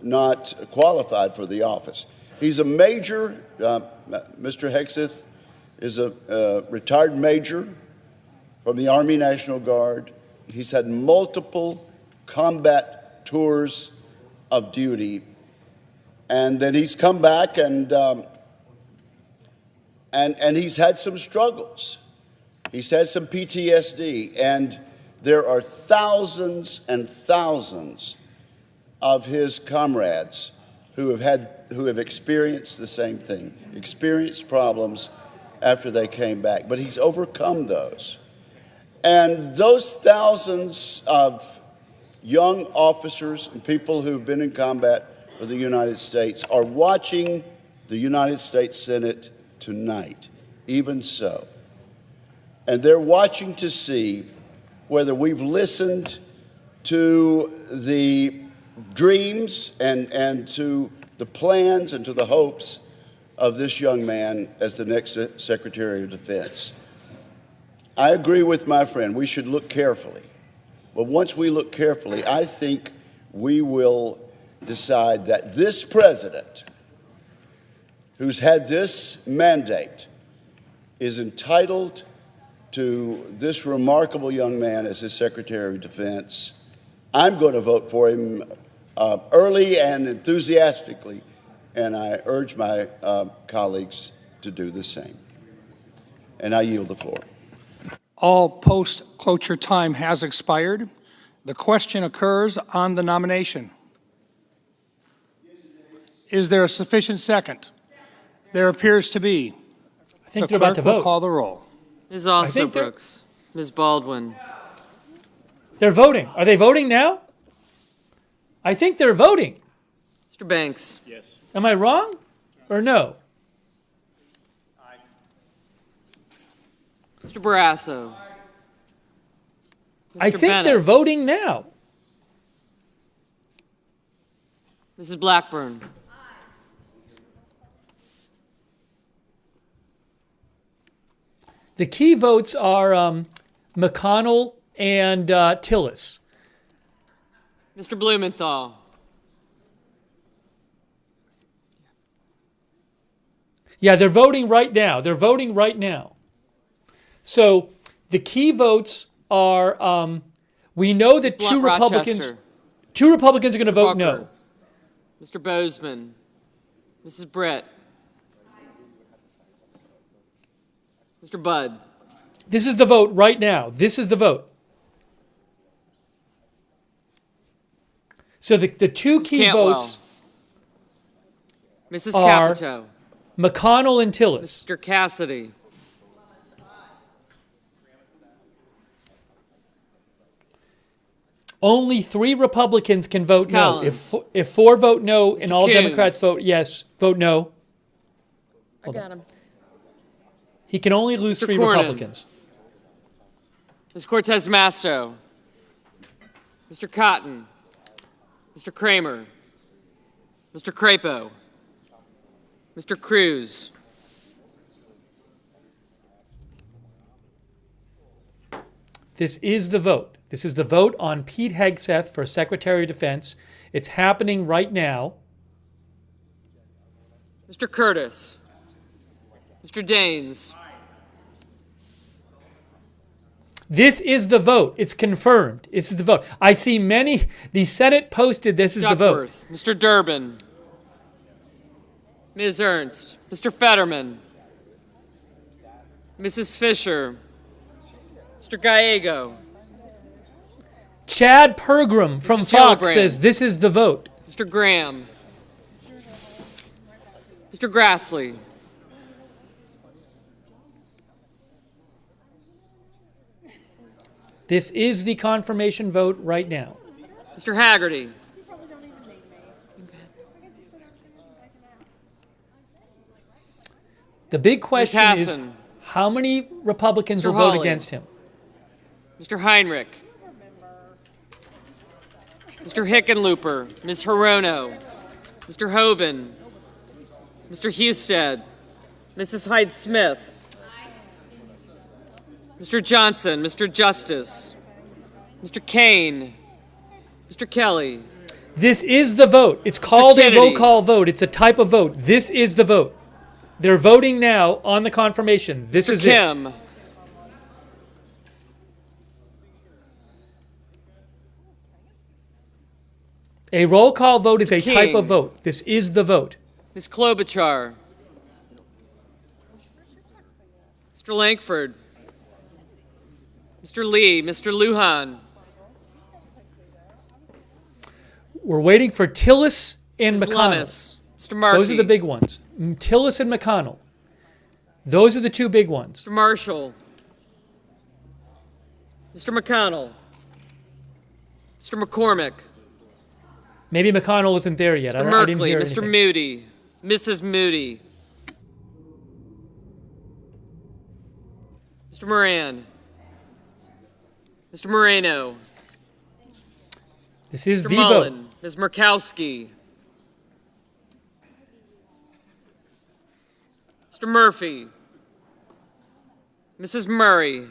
not qualified for the office. He's a major. Mr. Hegseth is a retired major from the Army National Guard. He's had multiple combat tours of duty, and then he's come back and he's had some struggles. He's had some PTSD, and there are thousands and thousands of his comrades who have experienced the same thing, experienced problems after they came back. But he's overcome those. And those thousands of young officers and people who've been in combat for the United States are watching the United States Senate tonight, even so. And they're watching to see whether we've listened to the dreams and to the plans and to the hopes of this young man as the next Secretary of Defense. I agree with my friend. We should look carefully. But once we look carefully, I think we will decide that this president, who's had this mandate, is entitled to this remarkable young man as his Secretary of Defense. I'm going to vote for him early and enthusiastically, and I urge my colleagues to do the same. And I yield the floor. All post-cloture time has expired. The question occurs on the nomination. Is there a sufficient second? There appears to be. I think the they're about clerk to will vote. call the roll. Ms. Alsobrooks, Ms. Baldwin. They're voting. Are they voting now? I think they're voting. Mr. Banks. Yes. Am I wrong or no? Mr. Barrasso. I Mr. think Bennett. they're voting now. Mrs. Blackburn. The key votes are McConnell and Tillis. Mr. Blumenthal. Yeah, they're voting right now. They're voting right now. So the key votes are, we know that two Republicans are going to vote no. Mr. Bozeman. Mrs. Brett. Mr. Budd. This is the vote right now. This is the vote. So the two Ms. key Cantwell. votes Mrs. are Capito. McConnell and Tillis. Mr. Cassidy. Only 3 Republicans can vote Ms. no. Collins. If 4 vote no and Mr. all Coons. Democrats vote yes, vote no. I got him. He can only lose Mr. 3 Cornyn. Republicans. Ms. Cortez Masto. Mr. Cotton. Mr. Kramer. Mr. Crapo. Mr. Cruz. This is the vote. This is the vote on Pete Hegseth for Secretary of Defense. It's happening right now. Mr. Curtis. Mr. Daines. This is the vote. It's confirmed. This is the vote. I see many, the Senate posted this is the vote. Duckworth. Mr. Durbin. Ms. Ernst. Mr. Fetterman. Mrs. Fisher. Mr. Gallego. Chad Pergram from Mrs. Fox Gillibrand. says this is the vote. Mr. Graham. Mr. Grassley. This is the confirmation vote right now. Mr. Haggerty. The big question is Hassan. how many Republicans Mr. will vote Hawley. against him? Mr. Heinrich. Mr. Hickenlooper. Ms. Hirono. Mr. Hoven. Mr. Husted, Mrs. Hyde-Smith, Mr. Johnson, Mr. Justice, Mr. Kane, Mr. Kelly. This is the vote. It's called a roll call vote. It's a type of vote. This is the vote. They're voting now on the confirmation. This is Kim. it. A roll call vote is a type of vote. This is the vote. Ms. Klobuchar, Mr. Lankford, Mr. Lee, Mr. Lujan. We're waiting for Tillis and Ms. McConnell. Lummis, Mr. Markey. Those are the big ones. Tillis and McConnell. Those are the two big ones. Mr. Marshall, Mr. McConnell, Mr. McCormick, Maybe McConnell isn't there yet. Mr. I didn't Merkley, hear Mr. anything. Moody, Mrs. Moody, Mr. Moran, Mr. Moreno, This is Mr. the Mullen, vote. Ms. Murkowski, Mr. Murphy, Mrs. Murray,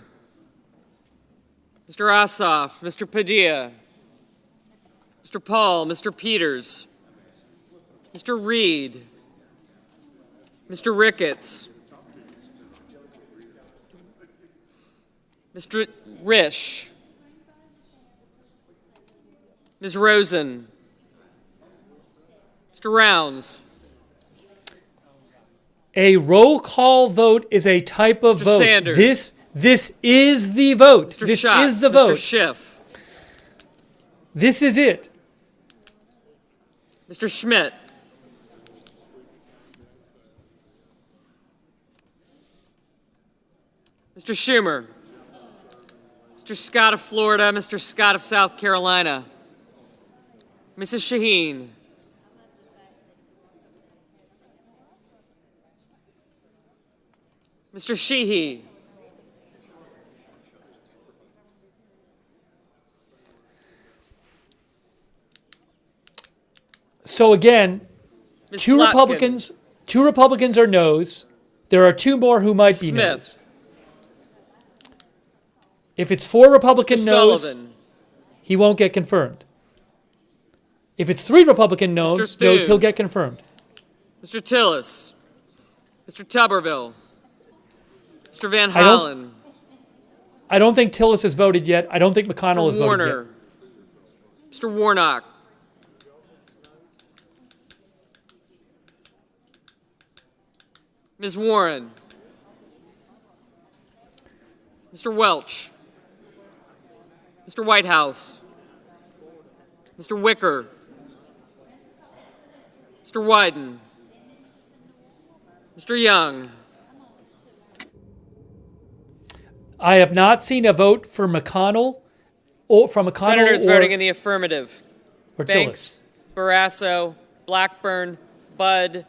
Mr. Ossoff, Mr. Padilla, Mr. Paul, Mr. Peters, Mr. Reed, Mr. Ricketts, Mr. Risch, Ms. Rosen, Mr. Rounds, A roll call vote is a type of Mr. vote. Sanders. This is the vote. Mr. This Schatz, is the Mr. vote. Schiff, This is it. Mr. Schmidt, Mr. Schumer, Mr. Scott of Florida, Mr. Scott of South Carolina, Mrs. Shaheen, Mr. Sheehy, So again, Ms. two Slotkin. Republicans are no's. There are two more who might be Smith, no's. If it's four Republican Mr. no's, Sullivan, he won't get confirmed. If it's three Republican no's, Thune. he'll get confirmed. Mr. Tillis, Mr. Tuberville, Mr. Van I don't- Hollen, I don't think Tillis has voted yet. I don't think McConnell has Mr. voted yet. Warner, Mr. Warnock, Ms. Warren, Mr. Welch, Mr. Whitehouse, Mr. Wicker, Mr. Wyden, Mr. Young, I have not seen a vote for McConnell or from McConnell Senators or, voting in the affirmative. or Banks, Barrasso, Blackburn, Budd,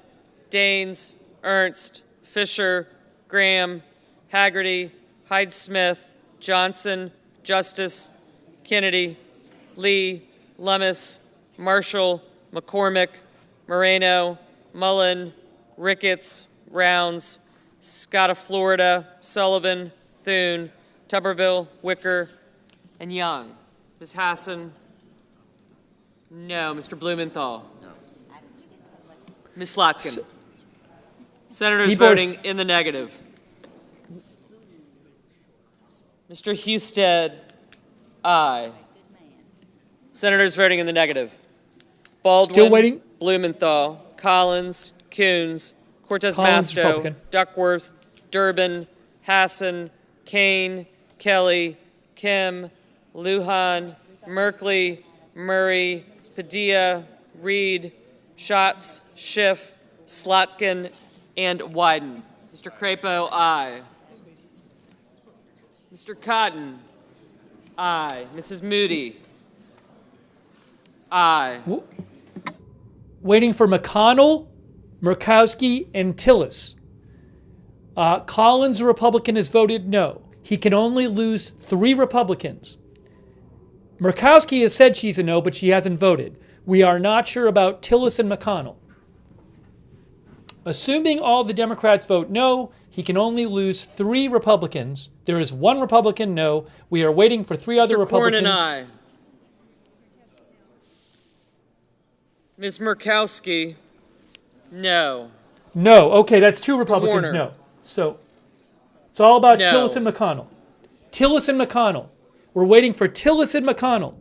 Daines, Ernst, Fisher, Graham, Haggerty, Hyde-Smith, Johnson, Justice, Kennedy, Lee, Lummis, Marshall, McCormick, Moreno, Mullen, Ricketts, Rounds, Scott of Florida, Sullivan, Thune, Tuberville, Wicker, and Young. Ms. Hassan? No. Mr. Blumenthal? No. Ms. Slotkin? Senators People are voting in the negative. Mr. Husted, aye. Senators voting in the negative. Baldwin, Still waiting. Blumenthal, Collins, Coons, Cortez Collins, Masto, Republican. Duckworth, Durbin, Hassan, Kane, Kelly, Kim, Lujan, Merkley, Murray, Padilla, Reed, Schatz, Schiff, Slotkin, and Wyden. Mr. Crapo, aye. Mr. Cotton, aye. Mrs. Moody, aye. waiting for McConnell, Murkowski, and Tillis. Collins, a Republican, has voted no. He can only lose 3 Republicans. Murkowski has said she's a no, but she hasn't voted. We are not sure about Tillis and McConnell. Assuming all the Democrats vote no, he can only lose 3 Republicans. There is 1 Republican no. We are waiting for 3 other Republicans. Cornyn, aye. Ms. Murkowski, no. No. Okay, that's 2 Republicans Warner. no. So it's all about No. Tillis and McConnell. Tillis and McConnell. We're waiting for Tillis and McConnell.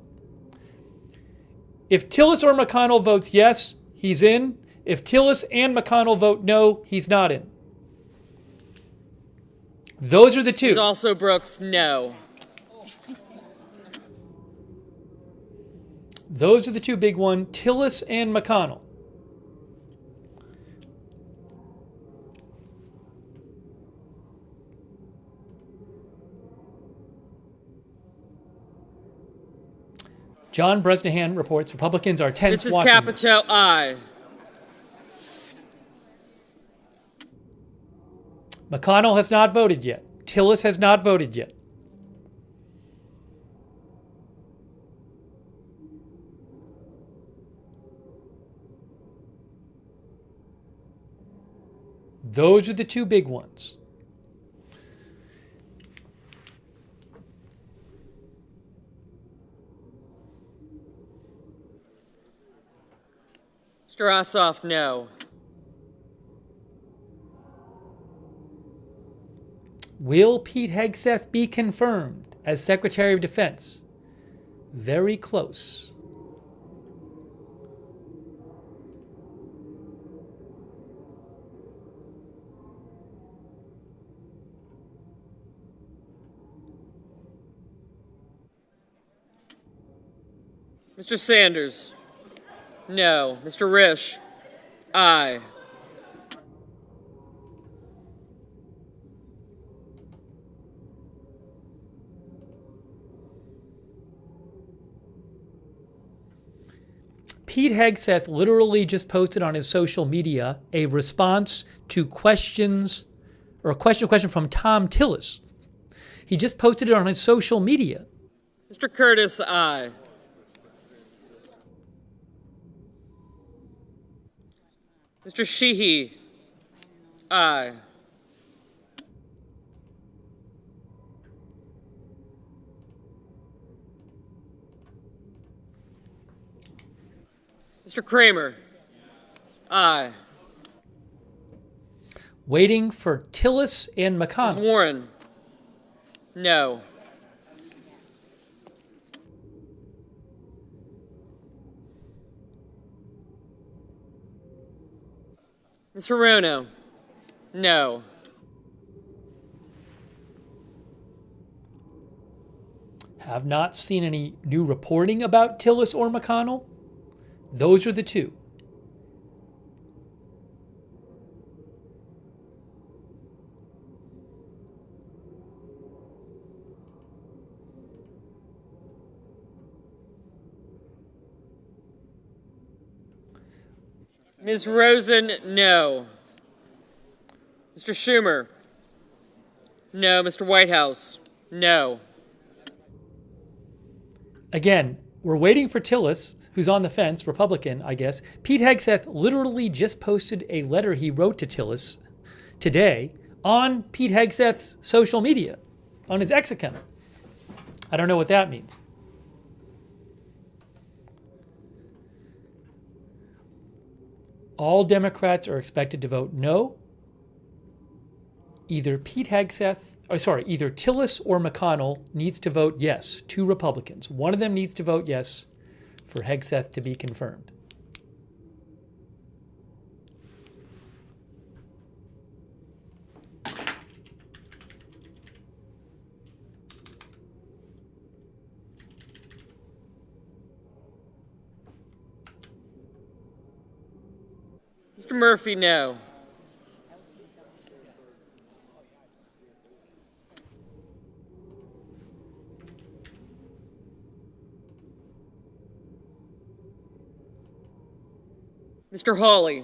If Tillis or McConnell votes yes, he's in. If Tillis and McConnell vote no, he's not in. Those are the 2. Ms. Also Brooks, no. Those are the 2 big ones, Tillis and McConnell. John Bresnahan reports Republicans are tense Mrs. watching. Capito, aye. McConnell has not voted yet. Tillis has not voted yet. Those are the 2 big ones. Mr. Ossoff, no. Will Pete Hegseth be confirmed as Secretary of Defense? Very close. Mr. Sanders, no. Mr. Risch, aye. Pete Hegseth literally just posted on his social media a response to questions, or a question from Tom Tillis. He just posted it on his social media. Mr. Curtis, aye. Mr. Sheehy, aye. Mr. Kramer, aye. Waiting for Tillis and McConnell. Ms. Warren, no. Ms. Hirono, no. Have not seen any new reporting about Tillis or McConnell. Those are the 2. Ms. Rosen, no. Mr. Schumer, no. Mr. Whitehouse, no. Again, we're waiting for Tillis, who's on the fence, Republican, I guess. Pete Hegseth literally just posted a letter he wrote to Tillis today on Pete Hegseth's social media, on his X account. I don't know what that means. All Democrats are expected to vote no. Either either Tillis or McConnell needs to vote yes. 2 Republicans. One of them needs to vote yes for Hegseth to be confirmed. Mr. Murphy, no. Mr. Hawley.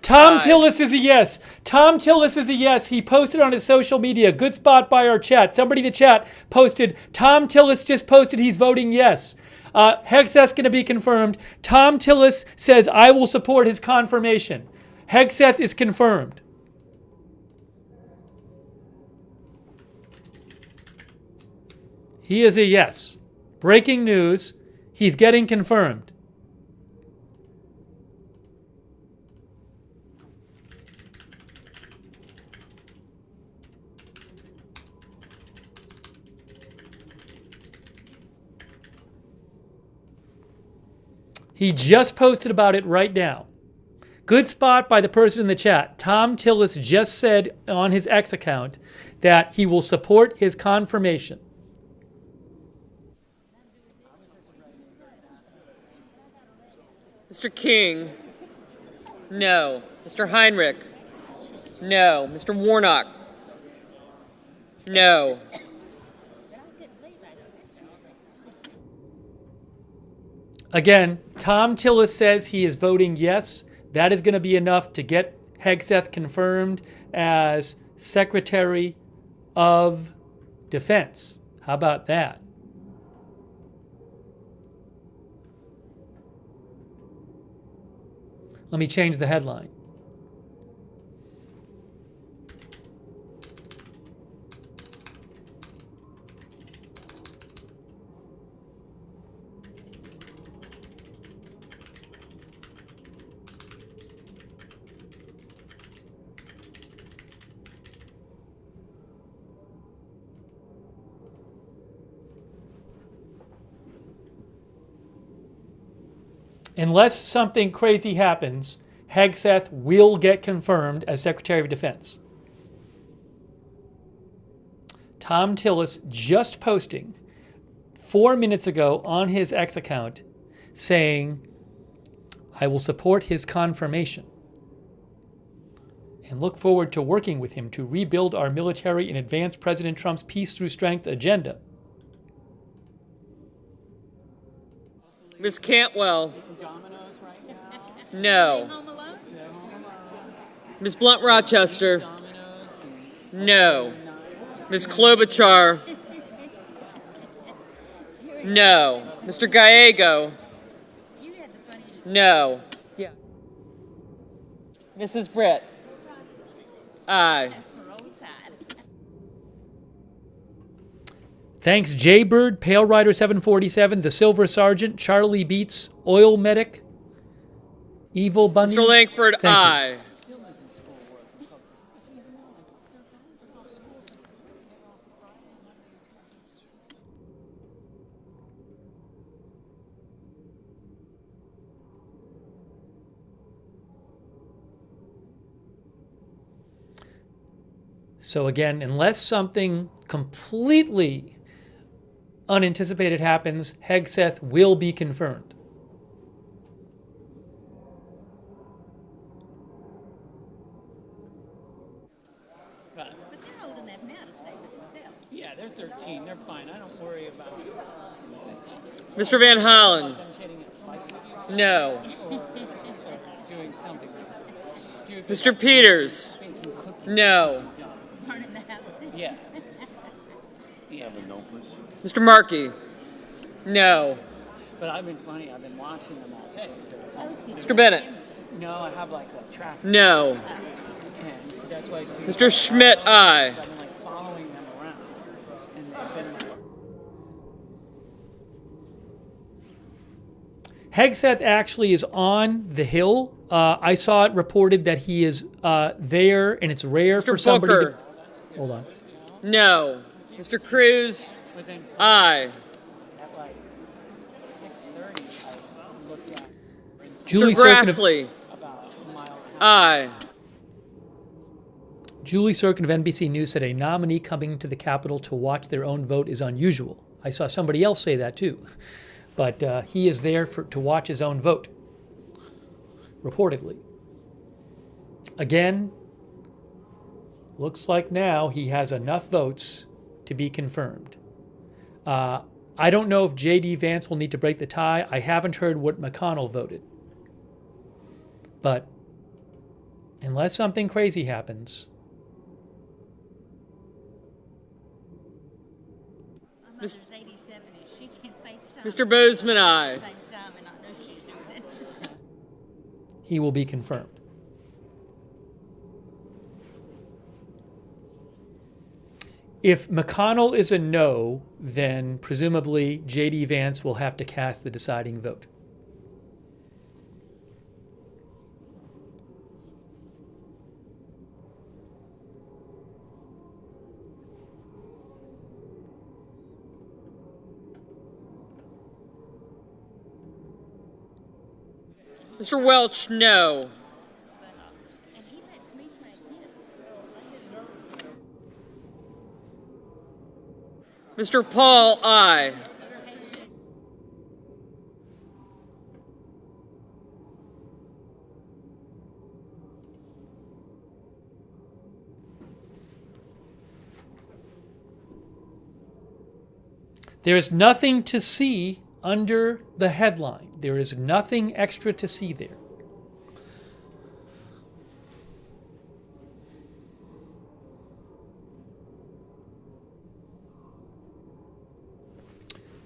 Tom Tillis is a yes. Tom Tillis is a yes. He posted on his social media. Good spot by our chat. Somebody in the chat posted, Tom Tillis just posted he's voting yes. Hegseth's going to be confirmed. Tom Tillis says, I will support his confirmation. Hegseth is confirmed. He is a yes. Breaking news, he's getting confirmed. He just posted about it right now. Good spot by the person in the chat. Tom Tillis just said on his X account that he will support his confirmation. Mr. King? No. Mr. Heinrich? No. Mr. Warnock? No. Again, Tom Tillis says he is voting yes. That is going to be enough to get Hegseth confirmed as Secretary of Defense. How about that? Let me change the headline. Unless something crazy happens, Hegseth will get confirmed as Secretary of Defense. Tom Tillis just posting 4 minutes ago on his X account saying, I will support his confirmation and look forward to working with him to rebuild our military and advance President Trump's peace through strength agenda. Ms. Cantwell? No. Ms. Blunt Rochester? No. Ms. Klobuchar? No. Mr. Gallego? No. Yeah. Mrs. Britt? Aye. Thanks, Jaybird, Pale Rider 747, The Silver Sergeant, Charlie Beats, Oil Medic, Evil Bunny. Mr. Langford, Thank aye. you. So again, unless something completely unanticipated happens, Hegseth will be confirmed. But they're old enough now to stay with themselves. Yeah, they're 13. They're fine. I don't worry about it. Mr. Van Hollen? No. Doing something stupid. Mr. Peters? No. Yeah. Mr. Markey? No. But I've been funny. I've been watching them all day. Mr. Bennett? No, I have like a track. No. And that's why I see Mr. Schmidt, aye. I've been like following them around. And they've been Hegseth actually is on the Hill. I saw it reported that he is there, and it's rare Mr. for somebody Booker? to... Hold on. No. Mr. Cruz? Aye. at like 6:30. I looked at Julie Mr. Grassley? Aye. Julie Sorkin of NBC News said a nominee coming to the Capitol to watch their own vote is unusual. I saw somebody else say that too. But he is there to watch his own vote, reportedly. Again, looks like now he has enough votes to be confirmed. I don't know if J.D. Vance will need to break the tie. I haven't heard what McConnell voted. But unless something crazy happens... Mr. Bozeman, aye. he will be confirmed. If McConnell is a no, then presumably J.D. Vance will have to cast the deciding vote. Mr. Welch, no. Mr. Paul, aye. There is nothing to see under the headline. There is nothing extra to see there.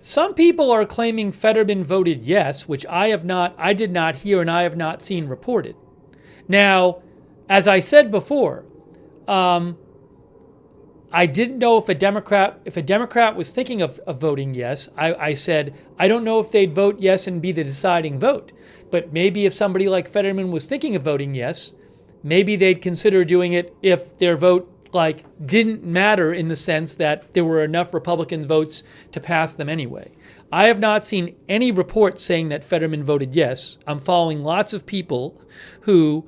Some people are claiming Fetterman voted yes, which I did not hear and I have not seen reported. Now, as I said before, I didn't know if a Democrat was thinking of voting yes. I said, I don't know if they'd vote yes and be the deciding vote. But maybe if somebody like Fetterman was thinking of voting yes, maybe they'd consider doing it if their vote didn't matter in the sense that there were enough Republican votes to pass them anyway. I have not seen any report saying that Fetterman voted yes. I'm following lots of people who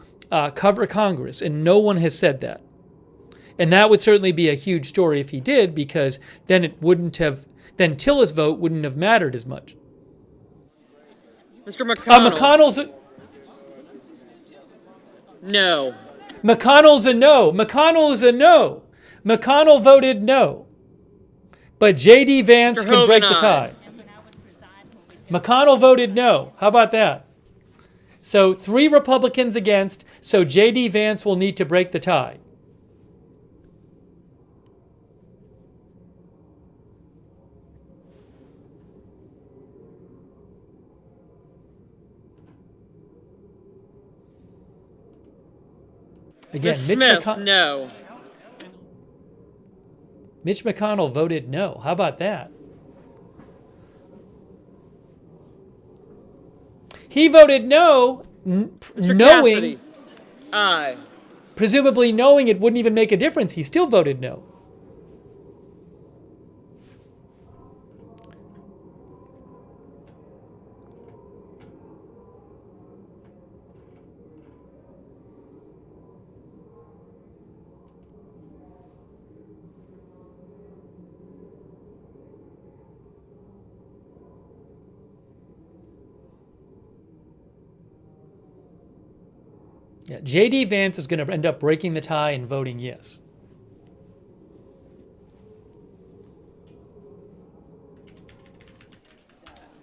cover Congress, and no one has said that. And that would certainly be a huge story if he did, because then then Tilla's vote wouldn't have mattered as much. Mr. McConnell. McConnell's no. McConnell's a no. McConnell is a no. McConnell voted no. But J.D. Vance can break the tie. McConnell voted no. How about that? So 3 Republicans against, so J.D. Vance will need to break the tie. Again, Ms. Smith, no. Mitch McConnell voted no. How about that? He voted no, Mr. knowing, Cassidy, aye. Presumably knowing it wouldn't even make a difference. He still voted no. Yeah, J.D. Vance is going to end up breaking the tie and voting yes.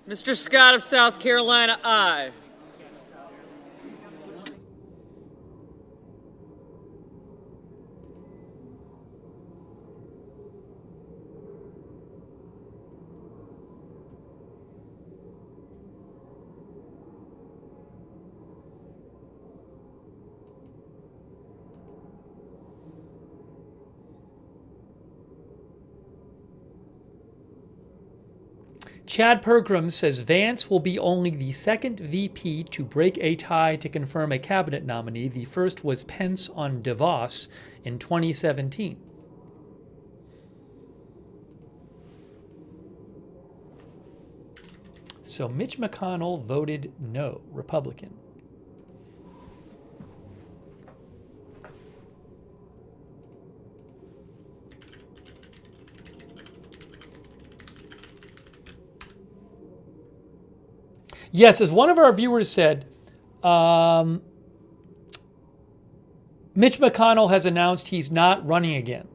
Mr. Scott of South Carolina, aye. Chad Pergram says Vance will be only the second VP to break a tie to confirm a cabinet nominee. The first was Pence on DeVos in 2017. So Mitch McConnell voted no, Republican. Yes, as one of our viewers said, Mitch McConnell has announced he's not running again.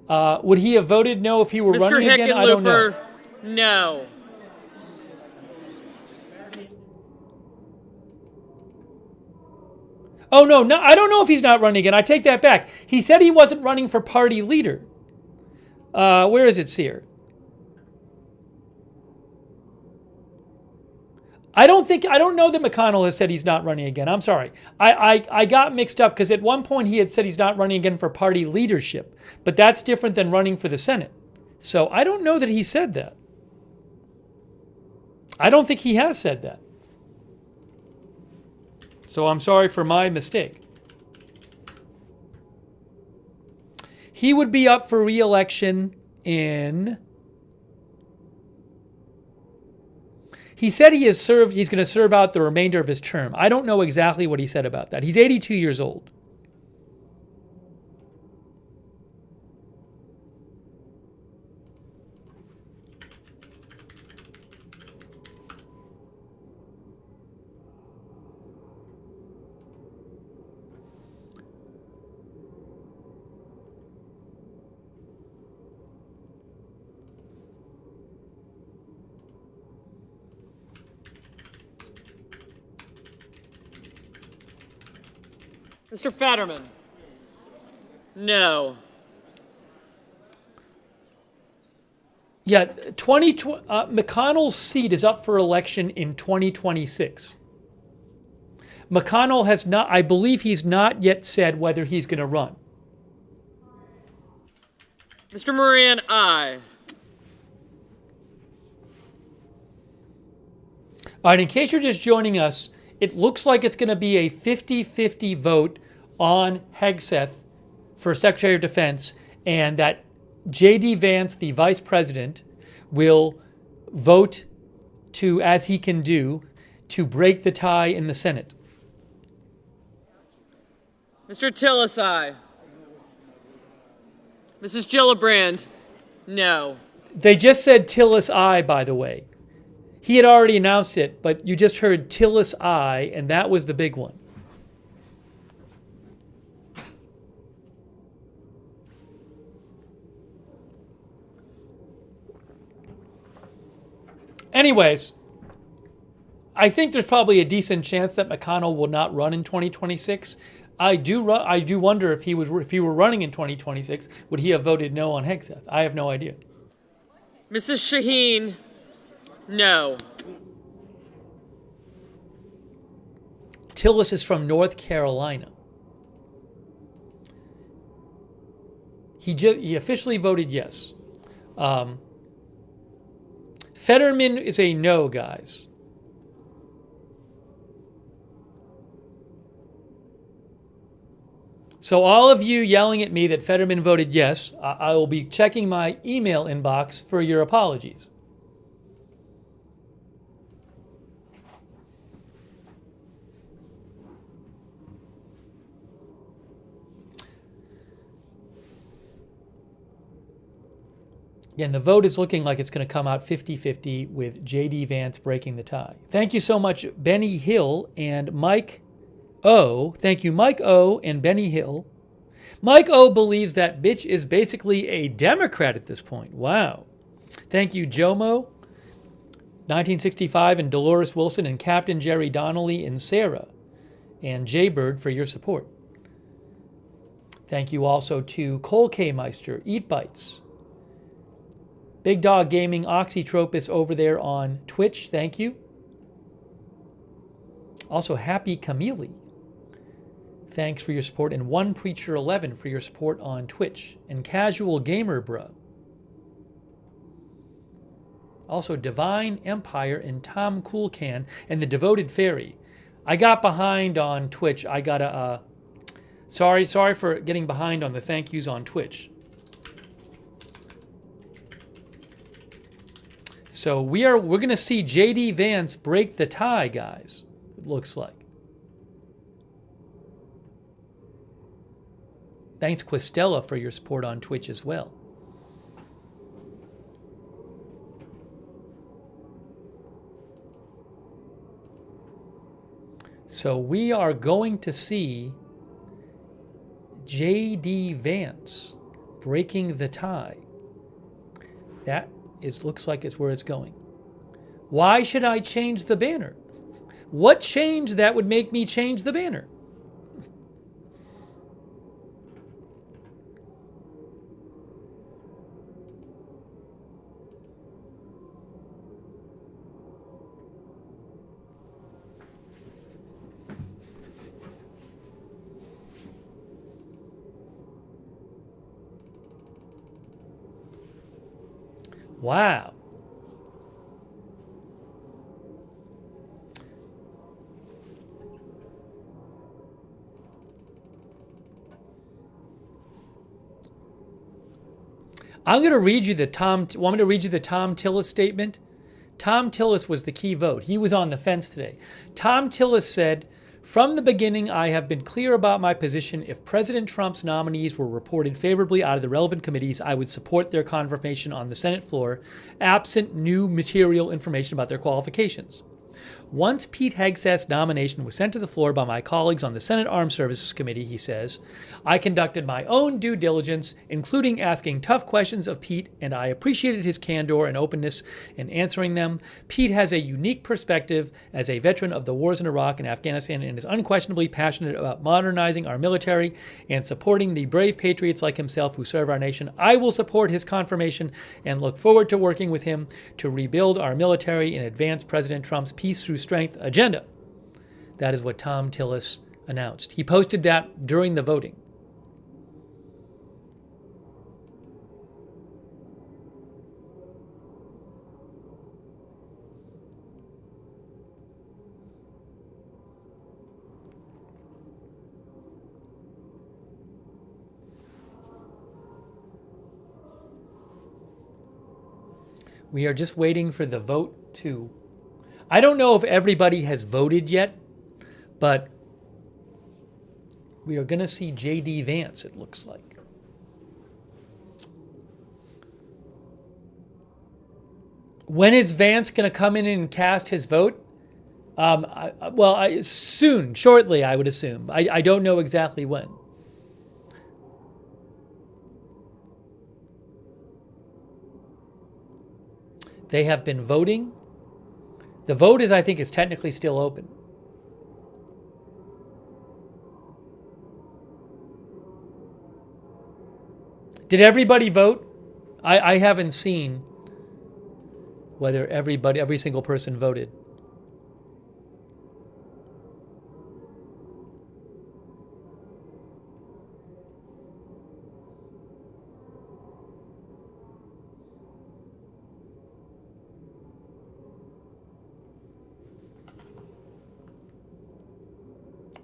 Would he have voted no if he were running again? I don't know. No. Oh, no, I don't know if he's not running again. I take that back. He said he wasn't running for party leader. Where is it, Sear? I don't know that McConnell has said he's not running again. I'm sorry. I got mixed up because at one point he had said he's not running again for party leadership, but that's different than running for the Senate. So I don't know that he said that. I don't think he has said that. So I'm sorry for my mistake. He would be up for re-election in... He said he's going to serve out the remainder of his term. I don't know exactly what he said about that. He's 82 years old. Mr. Fetterman? No. Yeah, McConnell's seat is up for election in 2026. McConnell has not, I believe he's not yet said whether he's going to run. Mr. Moran, aye. All right, in case you're just joining us, it looks like it's going to be a 50-50 vote on Hegseth for Secretary of Defense, and that J.D. Vance, the Vice President, will vote to, as he can do, to break the tie in the Senate. Mr. Tillis, aye. Mrs. Gillibrand, no. They just said Tillis aye, by the way. He had already announced it, but you just heard Tillis aye, and that was the big one. Anyways, I think there's probably a decent chance that McConnell will not run in 2026. I do wonder if he were running in 2026, would he have voted no on Hegseth? I have no idea. Mrs. Shaheen, no. Tillis is from North Carolina. He officially voted yes. Fetterman is a no, guys. So all of you yelling at me that Fetterman voted yes, I will be checking my email inbox for your apologies. Again, the vote is looking like it's going to come out 50-50 with J.D. Vance breaking the tie. Thank you so much, Benny Hill and Mike O. Thank you, Mike O. and Benny Hill. Mike O. believes that bitch is basically a Democrat at this point. Wow. Thank you, Jomo, 1965, and Dolores Wilson, and Captain Jerry Donnelly, and Sarah, and Jaybird for your support. Thank you also to Cole K. Meister, Eat Bites, Big Dog Gaming, Oxytropis over there on Twitch. Thank you. Also, Happy Camille. Thanks for your support. And One Preacher 11 for your support on Twitch. And Casual Gamer Bruh. Also, Divine Empire and Tom Coolcan and the Devoted Fairy. I got behind on Twitch. I got a sorry for getting behind on the thank yous on Twitch. So we're going to see J.D. Vance break the tie, guys. It looks like. Thanks, Quistella, for your support on Twitch as well. So we are going to see J.D. Vance breaking the tie. That looks like it's where it's going. Why should I change the banner? What change that would make me change the banner? Wow. I'm going to read you the want me to read you the Tom Tillis statement? Tom Tillis was the key vote. He was on the fence today. Tom Tillis said, "From the beginning, I have been clear about my position. If President Trump's nominees were reported favorably out of the relevant committees, I would support their confirmation on the Senate floor, absent new material information about their qualifications. Once Pete Hegseth's nomination was sent to the floor by my colleagues on the Senate Armed Services Committee," he says, "I conducted my own due diligence, including asking tough questions of Pete, and I appreciated his candor and openness in answering them. Pete has a unique perspective as a veteran of the wars in Iraq and Afghanistan and is unquestionably passionate about modernizing our military and supporting the brave patriots like himself who serve our nation. I will support his confirmation and look forward to working with him to rebuild our military and advance President Trump's peace through strength agenda." That is what Tom Tillis announced. He posted that during the voting. We are just waiting for the vote to... I don't know if everybody has voted yet, but we are going to see J.D. Vance, it looks like. When is Vance going to come in and cast his vote? Soon, shortly, I would assume. I don't know exactly when. They have been voting. The vote I think, is technically still open. Did everybody vote? I haven't seen whether every single person voted.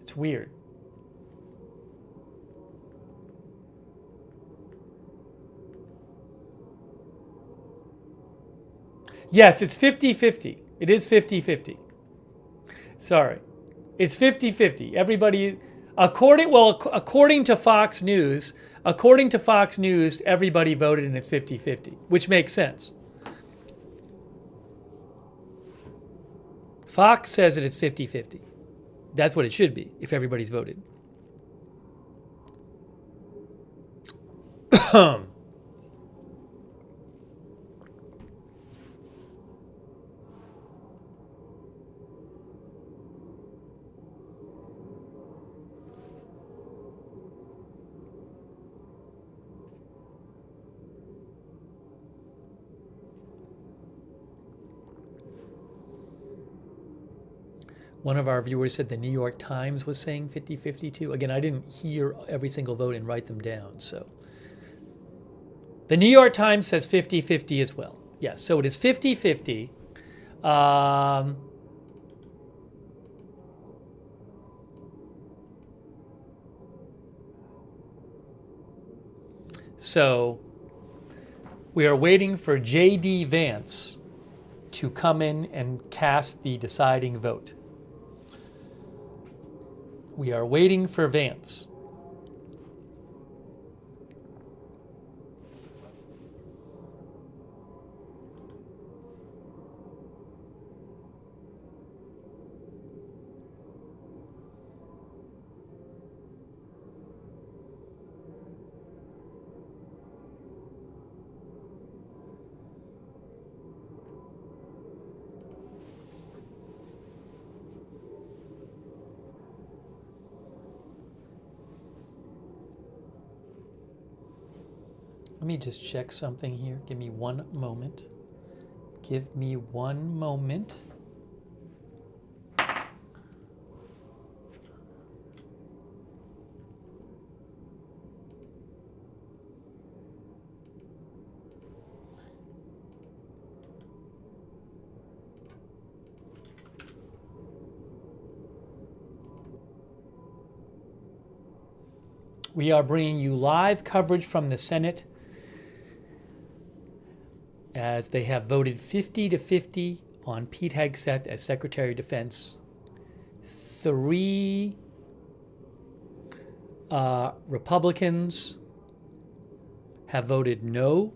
It's weird. Yes, it's 50-50. It is 50-50. Sorry. It's 50-50. Everybody, according to Fox News, everybody voted and it's 50-50, which makes sense. Fox says that it's 50-50. That's what it should be if everybody's voted. One of our viewers said the New York Times was saying 50-50 too. Again, I didn't hear every single vote and write them down. So the New York Times says 50-50 as well. Yes, so it is 50-50. So we are waiting for J.D. Vance to come in and cast the deciding vote. We are waiting for Vance. Let me just check something here. Give me one moment. Give me one moment. We are bringing you live coverage from the Senate as they have voted 50-50 on Pete Hegseth as Secretary of Defense. 3 Republicans have voted no,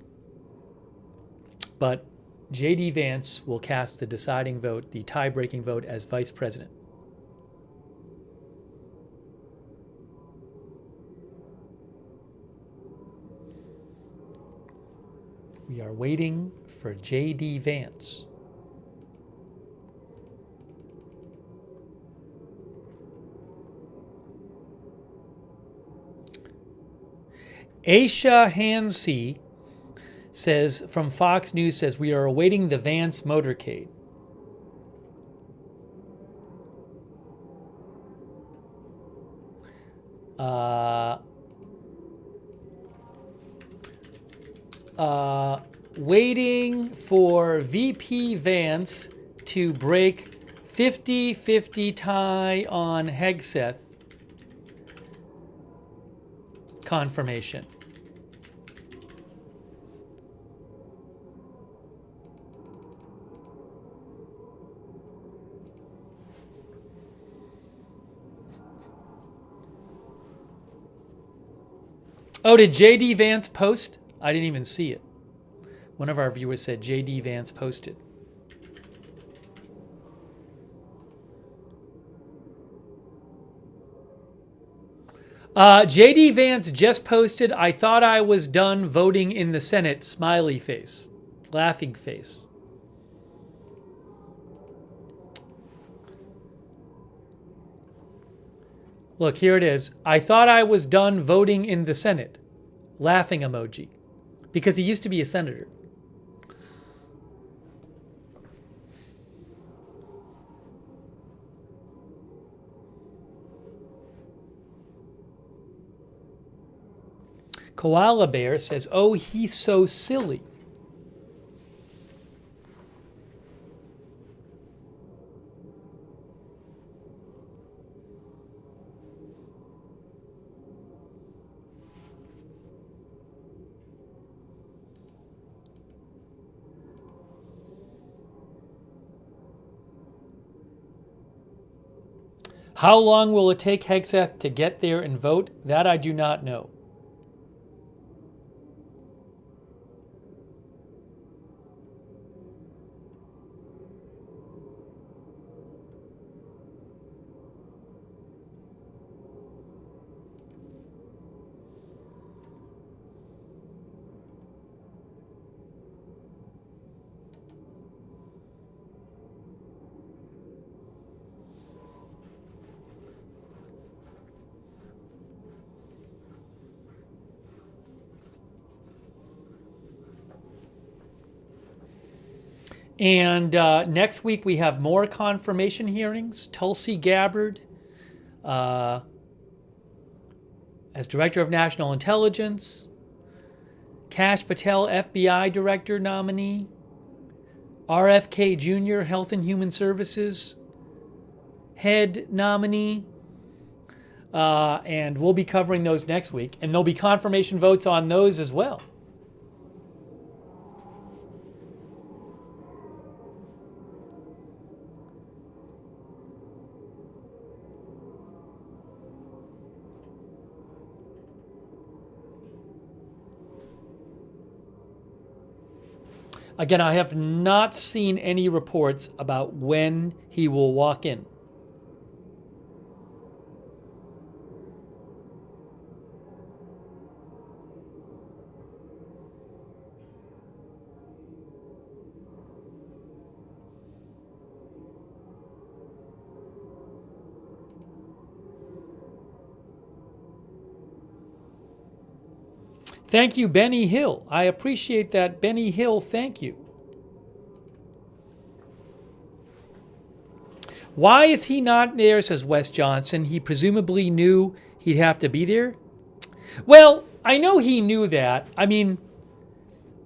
but J.D. Vance will cast the deciding vote, the tie-breaking vote, as Vice President. We are waiting for J.D. Vance. Aisha Hansey says, from Fox News, says, we are awaiting the Vance motorcade. Waiting for VP Vance to break 50-50 tie on Hegseth. Confirmation. Oh, did J.D. Vance post? I didn't even see it. One of our viewers said J.D. Vance posted. J.D. Vance just posted, I thought I was done voting in the Senate, smiley face, laughing face. Look, here it is. I thought I was done voting in the Senate, laughing emoji, because he used to be a senator. Koala Bear says, oh, he's so silly. How long will it take Hegseth to get there and vote? That I do not know. And next week we have more confirmation hearings. Tulsi Gabbard as Director of National Intelligence. Kash Patel, FBI Director nominee. RFK Jr., Health and Human Services Head nominee. And we'll be covering those next week. And there'll be confirmation votes on those as well. Again, I have not seen any reports about when he will walk in. Thank you, Benny Hill. I appreciate that, Benny Hill. Thank you. Why is he not there, says Wes Johnson. He presumably knew he'd have to be there. Well, I know he knew that. I mean,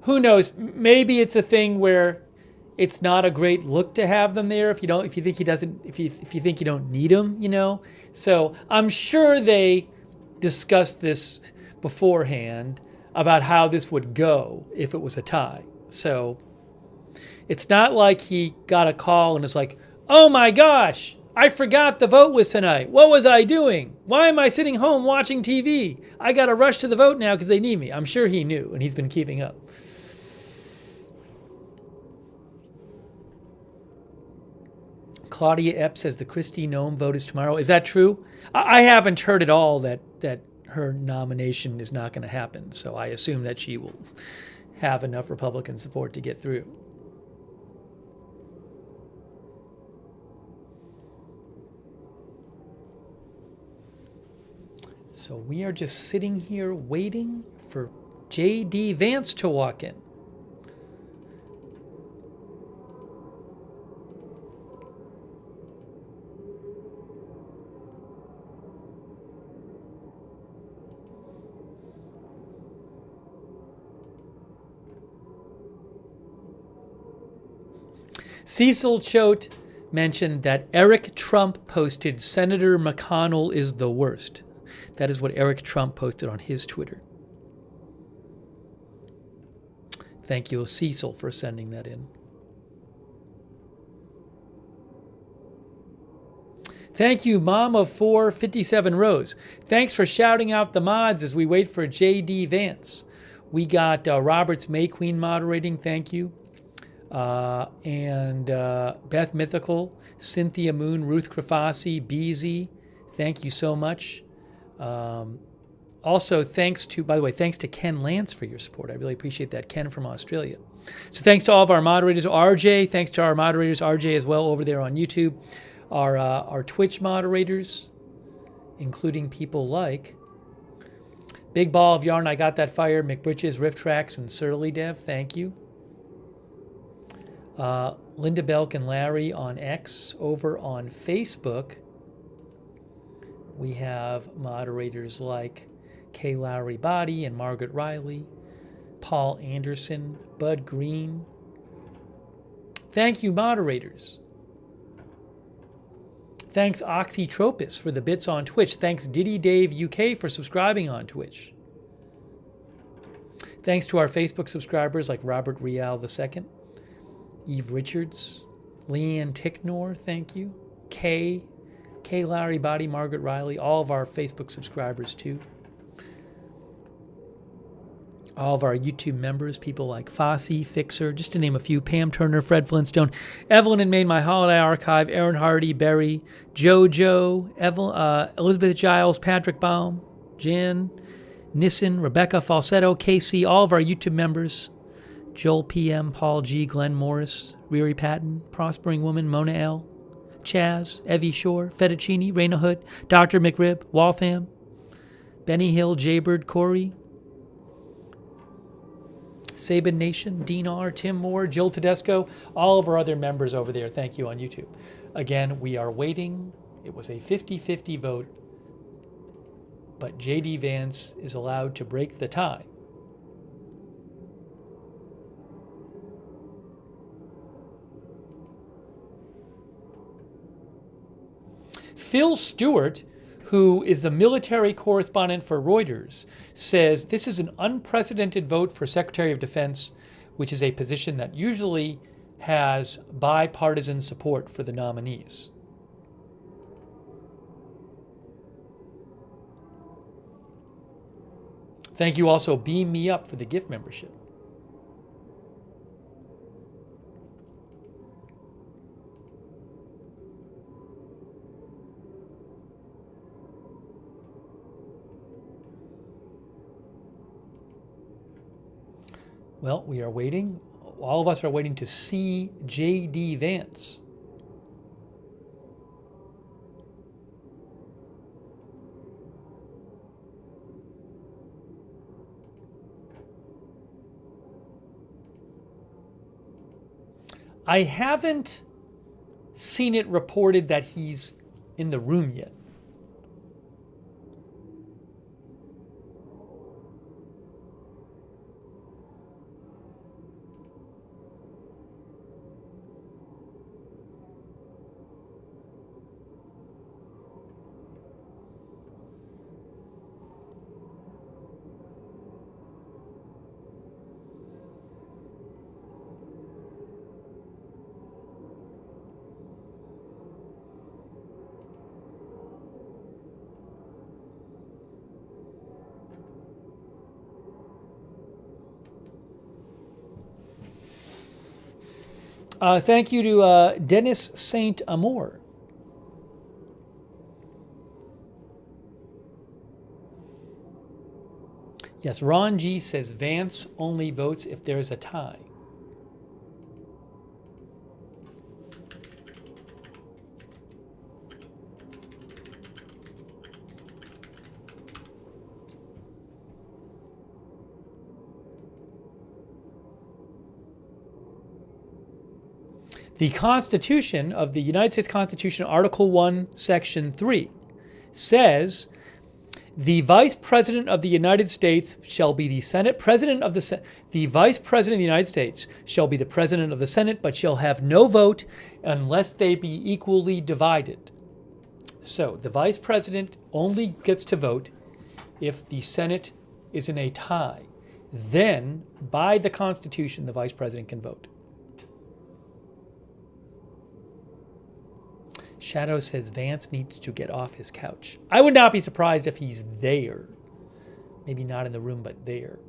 who knows? Maybe it's a thing where it's not a great look to have them there if you think you don't need them, you know. So I'm sure they discussed this beforehand about how this would go if it was a tie. So it's not like he got a call and is like, oh my gosh, I forgot the vote was tonight. What was I doing? Why am I sitting home watching TV? I got to rush to the vote now because they need me. I'm sure he knew, and he's been keeping up. Claudia Epp says the Kristi Noem vote is tomorrow. Is that true? I haven't heard at all that her nomination is not going to happen, so I assume that she will have enough Republican support to get through. So we are just sitting here waiting for J.D. Vance to walk in. Cecil Choate mentioned that Eric Trump posted, Senator McConnell is the worst. That is what Eric Trump posted on his Twitter. Thank you, Cecil, for sending that in. Thank you, Mom of 4, 57 Rose. Thanks for shouting out the mods as we wait for J.D. Vance. We got Roberts May Queen moderating. Thank you. And Beth Mythical, Cynthia Moon, Ruth Krafasi, Beezy. Thank you so much. Also, thanks to Ken Lance for your support. I really appreciate that, Ken from Australia. So thanks to all of our moderators. RJ, thanks to our moderators, RJ as well over there on YouTube. Our Twitch moderators, including people like Big Ball of Yarn, I Got That Fire, McBritches, Riff Tracks, and Surly Dev. Thank you. Linda Belk and Larry on X. Over on Facebook, we have moderators like K. Lowry Body and Margaret Riley, Paul Anderson, Bud Green. Thank you, moderators. Thanks, Oxytropis, for the bits on Twitch. Thanks, Diddy Dave UK, for subscribing on Twitch. Thanks to our Facebook subscribers like Robert Rial II, Eve Richards, Leanne Ticknor, thank you. Kay Lowry Body, Margaret Riley, all of our Facebook subscribers too. All of our YouTube members, people like Fossey, Fixer, just to name a few, Pam Turner, Fred Flintstone, Evelyn and Made My Holiday Archive, Aaron Hardy, Barry, JoJo, Elizabeth Giles, Patrick Baum, Jan, Nissen, Rebecca Falsetto, Casey, all of our YouTube members, Joel PM, Paul G, Glenn Morris, Riri Patton, Prospering Woman, Mona L, Chaz, Evie Shore, Fettuccine, Raina Hood, Dr. McRib, Waltham, Benny Hill, Jaybird, Corey, Sabin Nation, Dean R, Tim Moore, Jill Tedesco, all of our other members over there. Thank you on YouTube. Again, we are waiting. It was a 50-50 vote, but J.D. Vance is allowed to break the tie. Phil Stewart, who is the military correspondent for Reuters, says this is an unprecedented vote for Secretary of Defense, which is a position that usually has bipartisan support for the nominees. Thank you also, Beam Me Up, for the gift membership. Well, we are waiting. All of us are waiting to see J.D. Vance. I haven't seen it reported that he's in the room yet. Thank you to Dennis Saint Amour. Yes, Ron G says Vance only votes if there's a tie. The Constitution of the United States Constitution, Article 1, Section 3, says the Vice President of the United States shall be the Senate President of the Vice President of the United States shall be the President of the Senate, but shall have no vote unless they be equally divided. So the Vice President only gets to vote if the Senate is in a tie. Then, by the Constitution, the Vice President can vote. Shadow says Vance needs to get off his couch. I would not be surprised if he's there. Maybe not in the room, but there.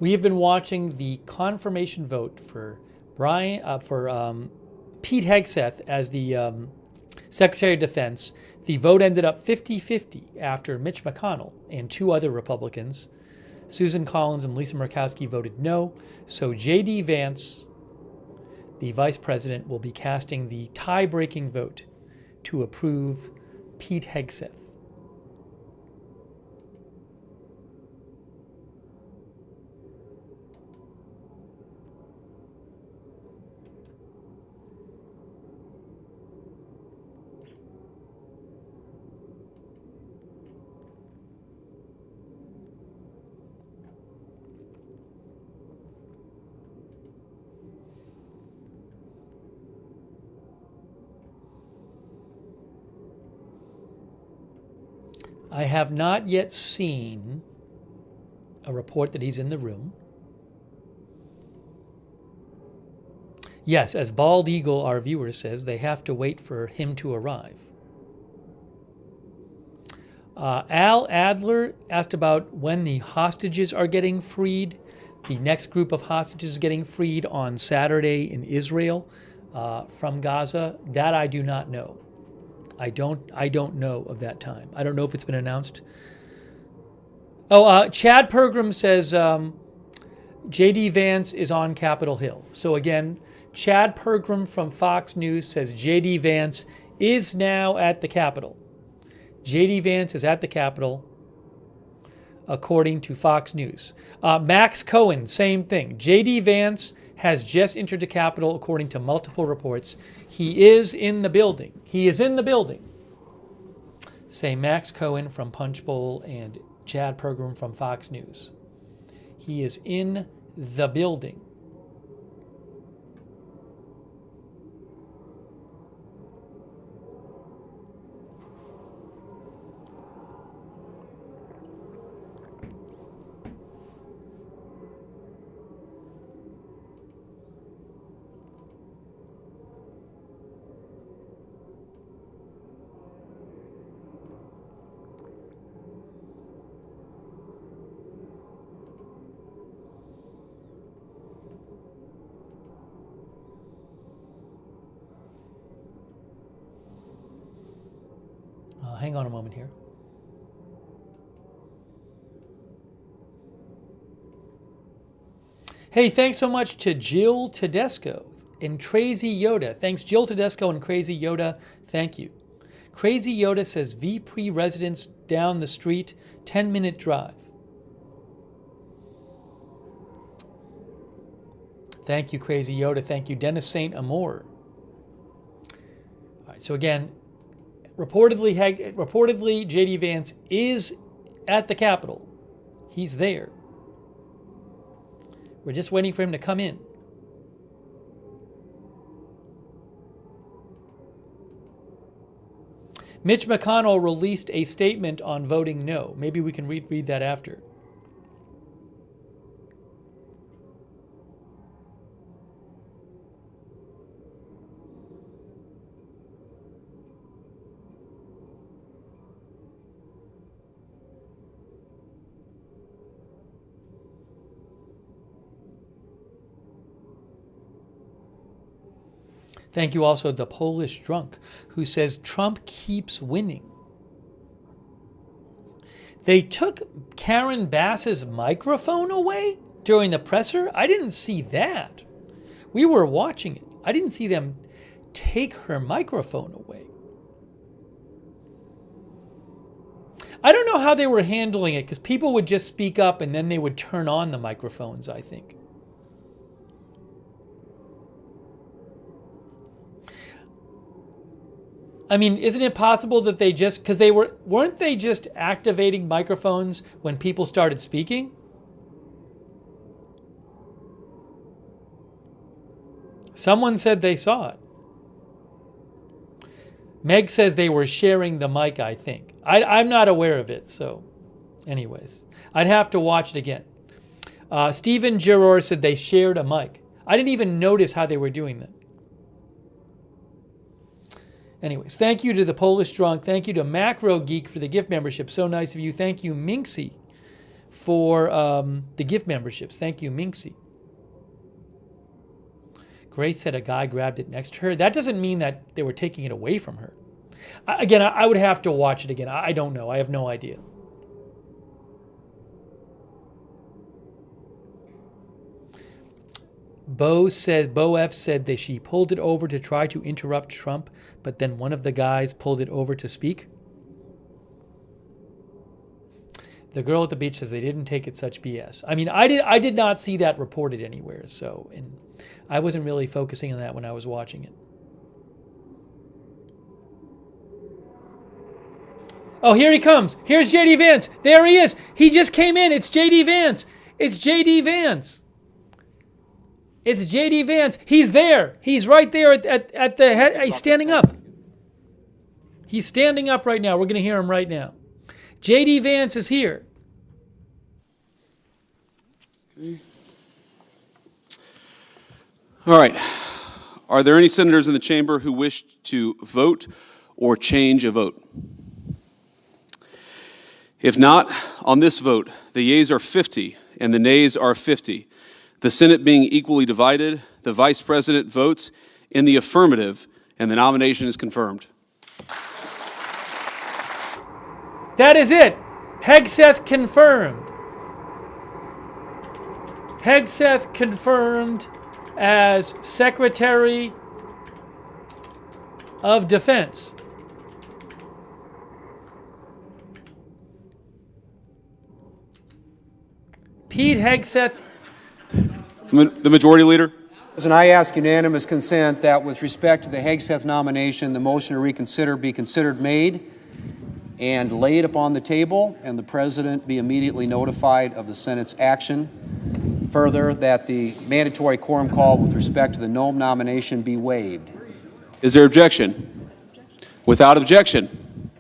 We have been watching the confirmation vote for Pete Hegseth as the Secretary of Defense. The vote ended up 50-50 after Mitch McConnell and two other Republicans, Susan Collins and Lisa Murkowski, voted no. So J.D. Vance, the Vice President, will be casting the tie-breaking vote to approve Pete Hegseth. I have not yet seen a report that he's in the room. Yes, as Bald Eagle, our viewer, says, they have to wait for him to arrive. Al Adler asked about when the hostages are getting freed. The next group of hostages is getting freed on Saturday in Israel from Gaza. That I do not know. I don't know of that time. I don't know if it's been announced. Oh, Chad Pergram says J.D. Vance is on Capitol Hill. So again, Chad Pergram from Fox News says J.D. Vance is now at the Capitol. J.D. Vance is at the Capitol, according to Fox News. Max Cohen, same thing. J.D. Vance has just entered the Capitol, according to multiple reports. He is in the building. He is in the building. Say Max Cohen from Punchbowl and Chad Pergram from Fox News. He is in the building. Hang on a moment here. Hey, thanks so much to Jill Tedesco and Crazy Yoda. Thanks, Jill Tedesco and Crazy Yoda. Thank you. Crazy Yoda says VPRE residence down the street, 10-minute drive. Thank you, Crazy Yoda. Thank you, Dennis St. Amour. All right, so again, reportedly, J.D. Vance is at the Capitol. He's there. We're just waiting for him to come in. Mitch McConnell released a statement on voting no. Maybe we can read that after. Thank you also the Polish drunk who says Trump keeps winning. They took Karen Bass's microphone away during the presser? I didn't see that. We were watching it. I didn't see them take her microphone away. I don't know how they were handling it because people would just speak up and then they would turn on the microphones, I think. I mean, isn't it possible that they just, because weren't they just activating microphones when people started speaking? Someone said they saw it. Meg says they were sharing the mic, I think. I'm not aware of it, so anyways. I'd have to watch it again. Stephen Giroir said they shared a mic. I didn't even notice how they were doing that. Anyways, thank you to the Polish Drunk. Thank you to Macro Geek for the gift membership. So nice of you. Thank you, Minxie, for the gift memberships. Thank you, Minxie. Grace said a guy grabbed it next to her. That doesn't mean that they were taking it away from her. Again, I would have to watch it again. I don't know. I have no idea. Bo F said that she pulled it over to try to interrupt Trump, but then one of the guys pulled it over to speak. The girl at the beach says they didn't take it such BS. I mean, I did not see that reported anywhere, so and I wasn't really focusing on that when I was watching it. Oh, here he comes. Here's J.D. Vance. There he is. He just came in. It's J.D. Vance. It's J.D. Vance. It's J.D. Vance. He's there. He's right there at the head. He's standing up. He's standing up right now. We're going to hear him right now. J.D. Vance is here. Okay. All right. Are there any senators in the chamber who wish to vote or change a vote? If not, on this vote, the yeas are 50 and the nays are 50. The Senate being equally divided, the Vice President votes in the affirmative, and the nomination is confirmed. That is it. Hegseth confirmed. Hegseth confirmed as Secretary of Defense. Pete Hegseth. The Majority Leader. And I ask unanimous consent that with respect to the Hegseth nomination, the motion to reconsider be considered made and laid upon the table, and the President be immediately notified of the Senate's action. Further, that the mandatory quorum call with respect to the Nome nomination be waived. Is there objection? Without objection.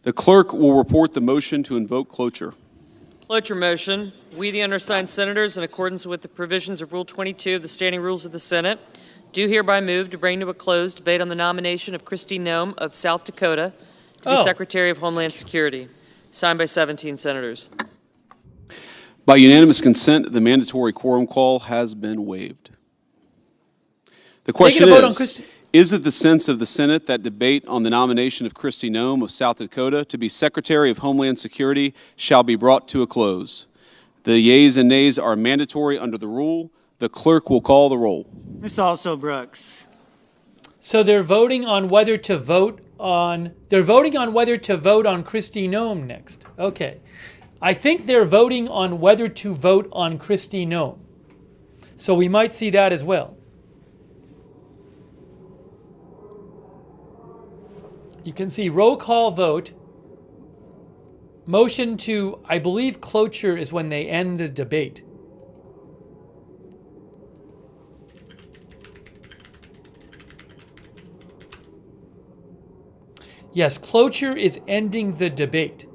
The clerk will report the motion to invoke cloture. Cloture motion. We, the undersigned senators, in accordance with the provisions of Rule 22 of the Standing Rules of the Senate, do hereby move to bring to a close debate on the nomination of Kristi Noem of South Dakota to be Secretary of Homeland Security. Signed by 17 senators. By unanimous consent, the mandatory quorum call has been waived. The question is it the sense of the Senate that debate on the nomination of Kristi Noem of South Dakota to be Secretary of Homeland Security shall be brought to a close? The yeas and nays are mandatory under the rule. The clerk will call the roll. Ms. Also Brooks. So they're voting on whether to vote on Kristi Noem next. Okay. I think they're voting on whether to vote on Kristi Noem. So we might see that as well. You can see roll call vote. Motion to, I believe cloture is when they end the debate. Yes, cloture is ending the debate.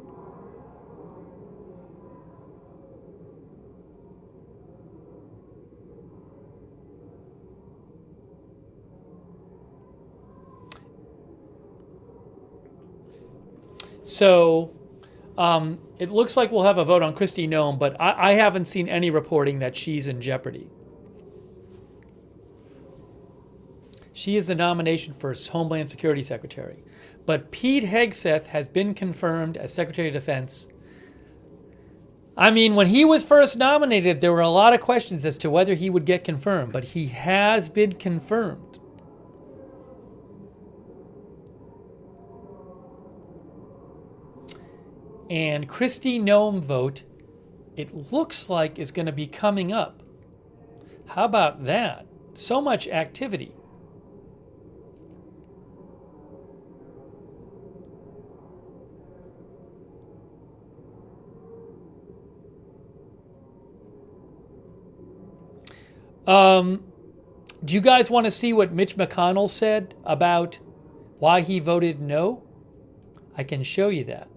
So it looks like we'll have a vote on Kristi Noem, but I haven't seen any reporting that she's in jeopardy. She is the nomination for Homeland Security Secretary. But Pete Hegseth has been confirmed as Secretary of Defense. I mean, when he was first nominated, there were a lot of questions as to whether he would get confirmed, but he has been confirmed. And Kristi Noem vote, it looks like, is going to be coming up. How about that? So much activity. Do you guys want to see what Mitch McConnell said about why he voted no? I can show you that.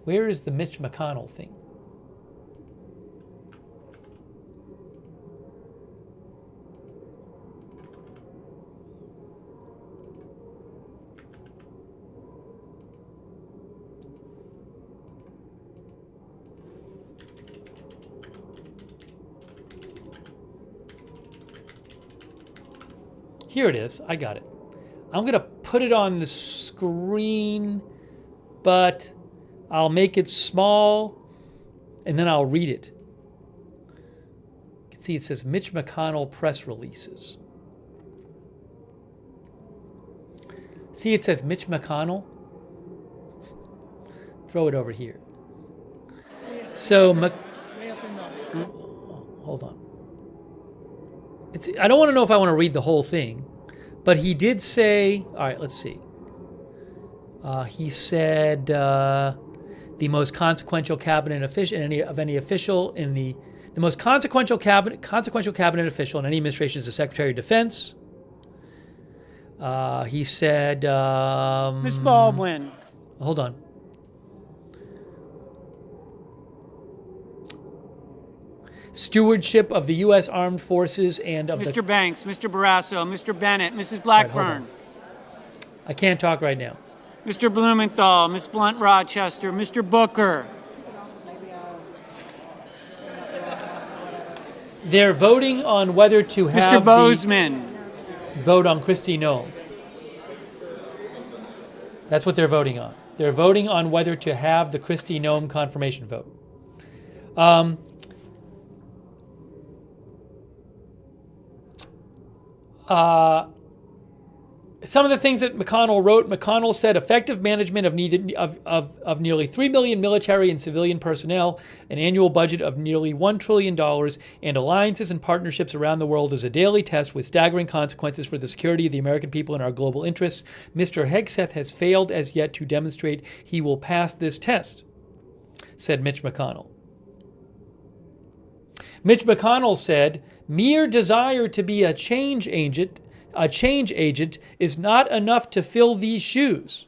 Where is the Mitch McConnell thing? Here it is. I got it. I'm going to put it on the screen, but I'll make it small, and then I'll read it. You can see it says Mitch McConnell press releases. See, it says Mitch McConnell. Throw it over here. So, hold on. I don't want to know if I want to read the whole thing, but he did say, all right, let's see. He said the most consequential cabinet official the most consequential cabinet official in any administration is the Secretary of Defense. He said, Ms. Baldwin. Hold on. Stewardship of the U.S. Armed Forces and of Mr. Banks, Mr. Barrasso, Mr. Bennett, Mrs. Blackburn. I can't talk right now. Mr. Blumenthal, Ms. Blunt Rochester, Mr. Booker. They're voting on whether to have Mr. Bozeman. Vote on Kristi Noem. That's what they're voting on. They're voting on whether to have the Kristi Noem confirmation vote. Some of the things that McConnell wrote, McConnell said effective management of nearly 3 million military and civilian personnel, an annual budget of nearly $1 trillion, and alliances and partnerships around the world is a daily test with staggering consequences for the security of the American people and our global interests. Mr. Hegseth has failed as yet to demonstrate he will pass this test, said Mitch McConnell. Mitch McConnell said, mere desire to be a change agent is not enough to fill these shoes.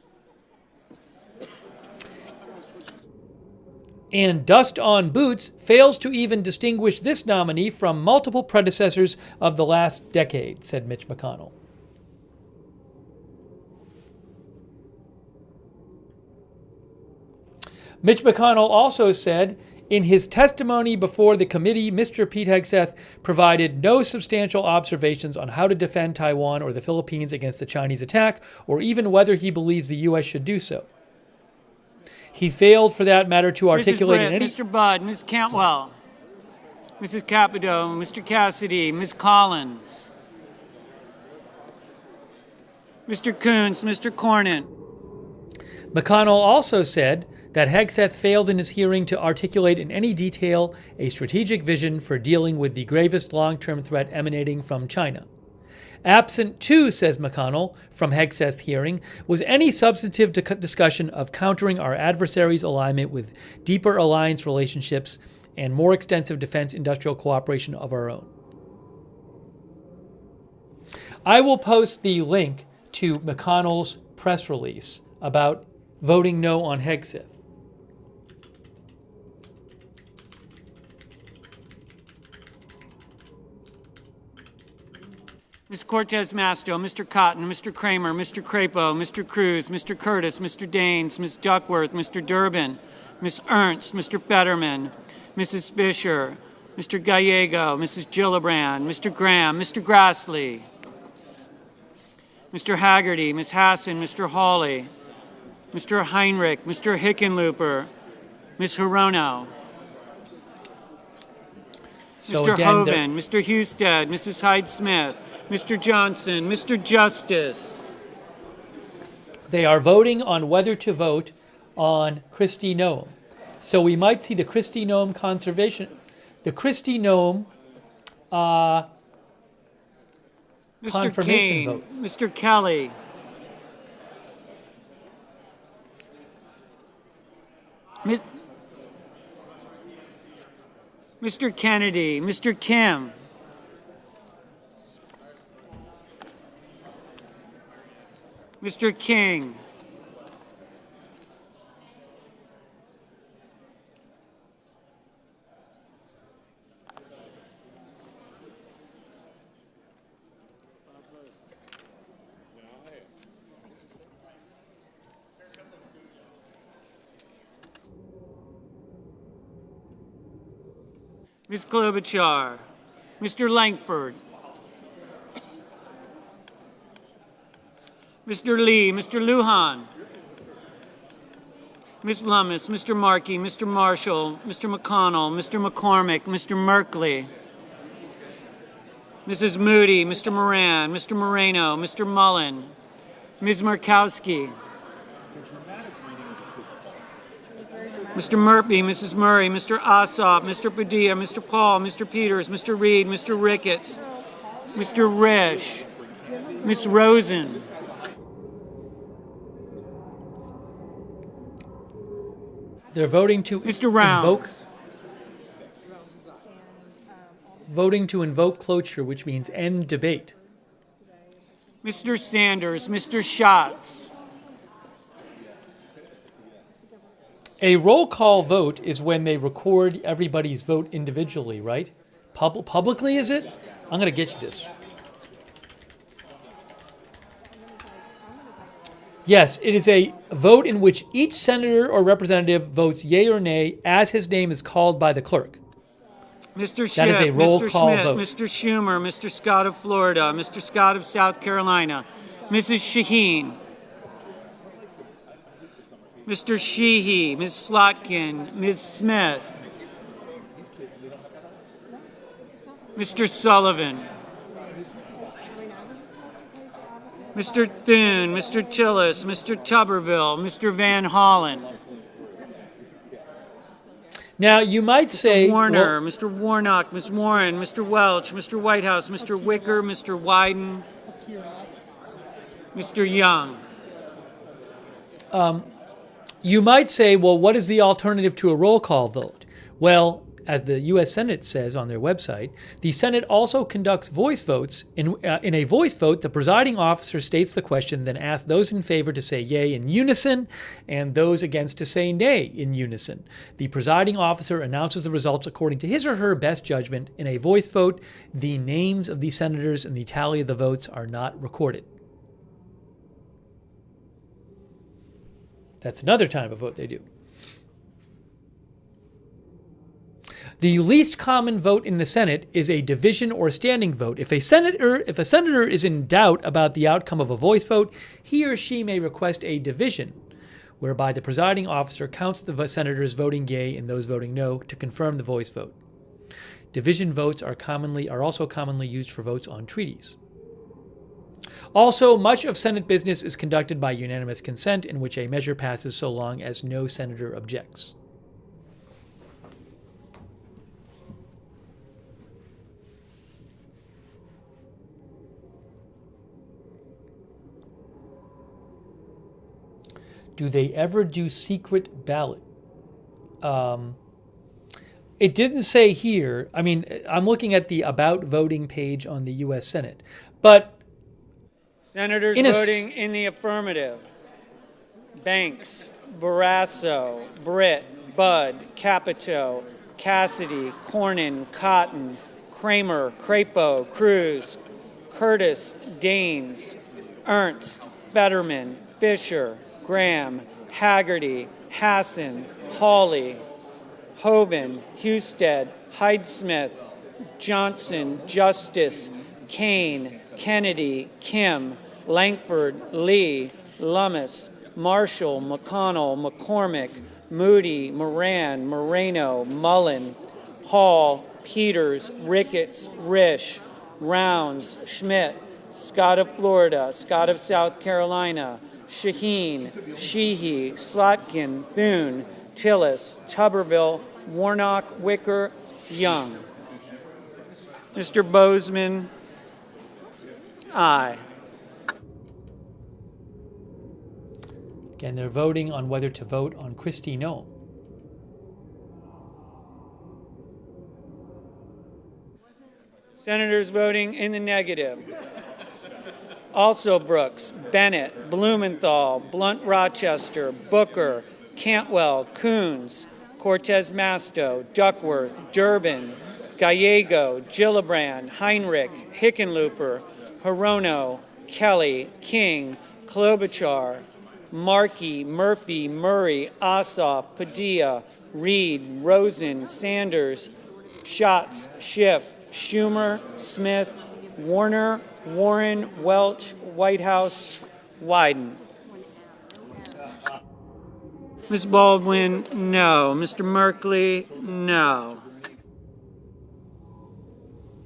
And dust on boots fails to even distinguish this nominee from multiple predecessors of the last decade, said Mitch McConnell. Mitch McConnell also said, in his testimony before the committee, Mr. Pete Hegseth provided no substantial observations on how to defend Taiwan or the Philippines against the Chinese attack, or even whether he believes the U.S. should do so. He failed, for that matter, to articulate Mrs. Britt, Mr. Budd, Ms. Cantwell, Mrs. Capito, Mr. Cassidy, Ms. Collins, Mr. Coons, Mr. Cornyn. McConnell also said that Hegseth failed in his hearing to articulate in any detail a strategic vision for dealing with the gravest long-term threat emanating from China. Absent too, says McConnell, from Hegseth's hearing, was any substantive discussion of countering our adversaries' alignment with deeper alliance relationships and more extensive defense industrial cooperation of our own. I will post the link to McConnell's press release about voting no on Hegseth. Ms. Cortez Masto, Mr. Cotton, Mr. Kramer, Mr. Crapo, Mr. Cruz, Mr. Curtis, Mr. Daines, Ms. Duckworth, Mr. Durbin, Ms. Ernst, Mr. Fetterman, Mrs. Fisher, Mr. Gallego, Mrs. Gillibrand, Mr. Graham, Mr. Grassley, Mr. Haggerty, Ms. Hassan, Mr. Hawley, Mr. Heinrich, Mr. Hickenlooper, Ms. Hirono, Mr. Hoven, Mr. Husted, Mrs. Hyde-Smith, Mr. Johnson, Mr. Justice. They are voting on whether to vote on Kristi Noem. So we might see the Kristi Noem confirmation Kane, vote. Mr. Kelly, Mr. Kennedy, Mr. Kim, Mr. King, Ms. Klobuchar, Mr. Langford, Mr. Lee, Mr. Lujan, Ms. Lummis, Mr. Markey, Mr. Marshall, Mr. McConnell, Mr. McCormick, Mr. Merkley, Mrs. Moody, Mr. Moran, Mr. Moreno, Mr. Mullen, Ms. Murkowski, Mr. Murphy, Mrs. Murray, Mr. Ossoff, Mr. Padilla, Mr. Paul, Mr. Peters, Mr. Reed, Mr. Ricketts, Mr. Risch, Ms. Rosen. They're voting to invoke cloture, which means end debate. Mr. Sanders, Mr. Schatz. A roll call vote is when they record everybody's vote individually, right? Publicly, is it? I'm going to get you this. Yes, it is a vote in which each senator or representative votes yea or nay as his name is called by the clerk. Mr. Schiff, that is a roll Mr. call Smith, vote. Mr. Schumer, Mr. Scott of Florida, Mr. Scott of South Carolina, Mrs. Shaheen, Mr. Sheehy, Ms. Slotkin, Ms. Smith, Mr. Sullivan, Mr. Thune, Mr. Tillis, Mr. Tuberville, Mr. Van Hollen. Now, you might say... Mr. Warner, Mr. Warnock, Ms. Warren, Mr. Welch, Mr. Whitehouse, Mr. Wicker, Mr. Wyden, Mr. Young. You might say, well, what is the alternative to a roll call vote? Well, as the U.S. Senate says on their website, the Senate also conducts voice votes. In a voice vote, the presiding officer states the question, then asks those in favor to say yea in unison and those against to say nay in unison. The presiding officer announces the results according to his or her best judgment. In a voice vote, the names of the senators and the tally of the votes are not recorded. That's another type of vote they do. The least common vote in the Senate is a division or standing vote. If a senator is in doubt about the outcome of a voice vote, he or she may request a division, whereby the presiding officer counts the senators voting yea and those voting no to confirm the voice vote. Division votes are also commonly used for votes on treaties. Also, much of Senate business is conducted by unanimous consent, in which a measure passes so long as no senator objects. Do they ever do secret ballot? It didn't say here. I mean, I'm looking at the About Voting page on the U.S. Senate. But Senators voting in the affirmative: Banks, Barrasso, Britt, Budd, Capito, Cassidy, Cornyn, Cotton, Kramer, Crapo, Cruz, Curtis, Daines, Ernst, Fetterman, Fisher, Graham, Haggerty, Hassan, Hawley, Hoeven, Husted, Hyde-Smith, Johnson, Justice, Kane, Kennedy, Kim, Langford, Lee, Lummis, Marshall, McConnell, McCormick, Moody, Moran, Moreno, Mullen, Hall, Peters, Ricketts, Risch, Rounds, Schmidt, Scott of Florida, Scott of South Carolina, Shaheen, Sheehy, Slotkin, Thune, Tillis, Tuberville, Warnock, Wicker, Young. Mr. Bozeman, aye. Again, they're voting on whether to vote on Kristi Noem. Senators voting in the negative: Also Brooks, Bennett, Blumenthal, Blunt Rochester, Booker, Cantwell, Coons, Cortez Masto, Duckworth, Durbin, Gallego, Gillibrand, Heinrich, Hickenlooper, Hirono, Kelly, King, Klobuchar, Markey, Murphy, Murray, Ossoff, Padilla, Reed, Rosen, Sanders, Schatz, Schiff, Schumer, Smith, Warner, Warren, Welch, Whitehouse, Wyden. Ms. Baldwin, no. Mr. Merkley, no.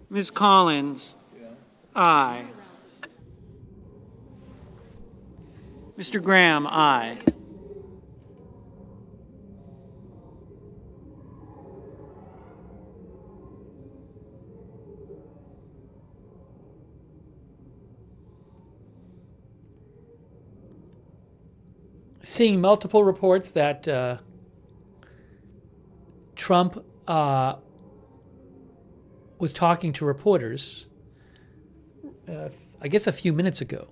Ms. Collins, aye. Mr. Graham, aye. Seeing multiple reports that Trump was talking to reporters, I guess a few minutes ago,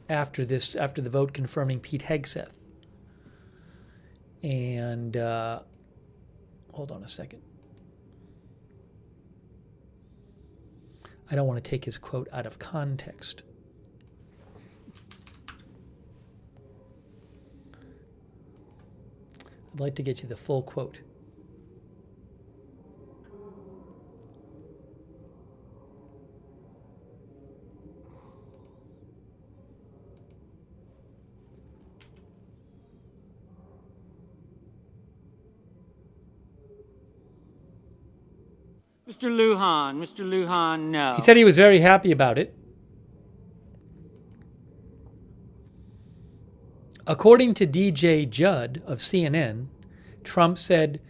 after the vote confirming Pete Hegseth. And hold on a second. I don't want to take his quote out of context. I'd like to get you the full quote. Mr. Lujan, no. He said he was very happy about it. According to DJ Judd of CNN, Trump said,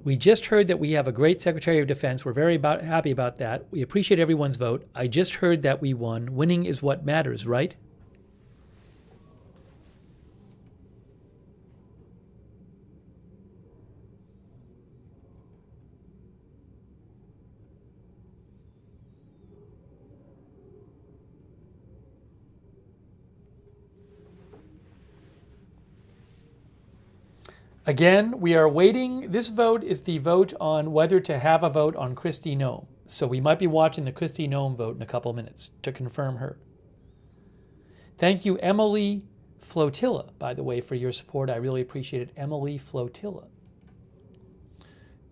"We just heard that we have a great Secretary of Defense. We're very happy about that. We appreciate everyone's vote. I just heard that we won. Winning is what matters, right?" Again, we are waiting. This vote is the vote on whether to have a vote on Kristi Noem. So we might be watching the Kristi Noem vote in a couple minutes to confirm her. Thank you, Emily Flotilla, by the way, for your support. I really appreciate it. Emily Flotilla.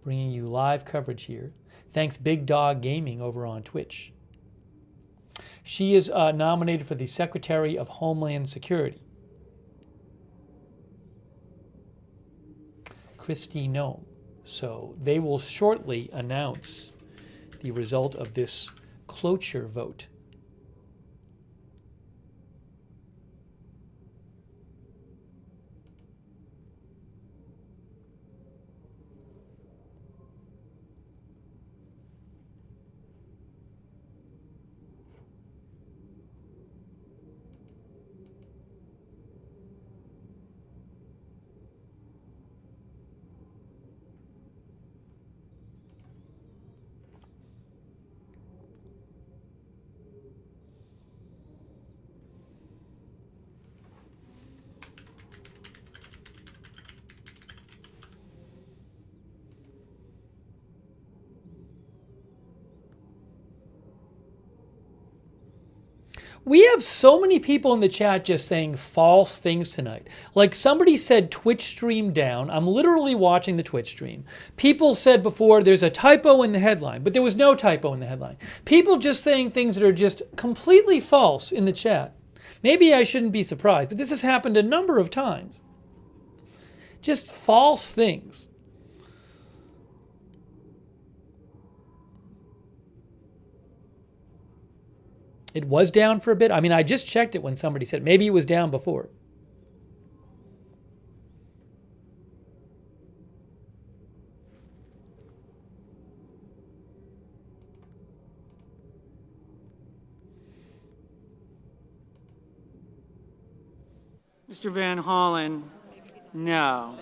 Bringing you live coverage here. Thanks, Big Dog Gaming over on Twitch. She is nominated for the Secretary of Homeland Security. Kristi Noem. So they will shortly announce the result of this cloture vote. We have so many people in the chat just saying false things tonight. Like somebody said Twitch stream down. I'm literally watching the Twitch stream. People said before there's a typo in the headline, but there was no typo in the headline. People just saying things that are just completely false in the chat. Maybe I shouldn't be surprised, but this has happened a number of times. Just false things. It was down for a bit. I mean, I just checked it when somebody said maybe it was down before. Mr. Van Hollen, no.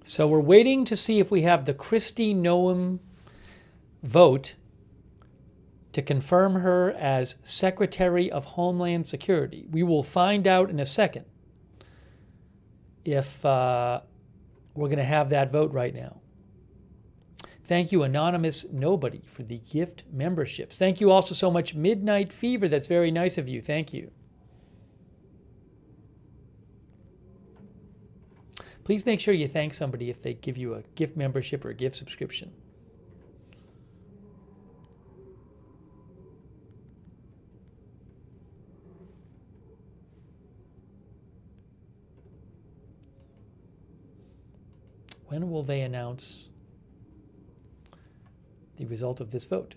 So we're waiting to see if we have the Kristi Noem vote to confirm her as Secretary of Homeland Security. We will find out in a second if we're going to have that vote right now. Thank you, Anonymous Nobody, for the gift memberships. Thank you also so much, Midnight Fever. That's very nice of you. Thank you. Please make sure you thank somebody if they give you a gift membership or a gift subscription. When will they announce the result of this vote?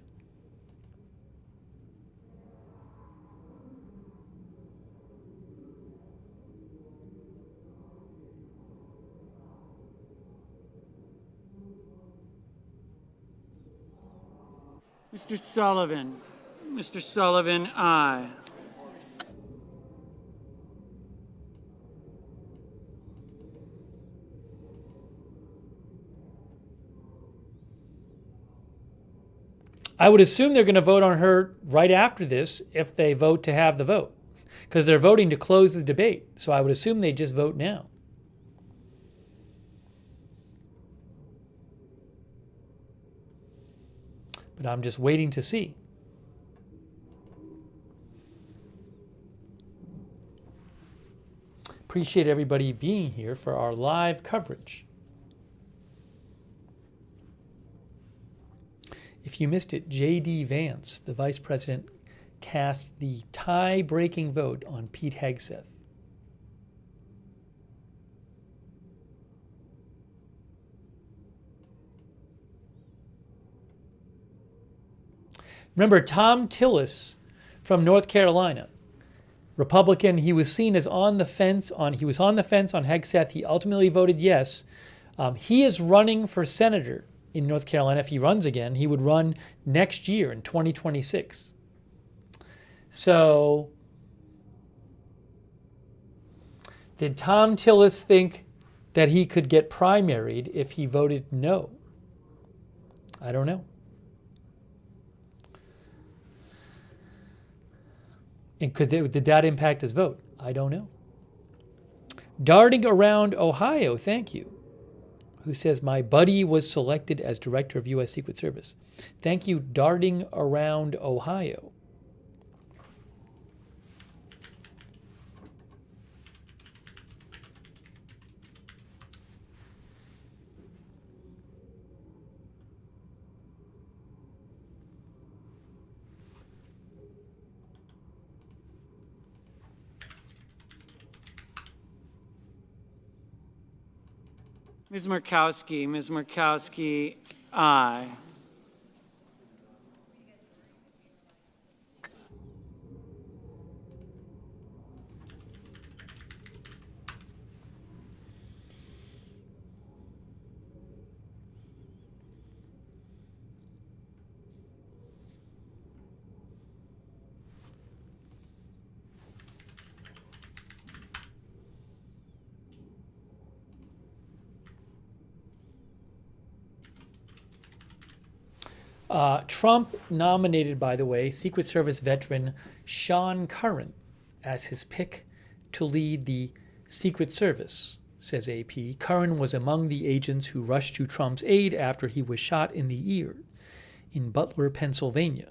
Mr. Sullivan. Mr. Sullivan, aye. I would assume they're going to vote on her right after this if they vote to have the vote, because they're voting to close the debate. So I would assume they just vote now. But I'm just waiting to see. Appreciate everybody being here for our live coverage. If you missed it, J.D. Vance, the vice president, cast the tie-breaking vote on Pete Hegseth. Remember, Tom Tillis from North Carolina, Republican, he was seen as on the fence on Hegseth. He ultimately voted yes. He is running for senator in North Carolina. If he runs again, he would run next year in 2026. So, did Tom Tillis think that he could get primaried if he voted no? I don't know. And did that impact his vote? I don't know. Darting Around Ohio, thank you. Who says, my buddy was selected as director of U.S. Secret Service. Thank you, Darting Around Ohio. Ms. Murkowski, aye. Trump nominated, by the way, Secret Service veteran Sean Curran as his pick to lead the Secret Service, says AP. Curran was among the agents who rushed to Trump's aid after he was shot in the ear in Butler, Pennsylvania.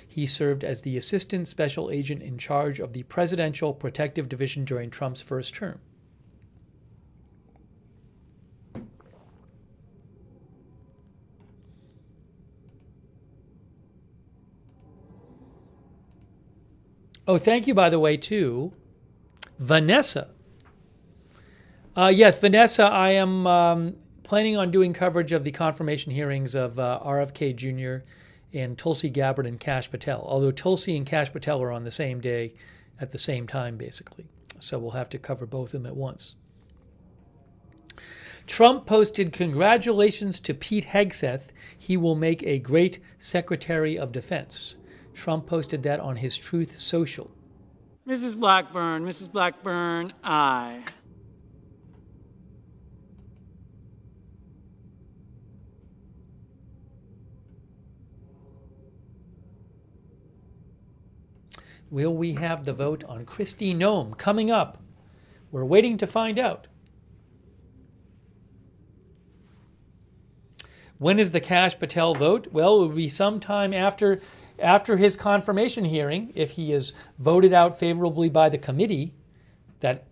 He served as the assistant special agent in charge of the Presidential Protective Division during Trump's first term. Oh, thank you, by the way, to Vanessa. Yes, Vanessa, I am planning on doing coverage of the confirmation hearings of RFK Jr. and Tulsi Gabbard and Kash Patel, although Tulsi and Kash Patel are on the same day at the same time, basically. So we'll have to cover both of them at once. Trump posted congratulations to Pete Hegseth. He will make a great Secretary of Defense. Trump posted that on his Truth Social. Mrs. Blackburn, aye. Will we have the vote on Kristi Noem coming up? We're waiting to find out. When is the Kash Patel vote? Well, it will be sometime after his confirmation hearing, if he is voted out favorably by the committee, that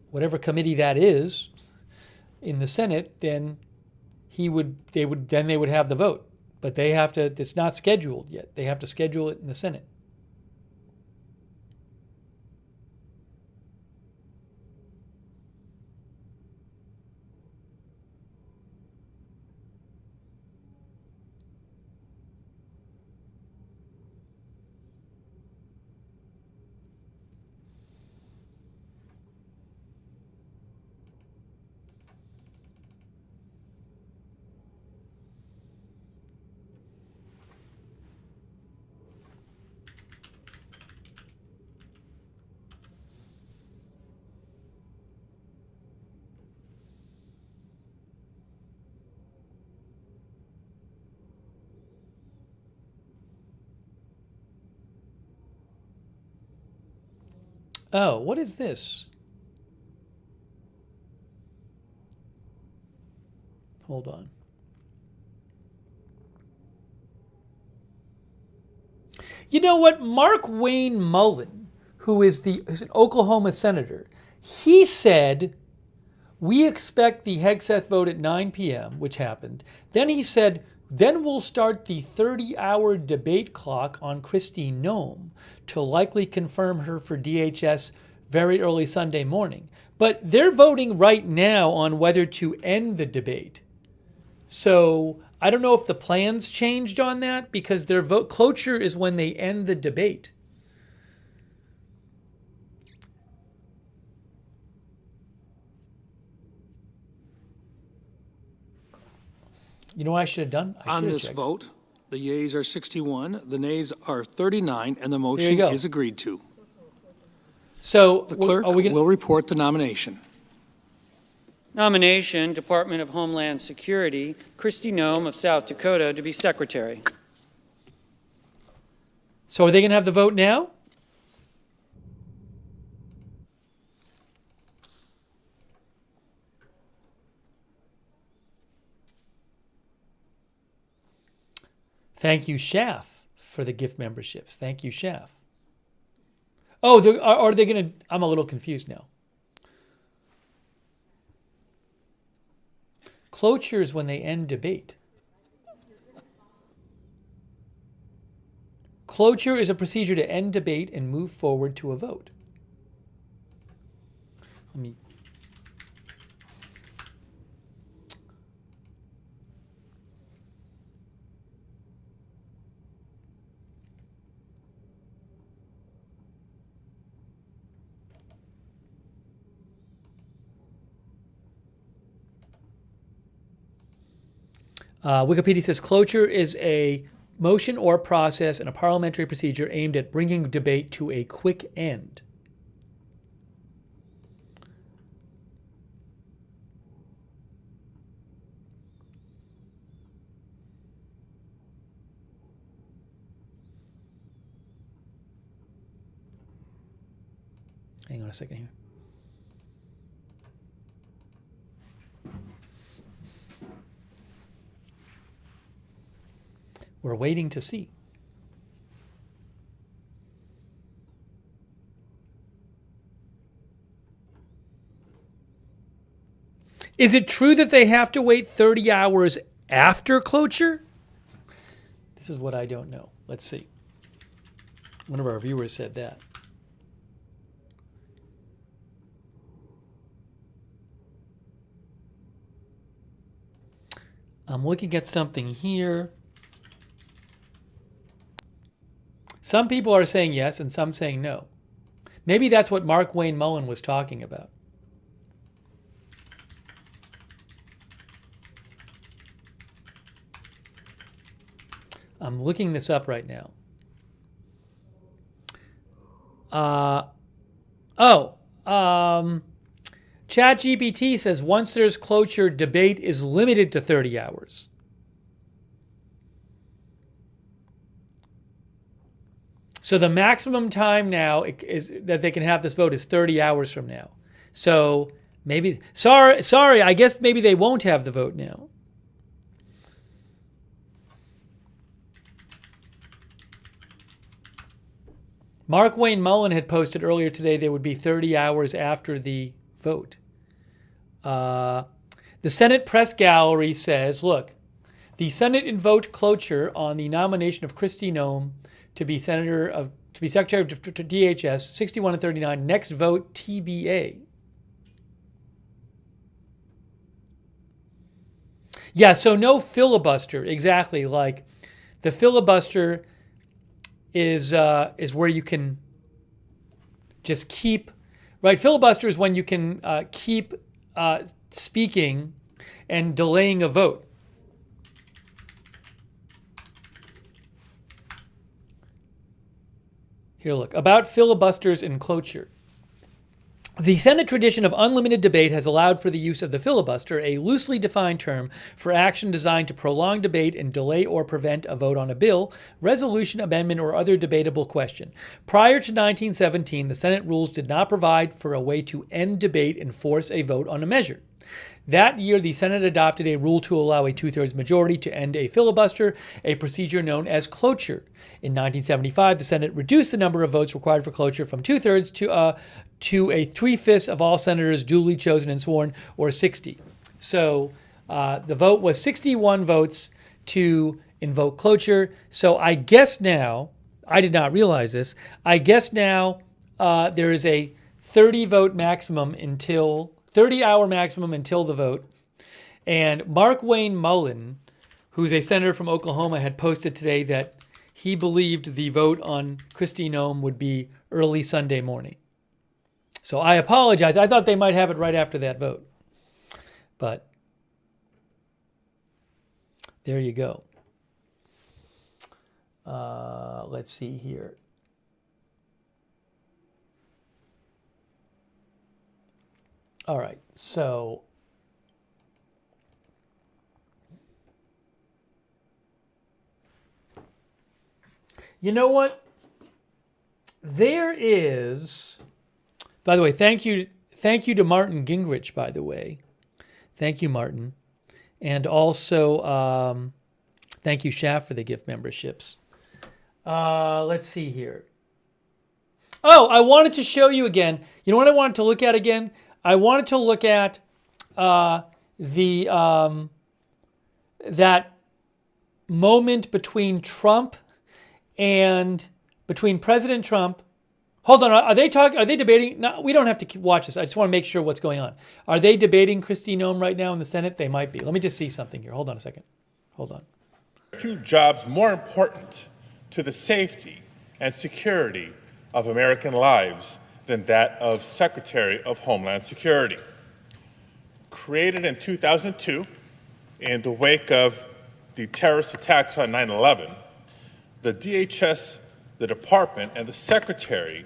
whatever committee that is in the Senate, then they would have the vote. But they have to, it's not scheduled yet. They have to schedule it in the Senate. Oh, what is this? Hold on. You know what? Mark Wayne Mullen, who's an Oklahoma senator, he said, we expect the Hegseth vote at 9 p.m., which happened. Then he said, then we'll start the 30-hour debate clock on Kristi Noem to likely confirm her for DHS very early Sunday morning. But they're voting right now on whether to end the debate. So I don't know if the plans changed on that, because their vote cloture is when they end the debate. You know what I should have done? On this vote, the yeas are 61, the nays are 39, and the motion is agreed to. So the clerk will report the nomination. Nomination, Department of Homeland Security, Kristi Noem of South Dakota to be Secretary. So are they going to have the vote now? Thank you, Schaff, for the gift memberships. Thank you, Schaff. Oh, are they going to... I'm a little confused now. Cloture is when they end debate. Cloture is a procedure to end debate and move forward to a vote. Let me... Wikipedia says cloture is a motion or process in a parliamentary procedure aimed at bringing debate to a quick end. Hang on a second here. We're waiting to see. Is it true that they have to wait 30 hours after cloture? This is what I don't know. Let's see. One of our viewers said that. I'm looking at something here. Some people are saying yes and some saying no. Maybe that's what Mark Wayne Mullen was talking about. I'm looking this up right now. ChatGPT says once there's cloture, debate is limited to 30 hours. So the maximum time now is that they can have this vote is 30 hours from now. So maybe, sorry, I guess maybe they won't have the vote now. Mark Wayne Mullen had posted earlier today there would be 30 hours after the vote. The Senate press gallery says, look, the Senate invoked cloture on the nomination of Kristi Noem to be Secretary of DHS, 61-39. Next vote, TBA. Yeah, so no filibuster. Exactly, like the filibuster is where you can just keep, right? Filibuster is when you can keep speaking and delaying a vote. Here, look, about filibusters and cloture. The Senate tradition of unlimited debate has allowed for the use of the filibuster, a loosely defined term for action designed to prolong debate and delay or prevent a vote on a bill, resolution, amendment, or other debatable question. Prior to 1917, the Senate rules did not provide for a way to end debate and force a vote on a measure. That year, the Senate adopted a rule to allow a two-thirds majority to end a filibuster, a procedure known as cloture. In 1975, the Senate reduced the number of votes required for cloture from two-thirds to a three-fifths of all senators duly chosen and sworn, or 60. So the vote was 61 votes to invoke cloture. So I guess now, I did not realize this, I guess now there is a 30-vote maximum until 30-hour maximum until the vote. And Mark Wayne Mullen, who's a senator from Oklahoma, had posted today that he believed the vote on Kristi Noem would be early Sunday morning. So I apologize. I thought they might have it right after that vote. But there you go. Let's see here. All right, so you know what? There is, by the way, thank you to Martin Gingrich, by the way. Thank you, Martin. And also, thank you, Schaff, for the gift memberships. Let's see here. Oh, I wanted to show you again. You know what I wanted to look at again? I wanted to look at that moment between Trump and between President Trump. Hold on, are they debating? No, we don't have to watch this. I just want to make sure what's going on. Are they debating Kristi Noem right now in the Senate? They might be. Let me just see something here. Hold on a second. Hold on. Few jobs more important to the safety and security of American lives than that of Secretary of Homeland Security. Created in 2002 in the wake of the terrorist attacks on 9/11, the DHS, the department, and the Secretary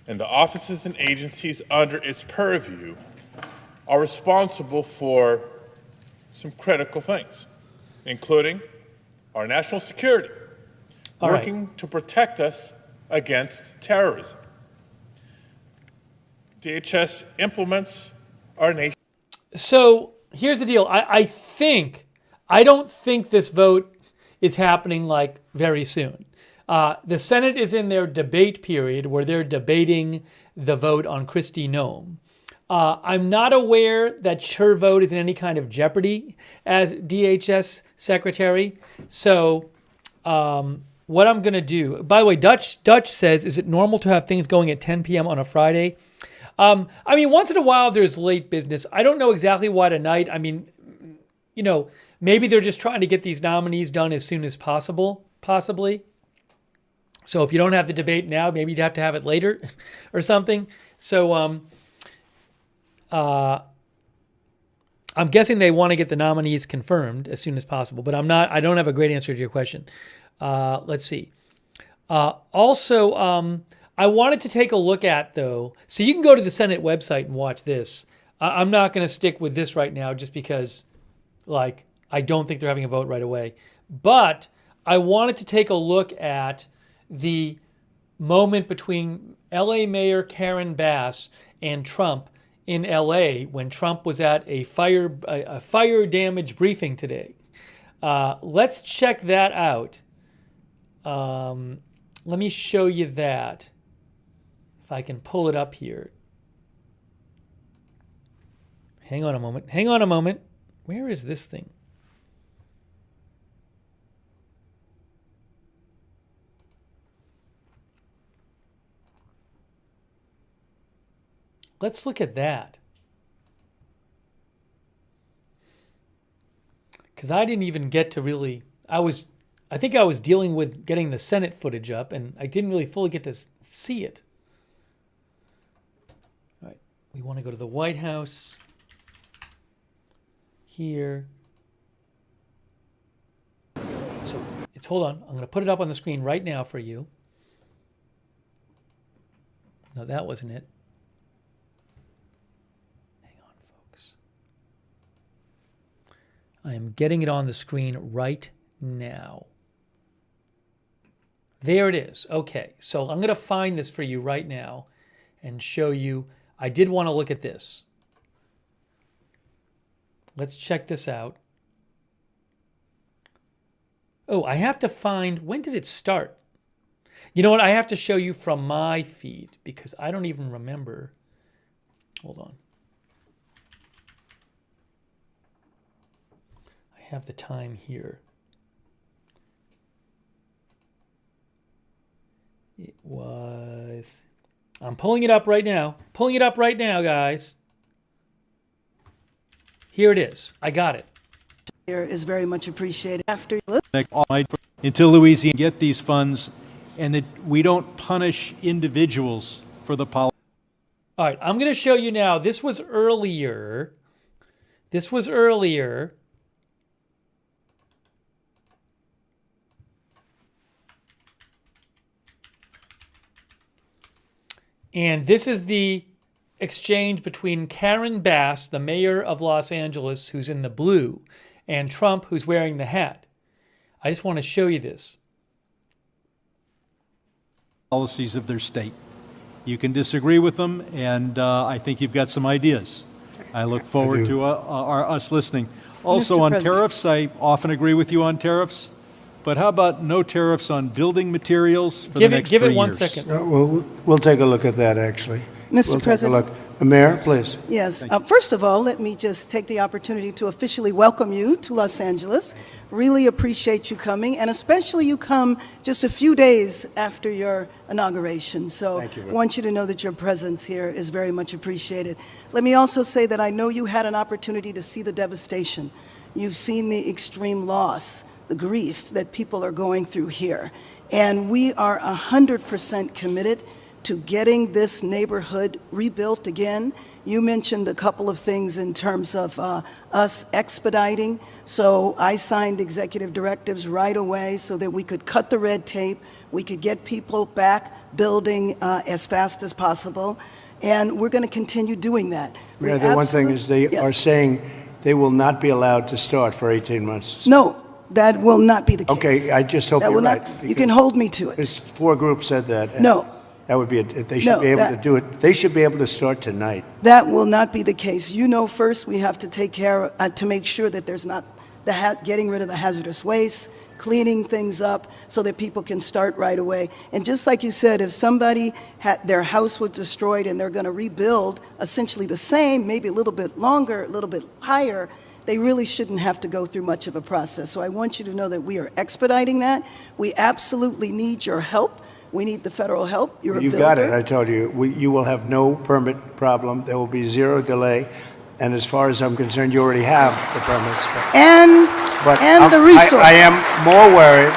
and the offices and agencies under its purview are responsible for some critical things, including our national security, working to protect us against terrorism. DHS implements our nation. So here's the deal. I don't think this vote is happening like very soon. The Senate is in their debate period where they're debating the vote on Kristi Noem. I'm not aware that her vote is in any kind of jeopardy as DHS secretary. So what I'm going to do, by the way, Dutch says, is it normal to have things going at 10 p.m. on a Friday? I mean, once in a while there's late business. I don't know exactly why tonight. I mean, you know, maybe they're just trying to get these nominees done as soon as possible, possibly. So if you don't have the debate now, maybe you'd have to have it later or something. So I'm guessing they want to get the nominees confirmed as soon as possible, but I don't have a great answer to your question. Let's see. Also, I wanted to take a look at, though, so you can go to the Senate website and watch this. I'm not going to stick with this right now just because, like, I don't think they're having a vote right away. But I wanted to take a look at the moment between LA Mayor Karen Bass and Trump in LA when Trump was at a fire damage briefing today. Let's check that out. Let me show you that. If I can pull it up here. Hang on a moment. Where is this thing? Let's look at that. Because I didn't even get to really, I think I was dealing with getting the Senate footage up, and I didn't really fully get to see it. All right, we want to go to the White House. Here. So hold on. I'm going to put it up on the screen right now for you. No, that wasn't it. I am getting it on the screen right now. There it is. Okay, so I'm going to find this for you right now and show you. I did want to look at this. Let's check this out. Oh, I have to find, when did it start? You know what? I have to show you from my feed because I don't even remember. Hold on. Have the time here. It was, I'm pulling it up right now. Guys. Here it is. I got it. Here is very much appreciated. After until Louisiana get these funds, and that we don't punish individuals for the policy. All right, I'm going to show you now. This was earlier. And this is the exchange between Karen Bass, the mayor of Los Angeles, who's in the blue, and Trump, who's wearing the hat. I just want to show you this. Policies of their state. You can disagree with them, and I think you've got some ideas. I look forward to us listening. Also on tariffs, I often agree with you on tariffs. But how about no tariffs on building materials for the next 3 years? Give it 1 second. We'll take a look at that, actually. Mr. President. Take a look. Mayor, please. Yes. First of all, let me just take the opportunity to officially welcome you to Los Angeles. Really appreciate you coming, and especially you come just a few days after your inauguration. So I want you to know that your presence here is very much appreciated. Let me also say that I know you had an opportunity to see the devastation. You've seen the extreme loss, the grief that people are going through here. And we are 100% committed to getting this neighborhood rebuilt again. You mentioned a couple of things in terms of us expediting. So I signed executive directives right away so that we could cut the red tape, we could get people back building as fast as possible. And we're going to continue doing that. Mayor, the one thing is they are saying they will not be allowed to start for 18 months. No. That will not be the case. Okay, I just hope you're right. You can hold me to it. 4 groups said that. No. That would be, they should be able to do it. They should be able to start tonight. That will not be the case. You know, first we have to take care to make sure that there's not getting rid of the hazardous waste, cleaning things up so that people can start right away. And just like you said, if somebody their house was destroyed and they're going to rebuild essentially the same, maybe a little bit longer, a little bit higher, they really shouldn't have to go through much of a process. So I want you to know that we are expediting that. We absolutely need your help. We need the federal help. You're You've got it, I told you. You will have no permit problem. There will be zero delay. And as far as I'm concerned, you already have the permits. And the resources. I am more worried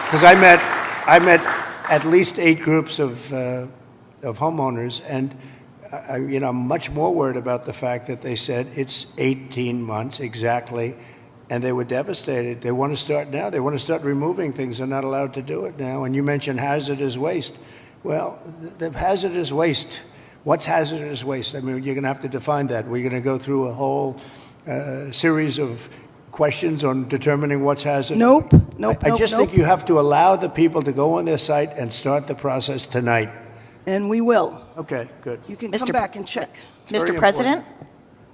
because I met at least 8 groups of homeowners, and I'm much more worried about the fact that they said it's 18 months exactly, and they were devastated. They want to start now. They want to start removing things. They're not allowed to do it now. And you mentioned hazardous waste. Well, the hazardous waste. What's hazardous waste? I mean, you're going to have to define that. We're going to go through a whole series of questions on determining what's hazardous. Nope. I just think you have to allow the people to go on their site and start the process tonight. And we will. Okay, good. You can come back and check. Mr. President?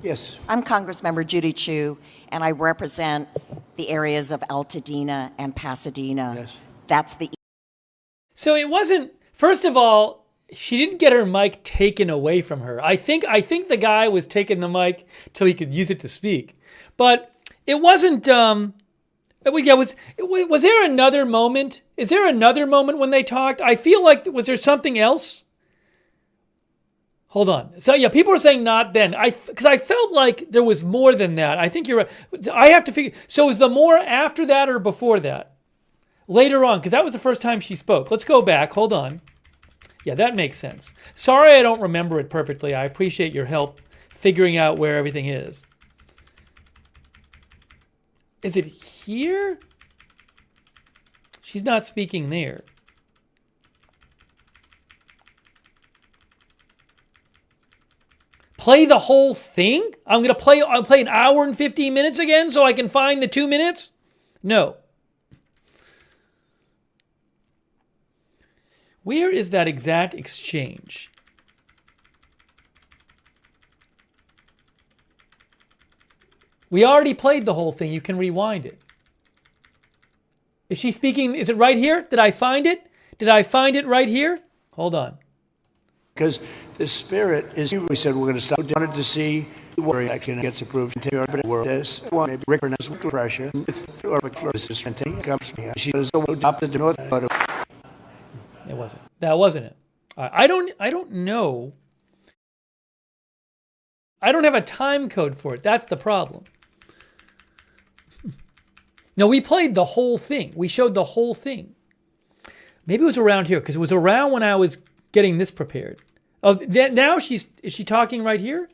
Yes. I'm Congressmember Judy Chu, and I represent the areas of Altadena and Pasadena. Yes. That's the... So it wasn't, first of all, she didn't get her mic taken away from her. I think the guy was taking the mic till he could use it to speak. But it wasn't, was there another moment? Is there another moment when they talked? I feel like, was there something else? Hold on. So yeah, people are saying not then. Because I felt like there was more than that. I think you're right. I have to figure, so is the more after that or before that? Later on, because that was the first time she spoke. Let's go back, hold on. Yeah, that makes sense. Sorry I don't remember it perfectly. I appreciate your help figuring out where everything is. Is it here? She's not speaking there. Play the whole thing? I'll play an hour and 15 minutes again so I can find the 2 minutes? No. Where is that exact exchange? We already played the whole thing. You can rewind it. Is she speaking? Is it right here? Did I find it? Did I find it right here? Hold on. Because the spirit is, we said we're going to stop. Wanted to see where action gets approved. This one, maybe Rick knows pressure. She was adopted to North. It wasn't. That wasn't it. I don't know. I don't have a time code for it. That's the problem. No, we played the whole thing. We showed the whole thing. Maybe it was around here because it was around when I was getting this prepared. Oh, now is she talking right here?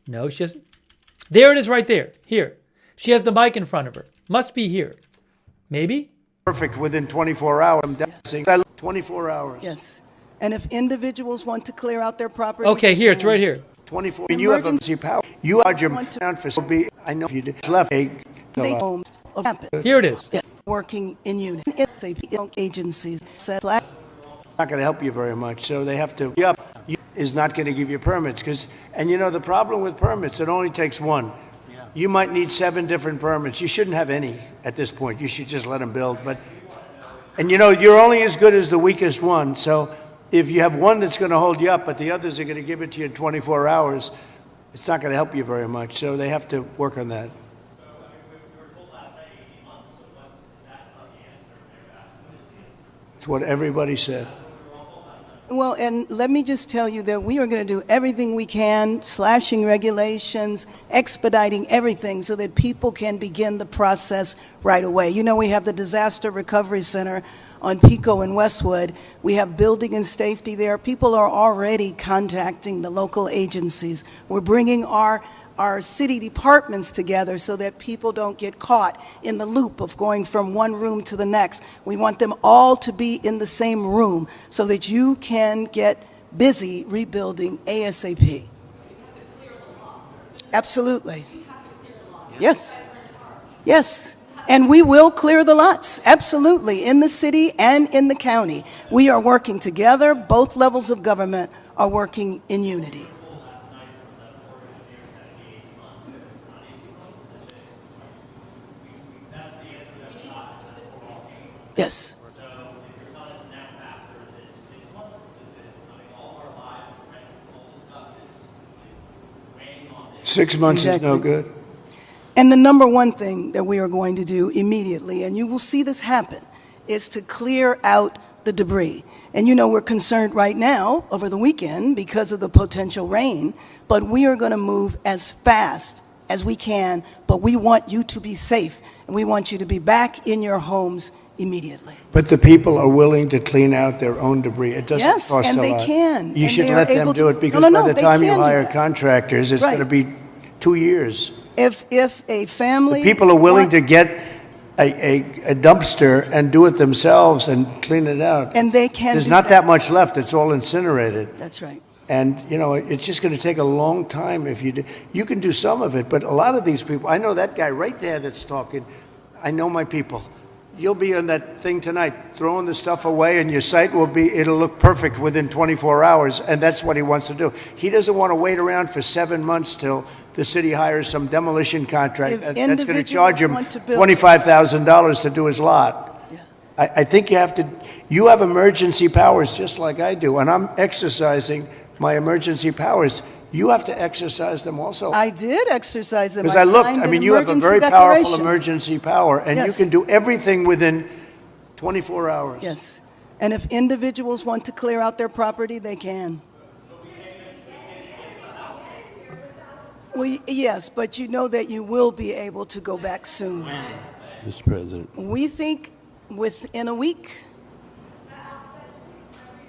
No, she doesn't. There it is right there. Here. She has the mic in front of her. Must be here. Maybe? Perfect within 24 hours. I'm dancing. 24 hours. Yes. And if individuals want to clear out their property. Okay, here. It's right here. 24. And you have emergency power. You are your down for I know you did. Left homes of here it is. Working in unit. Agencies said not going to help you very much. So they have to is not going to give you permits and the problem with permits, it only takes one. Yeah. You might need 7 different permits. You shouldn't have any at this point. You should just let them build. And you're only as good as the weakest one. So if you have one that's going to hold you up, but the others are going to give it to you in 24 hours, it's not going to help you very much. So they have to work on that. It's what everybody said. Well, and let me just tell you that we are going to do everything we can, slashing regulations, expediting everything so that people can begin the process right away. We have the Disaster Recovery Center on Pico and Westwood. We have building and safety there. People are already contacting the local agencies. We're bringing our city departments together so that people don't get caught in the loop of going from one room to the next. We want them all to be in the same room so that you can get busy rebuilding ASAP. Absolutely. Yes. Yes. And we will clear the lots, absolutely, in the city and in the county. We are working together. Both levels of government are working in unity. Yes. 6 months Exactly. is no good. And the number one thing that we are going to do immediately, and you will see this happen, is to clear out the debris. And you know we're concerned right now over the weekend because of the potential rain, but we are going to move as fast as we can, but we want you to be safe, and we want you to be back in your homes immediately. But the people are willing to clean out their own debris. It doesn't Yes, cost and a they lot. can, You and should they are let them able do to- it because No, no, by no, the they time you can do hire that. contractors, it's Right. going to be 2 years. If a family... People are willing to get a dumpster and do it themselves and clean it out. And they can There's do not that. that much left. It's all incinerated. That's right. And, you know, it's just going to take a long time if you do. You can do some of it, but a lot of these people, I know that guy right there that's talking. I know my people. You'll be on that thing tonight, throwing the stuff away, and your site it'll look perfect within 24 hours, and that's what he wants to do. He doesn't want to wait around for 7 months till the city hires some demolition contract If that's going to individuals charge him want to build- $25,000 to do his lot. I think you have emergency powers just like I do, and I'm exercising my emergency powers. You have to exercise them also. I did exercise them. Because I looked, signed I an mean, you have a emergency very powerful declaration. emergency power, and you Yes. can do everything within 24 hours. Yes. And if individuals want to clear out their property, they can. Well, yes, but you know that you will be able to go back soon. Mr. President. We think within a week.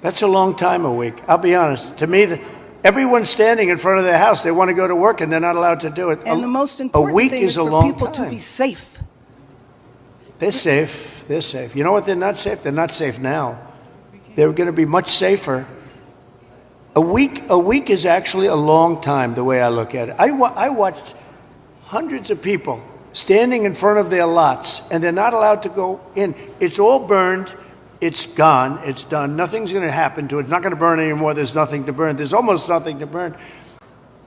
That's a long time, a week. I'll be honest. To me, everyone's standing in front of their house. They want to go to work, and they're not allowed to do it. And the most important week thing is is a for long people time. to be safe. They're safe. They're safe. You know what? They're not safe. They're not safe now. They're going to be much safer. A week is actually a long time, the way I look at it. I watched hundreds of people standing in front of their lots, and they're not allowed to go in. It's all burned. It's gone. It's done. Nothing's going to happen to it. It's not going to burn anymore. There's nothing to burn. There's almost nothing to burn.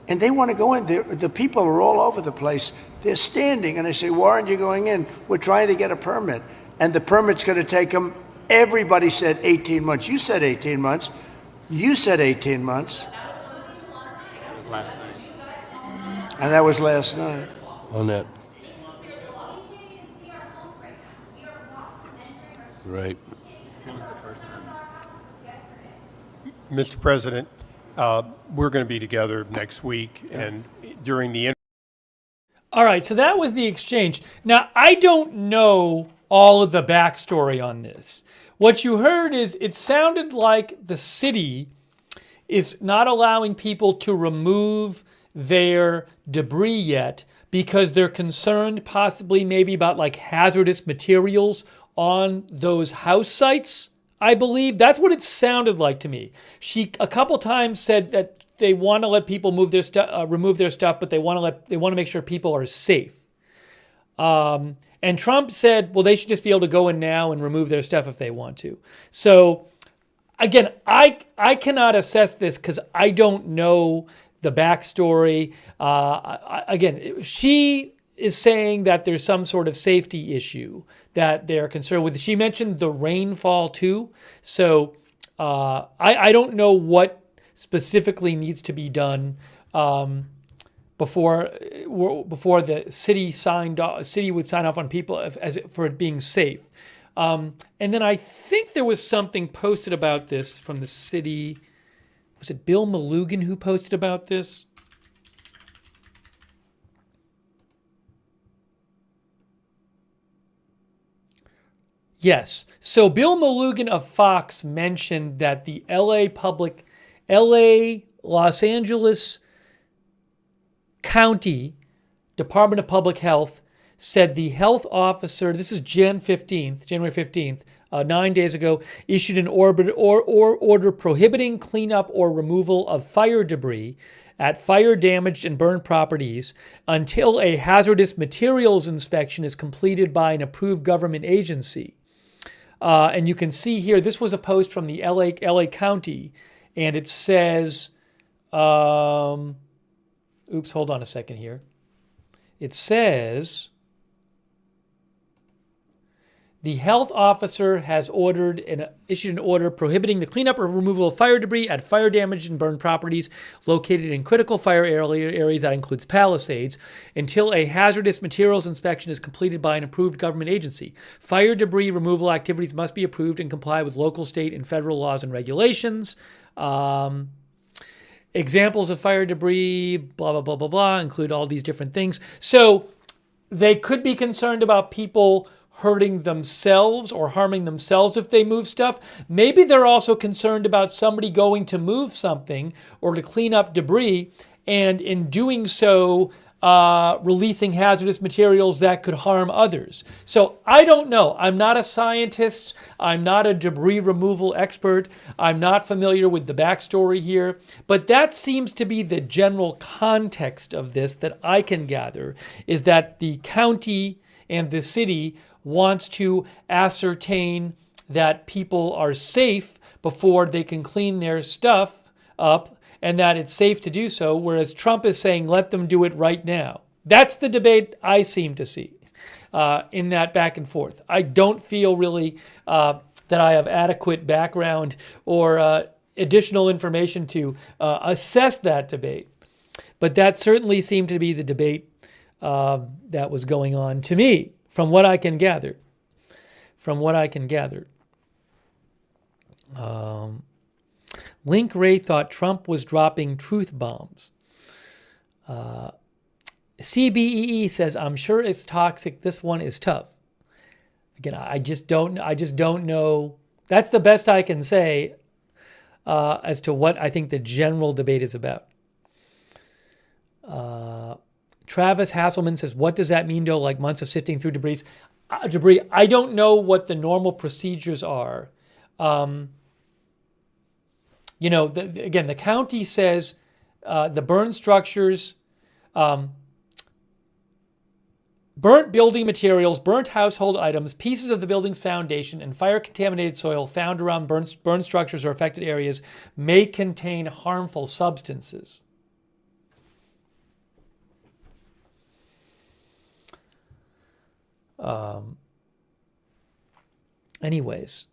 And they want to go in. The people are all over the place. They're standing, and I say, why aren't you going in? We're trying to get a permit. And the permit's going to take them, everybody said 18 months. You said 18 months. You said 18 months. That was last night. And that was last night. On that. Right. It was the first time. Mr. President, we're going to be together next week, and during the All right, so that was the exchange. Now, I don't know all of the backstory on this. What you heard is it sounded like the city is not allowing people to remove their debris yet because they're concerned possibly maybe about like hazardous materials on those house sites, I believe. That's what it sounded like to me. She a couple times said that they want to let people move their remove their stuff, but they want to make sure people are safe. And Trump said, well, they should just be able to go in now and remove their stuff if they want to. So again, I cannot assess this because I don't know the backstory. Again, she is saying that there's some sort of safety issue that they're concerned with. She mentioned the rainfall too. So I don't know what specifically needs to be done before the city would sign off on people for it being safe. And then I think there was something posted about this from the city. Was it Bill Malugin who posted about this? Yes. So Bill Malugin of Fox mentioned that the Los Angeles County Department of Public Health said the health officer, this is January 15th, 9 days ago, issued an order prohibiting cleanup or removal of fire debris at fire damaged and burned properties until a hazardous materials inspection is completed by an approved government agency. And you can see here, this was a post from the LA County, and it says, oops, hold on a second here. It says, the health officer has issued an order prohibiting the cleanup or removal of fire debris at fire damaged and burned properties located in critical fire areas, that includes Palisades, until a hazardous materials inspection is completed by an approved government agency. Fire debris removal activities must be approved and comply with local, state, and federal laws and regulations. Examples of fire debris, blah, blah, blah, blah, blah, include all these different things. So they could be concerned about people hurting themselves or harming themselves if they move stuff. Maybe they're also concerned about somebody going to move something or to clean up debris, and in doing so, releasing hazardous materials that could harm others. So I don't know. I'm not a scientist. I'm not a debris removal expert. I'm not familiar with the backstory here. But that seems to be the general context of this that I can gather, is that the county and the city wants to ascertain that people are safe before they can clean their stuff up, and that it's safe to do so, whereas Trump is saying, let them do it right now. That's the debate I seem to see in that back and forth. I don't feel really that I have adequate background or additional information to assess that debate, but that certainly seemed to be the debate that was going on to me, from what I can gather. Link Ray thought Trump was dropping truth bombs. CBEE says, I'm sure it's toxic. This one is tough. Again, I just don't know. That's the best I can say as to what I think the general debate is about. Travis Hasselman says, what does that mean, though? Like months of sifting through debris? I don't know what the normal procedures are. Again, the county says the burned structures, burnt building materials, burnt household items, pieces of the building's foundation, and fire-contaminated soil found around burned structures or affected areas may contain harmful substances. Anyways.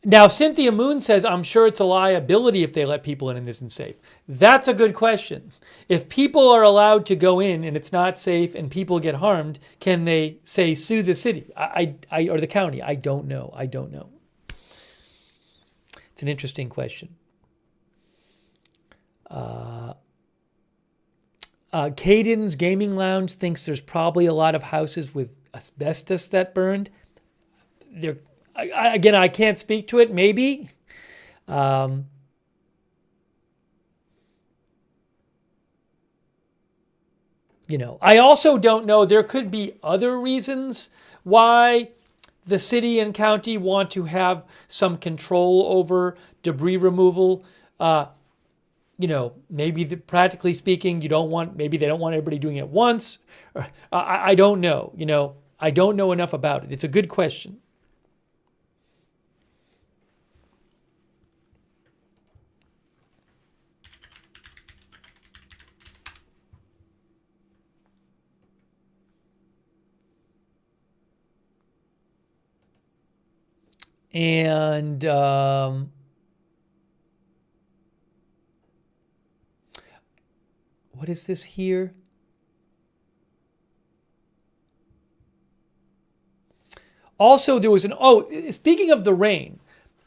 Now, Cynthia Moon says, I'm sure it's a liability if they let people in and isn't safe. That's a good question. If people are allowed to go in and it's not safe and people get harmed, can they, say, sue the city or the county? I don't know. It's an interesting question. Caden's Gaming Lounge thinks there's probably a lot of houses with asbestos that burned. Again, I can't speak to it. Maybe. I also don't know. There could be other reasons why the city and county want to have some control over debris removal. Maybe practically speaking, maybe they don't want everybody doing it at once. I don't know. I don't know enough about it. It's a good question. And what is this here? Also, there was speaking of the rain,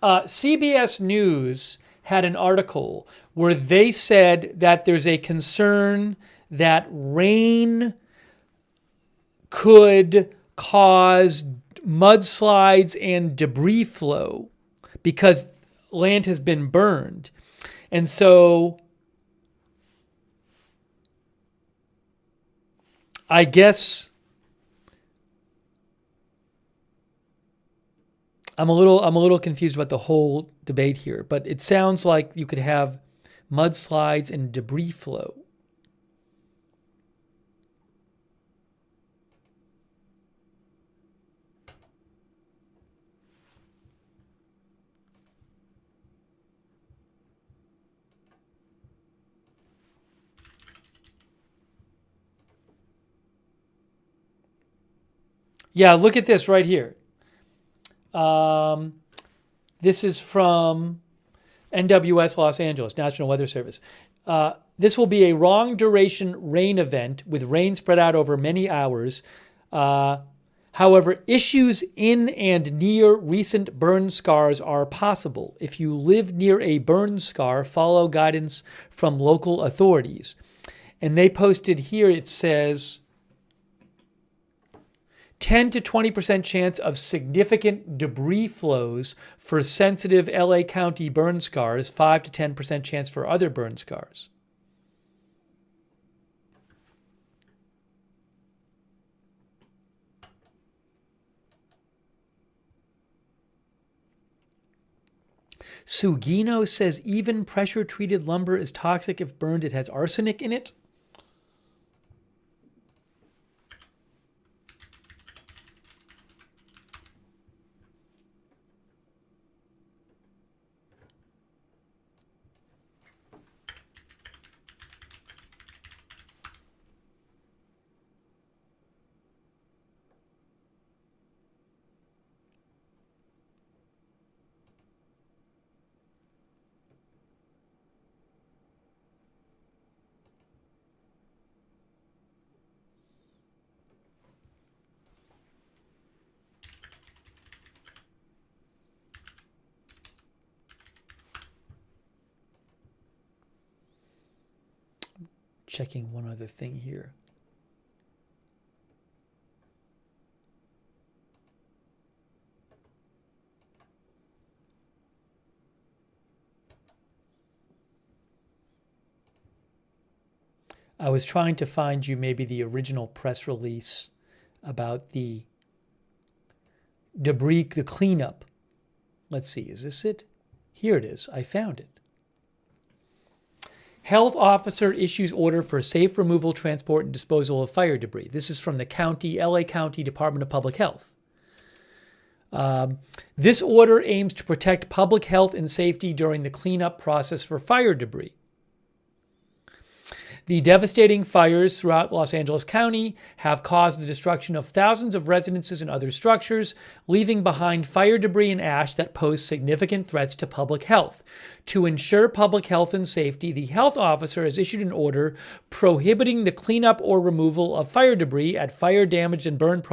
CBS News had an article where they said that there's a concern that rain could cause mudslides and debris flow because land has been burned. And so I guess I'm a little confused about the whole debate here, but it sounds like you could have mudslides and debris flow. Yeah, look at this right here. This is from NWS Los Angeles, National Weather Service. This will be a long duration rain event with rain spread out over many hours. However, issues in and near recent burn scars are possible. If you live near a burn scar, follow guidance from local authorities. And they posted here, it says 10 to 20% chance of significant debris flows for sensitive LA County burn scars, 5 to 10% chance for other burn scars. Sugino says even pressure-treated lumber is toxic if burned. It has arsenic in it. Checking one other thing here. I was trying to find you maybe the original press release about the debris, the cleanup. Let's see, is this it? Here it is. I found it. Health officer issues order for safe removal, transport, and disposal of fire debris. This is from the county, LA County Department of Public Health. This order aims to protect public health and safety during the cleanup process for fire debris. The devastating fires throughout Los Angeles County have caused the destruction of thousands of residences and other structures, leaving behind fire debris and ash that pose significant threats to public health. To ensure public health and safety, the health officer has issued an order prohibiting the cleanup or removal of fire debris at fire-damaged and burned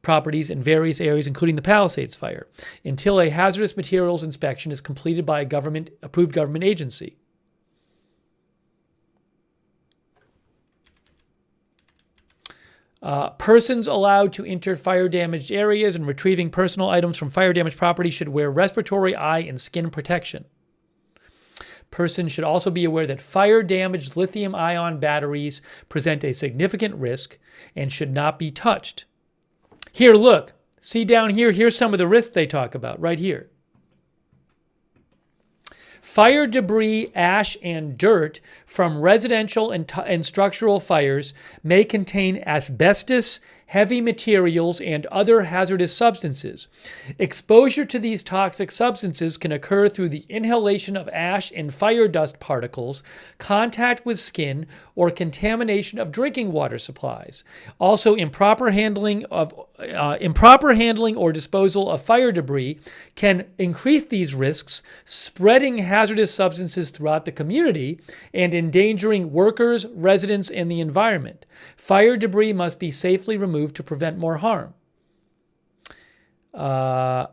properties in various areas, including the Palisades fire, until a hazardous materials inspection is completed by a approved government agency. Persons allowed to enter fire-damaged areas and retrieving personal items from fire-damaged property should wear respiratory, eye, and skin protection. Persons should also be aware that fire-damaged lithium-ion batteries present a significant risk and should not be touched. Here, look. See down here? Here's some of the risks they talk about right here. Fire debris, ash, and dirt from residential and structural fires may contain asbestos, heavy materials, and other hazardous substances. Exposure to these toxic substances can occur through the inhalation of ash and fire dust particles, contact with skin, or contamination of drinking water supplies. Also, improper handling or disposal of fire debris can increase these risks, spreading hazardous substances throughout the community and endangering workers, residents, and the environment. Fire debris must be safely removed to prevent more harm. The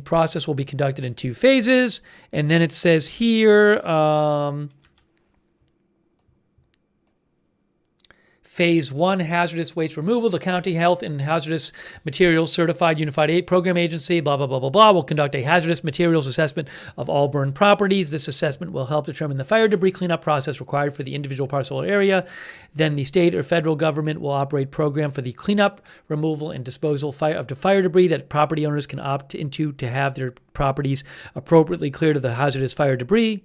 process will be conducted in 2 phases, and then it says here, Phase 1, hazardous waste removal. The County Health and Hazardous Materials Certified Unified Aid Program Agency, blah, blah, blah, blah, blah, will conduct a hazardous materials assessment of all burned properties. This assessment will help determine the fire debris cleanup process required for the individual parcel or area. Then the state or federal government will operate a program for the cleanup, removal, and disposal of the fire debris that property owners can opt into to have their properties appropriately cleared of the hazardous fire debris.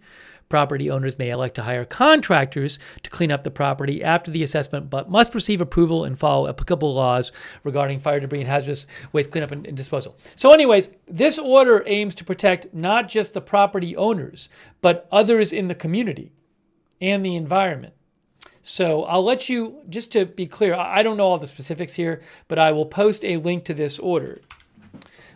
Property owners may elect to hire contractors to clean up the property after the assessment, but must receive approval and follow applicable laws regarding fire debris and hazardous waste cleanup and disposal. So anyways, this order aims to protect not just the property owners, but others in the community and the environment. So I'll let you, just to be clear, I don't know all the specifics here, but I will post a link to this order.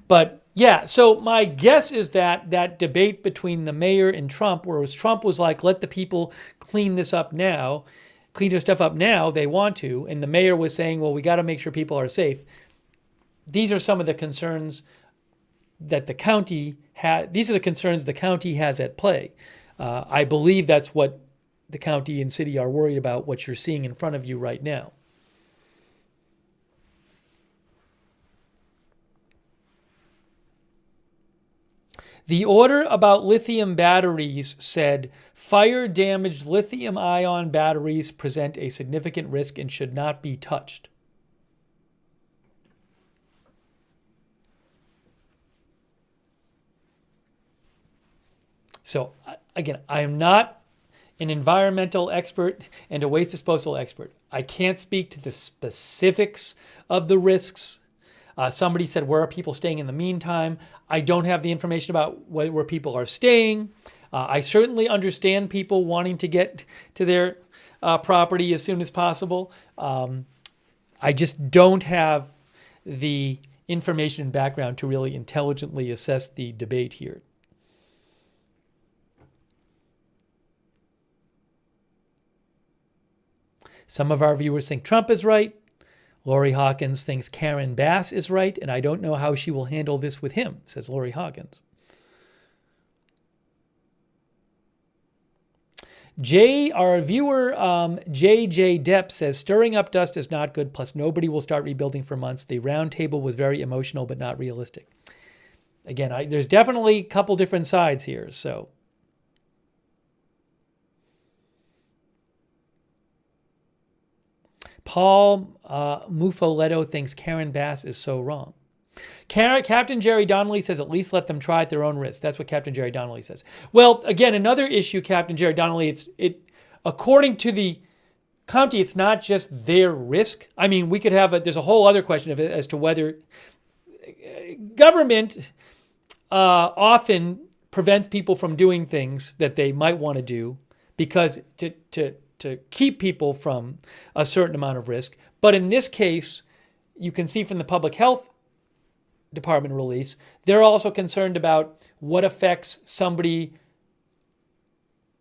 But yeah, so my guess is that that debate between the mayor and Trump, whereas Trump was like, let the people clean this up now, clean their stuff up now, they want to, and the mayor was saying, well, we got to make sure people are safe. These are some of the concerns that the county had. These are the concerns the county has at play. I believe that's what the county and city are worried about, what you're seeing in front of you right now. The order about lithium batteries said fire-damaged lithium-ion batteries present a significant risk and should not be touched. So again, I am not an environmental expert and a waste disposal expert. I can't speak to the specifics of the risks. Somebody said, where are people staying in the meantime? I don't have the information about where people are staying. I certainly understand people wanting to get to their property as soon as possible. I just don't have the information and background to really intelligently assess the debate here. Some of our viewers think Trump is right. Lori Hawkins thinks Karen Bass is right, and I don't know how she will handle this with him, says Lori Hawkins. Our viewer, JJ Depp, says, stirring up dust is not good, plus nobody will start rebuilding for months. The round table was very emotional, but not realistic. Again, there's definitely a couple different sides here, so... Paul Mufoletto thinks Karen Bass is so wrong. Captain Jerry Donnelly says at least let them try at their own risk. That's what Captain Jerry Donnelly says. Well, again, another issue, Captain Jerry Donnelly, according to the county, it's not just their risk. I mean, we could have there's a whole other question of it as to whether government often prevents people from doing things that they might want to do because to keep people from a certain amount of risk. But in this case, you can see from the Public Health Department release, they're also concerned about what effects somebody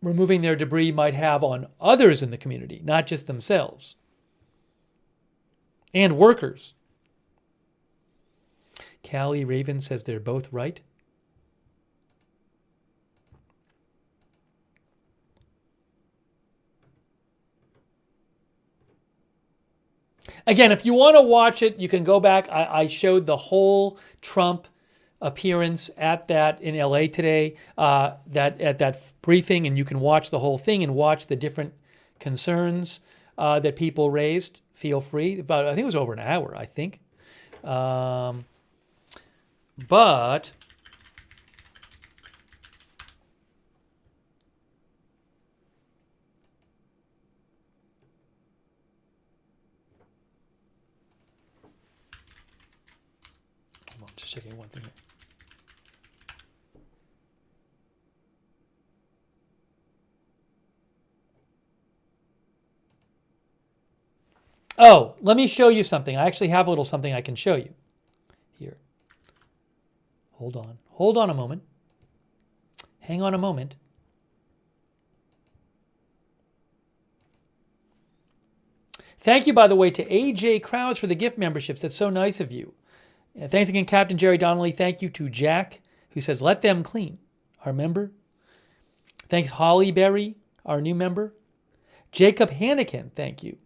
removing their debris might have on others in the community, not just themselves. And workers. Callie Raven says they're both right. Again, if you want to watch it, you can go back. I showed the whole Trump appearance at that in LA today, at that briefing, and you can watch the whole thing and watch the different concerns that people raised. Feel free. I think it was over an hour, I think. But just checking one thing. Oh, let me show you something. I actually have a little something I can show you here. Hold on. Hold on a moment. Hang on a moment. Thank you, by the way, to AJ Krause for the gift memberships. That's so nice of you. And thanks again, Captain Jerry Donnelly. Thank you to Jack, who says, let them clean, our member. Thanks, Holly Berry, our new member. Jacob Hannikin, thank you.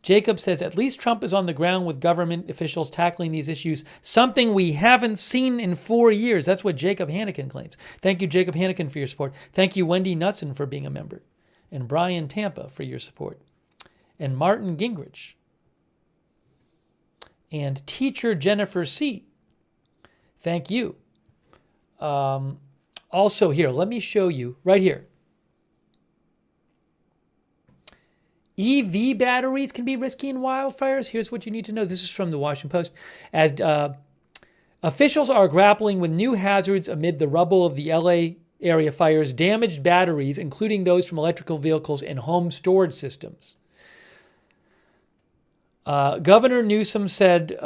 Jacob says, at least Trump is on the ground with government officials tackling these issues, something we haven't seen in 4 years. That's what Jacob Hannikin claims. Thank you, Jacob Hannikin, for your support. Thank you, Wendy Knutson, for being a member. And Brian Tampa for your support. And Martin Gingrich. And teacher Jennifer C. Thank you. Also here, let me show you right here. EV batteries can be risky in wildfires. Here's what you need to know. This is from the Washington Post. As officials are grappling with new hazards amid the rubble of the LA area fires damaged batteries, including those from electrical vehicles and home storage systems. Governor Newsom said,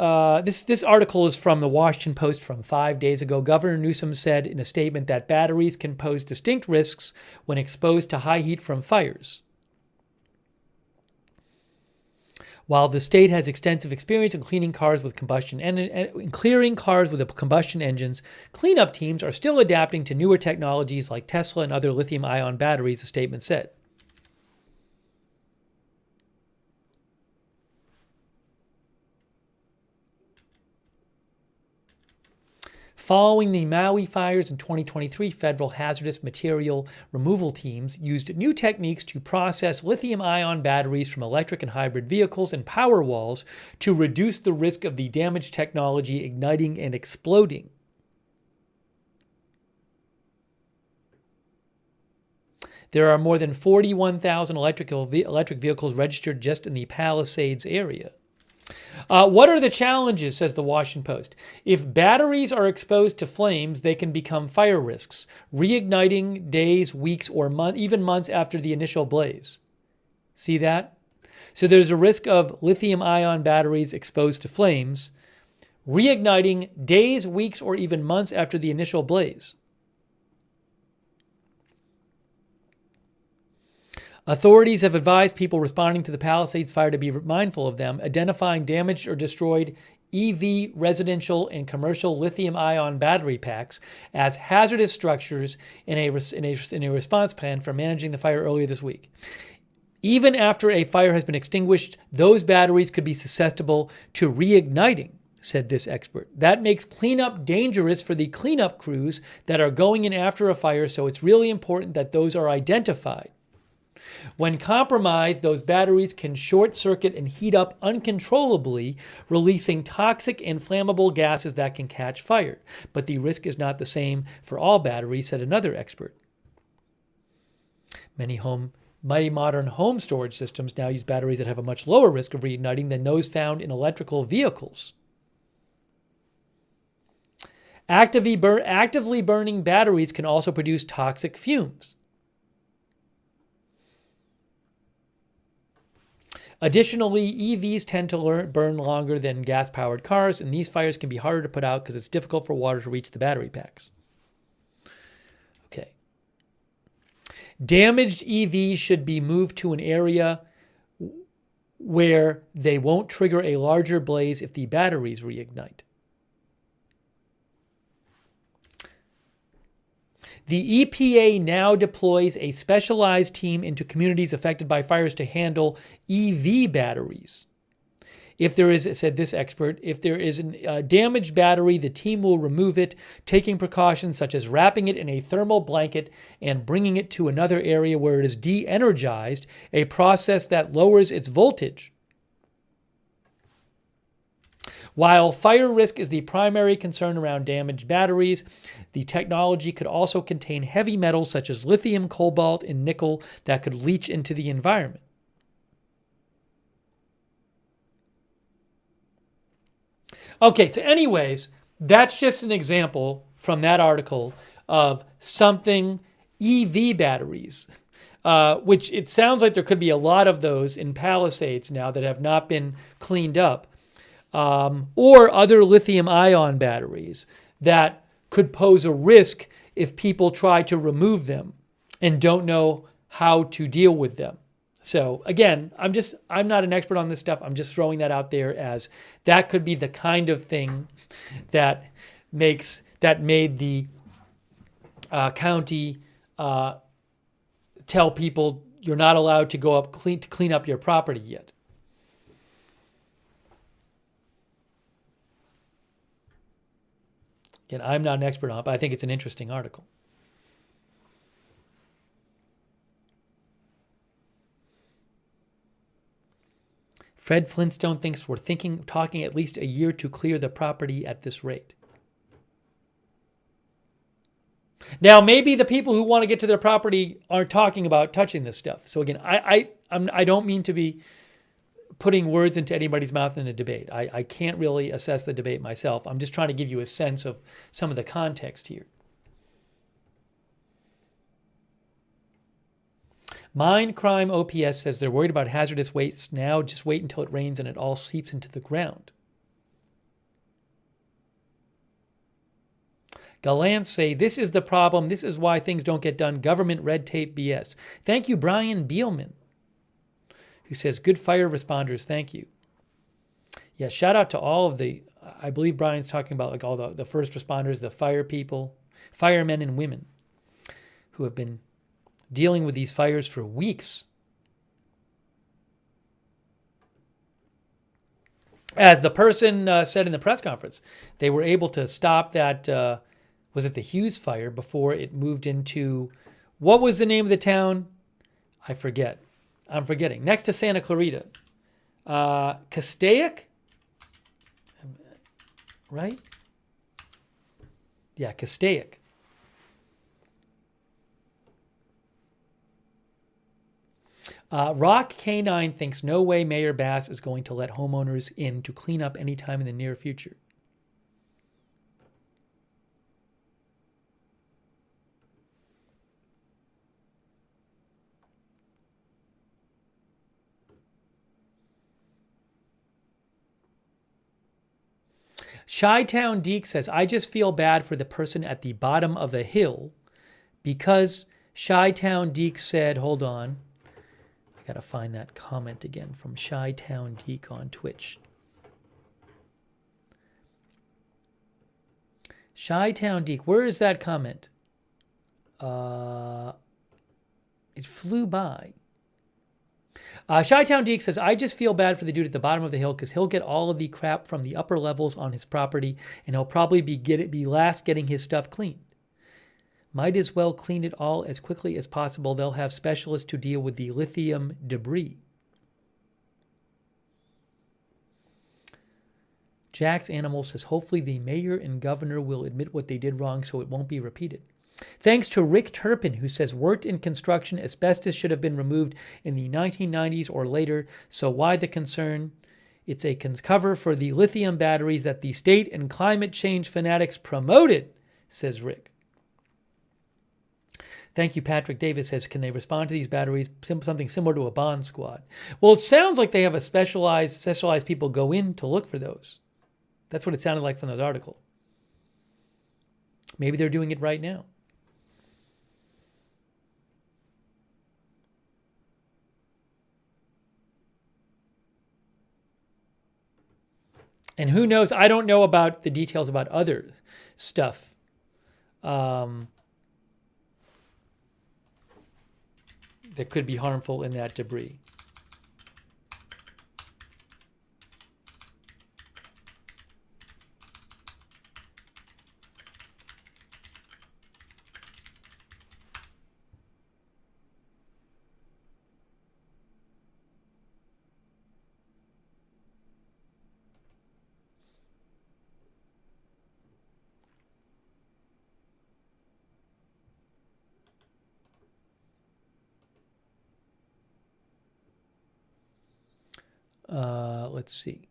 this article is from the Washington Post from 5 days ago. Governor Newsom said in a statement that batteries can pose distinct risks when exposed to high heat from fires. While the state has extensive experience in clearing cars with combustion engines, cleanup teams are still adapting to newer technologies like Tesla and other lithium-ion batteries, the statement said. Following the Maui fires in 2023, federal hazardous material removal teams used new techniques to process lithium-ion batteries from electric and hybrid vehicles and power walls to reduce the risk of the damaged technology igniting and exploding. There are more than 41,000 electric vehicles registered just in the Palisades area. What are the challenges, says the Washington Post? If batteries are exposed to flames, they can become fire risks, reigniting days, weeks, or even months after the initial blaze. See that? So there's a risk of lithium-ion batteries exposed to flames, reigniting days, weeks, or even months after the initial blaze. Authorities have advised people responding to the Palisades fire to be mindful of them, identifying damaged or destroyed EV, residential, and commercial lithium-ion battery packs as hazardous structures in a response plan for managing the fire earlier this week. Even after a fire has been extinguished, those batteries could be susceptible to reigniting, said this expert. That makes cleanup dangerous for the cleanup crews that are going in after a fire, so it's really important that those are identified. When compromised, those batteries can short circuit and heat up uncontrollably, releasing toxic and flammable gases that can catch fire. But the risk is not the same for all batteries, said another expert. Mighty modern home storage systems now use batteries that have a much lower risk of reigniting than those found in electrical vehicles. Actively burning batteries can also produce toxic fumes. Additionally, EVs tend to burn longer than gas-powered cars, and these fires can be harder to put out because it's difficult for water to reach the battery packs. Okay. Damaged EVs should be moved to an area where they won't trigger a larger blaze if the batteries reignite. The EPA now deploys a specialized team into communities affected by fires to handle EV batteries. If there is, said this expert, if there is a damaged battery, the team will remove it, taking precautions such as wrapping it in a thermal blanket and bringing it to another area where it is de-energized, a process that lowers its voltage. While fire risk is the primary concern around damaged batteries, the technology could also contain heavy metals such as lithium, cobalt, and nickel that could leach into the environment. Okay, so anyways, that's just an example from that article of something EV batteries, which it sounds like there could be a lot of those in Palisades now that have not been cleaned up. Or other lithium-ion batteries that could pose a risk if people try to remove them and don't know how to deal with them. So again, I'm not an expert on this stuff. I'm just throwing that out there as that could be the kind of thing that made the county tell people you're not allowed to go up to clean up your property yet. Again, I'm not an expert on it, but I think it's an interesting article. Fred Flintstone thinks we're talking at least a year to clear the property at this rate. Now, maybe the people who want to get to their property aren't talking about touching this stuff. So again, I don't mean to be putting words into anybody's mouth in a debate. I can't really assess the debate myself. I'm just trying to give you a sense of some of the context here. Mine Crime OPS says they're worried about hazardous waste now. Just wait until it rains and it all seeps into the ground. Gallant say, this is the problem. This is why things don't get done. Government red tape BS. Thank you, Brian Beelman, who says, good fire responders. Thank you. Yeah, shout out to all of the, I believe Brian's talking about like all the first responders, the fire people, firemen and women who have been dealing with these fires for weeks. As the person said in the press conference, they were able to stop that, was it the Hughes fire before it moved into, what was the name of the town? I forget. I'm forgetting. Next to Santa Clarita. Castaic? Right? Yeah, Castaic. Rock K9 thinks no way Mayor Bass is going to let homeowners in to clean up anytime in the near future. Chi-Town Deke says, I just feel bad for the person at the bottom of the hill because Chi-Town Deke said, hold on, I got to find that comment again from Chi-Town Deke on Twitch. Chi-Town Deke, where is that comment? It flew by. Chi-Town Deke says, I just feel bad for the dude at the bottom of the hill because he'll get all of the crap from the upper levels on his property and he'll probably be last getting his stuff cleaned. Might as well clean it all as quickly as possible. They'll have specialists to deal with the lithium debris. Jack's Animal says, hopefully the mayor and governor will admit what they did wrong so it won't be repeated. Thanks to Rick Turpin, who says, worked in construction, asbestos should have been removed in the 1990s or later, so why the concern? It's a cover for the lithium batteries that the state and climate change fanatics promoted, says Rick. Thank you, Patrick Davis says, can they respond to these batteries? Something similar to a bond squad. Well, it sounds like they have a specialized people go in to look for those. That's what it sounded like from those articles. Maybe they're doing it right now. And who knows? I don't know about the details about other stuff. That could be harmful in that debris. Let's see.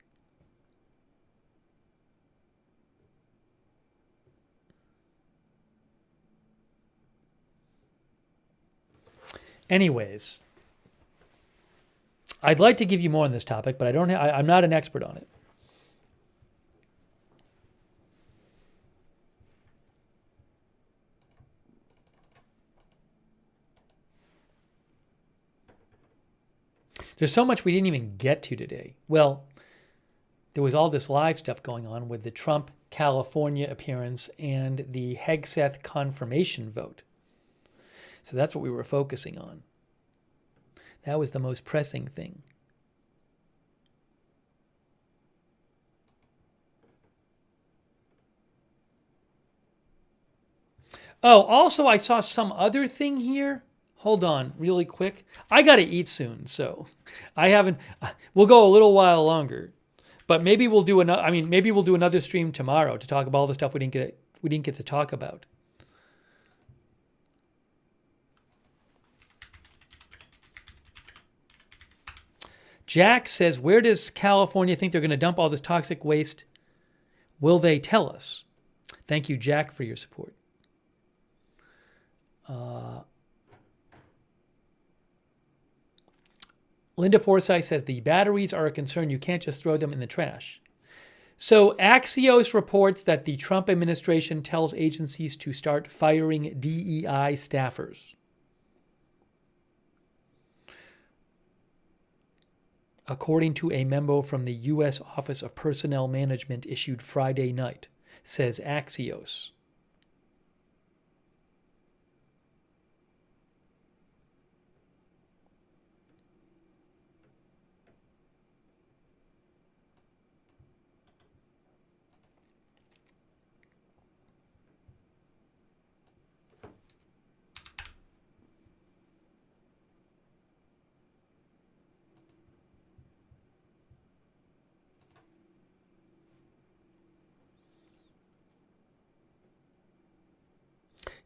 Anyways, I'd like to give you more on this topic, but I'm not an expert on it. There's so much we didn't even get to today. Well, there was all this live stuff going on with the Trump California appearance and the Hegseth confirmation vote. So that's what we were focusing on. That was the most pressing thing. Oh, also I saw some other thing here. Hold on, really quick. I got to eat soon, so we'll go a little while longer. But maybe we'll do another stream tomorrow to talk about all the stuff we didn't get to talk about. Jack says, where does California think they're going to dump all this toxic waste? Will they tell us? Thank you, Jack, for your support. Linda Forsyth says the batteries are a concern. You can't just throw them in the trash. So Axios reports that the Trump administration tells agencies to start firing DEI staffers. According to a memo from the U.S. Office of Personnel Management issued Friday night, says Axios.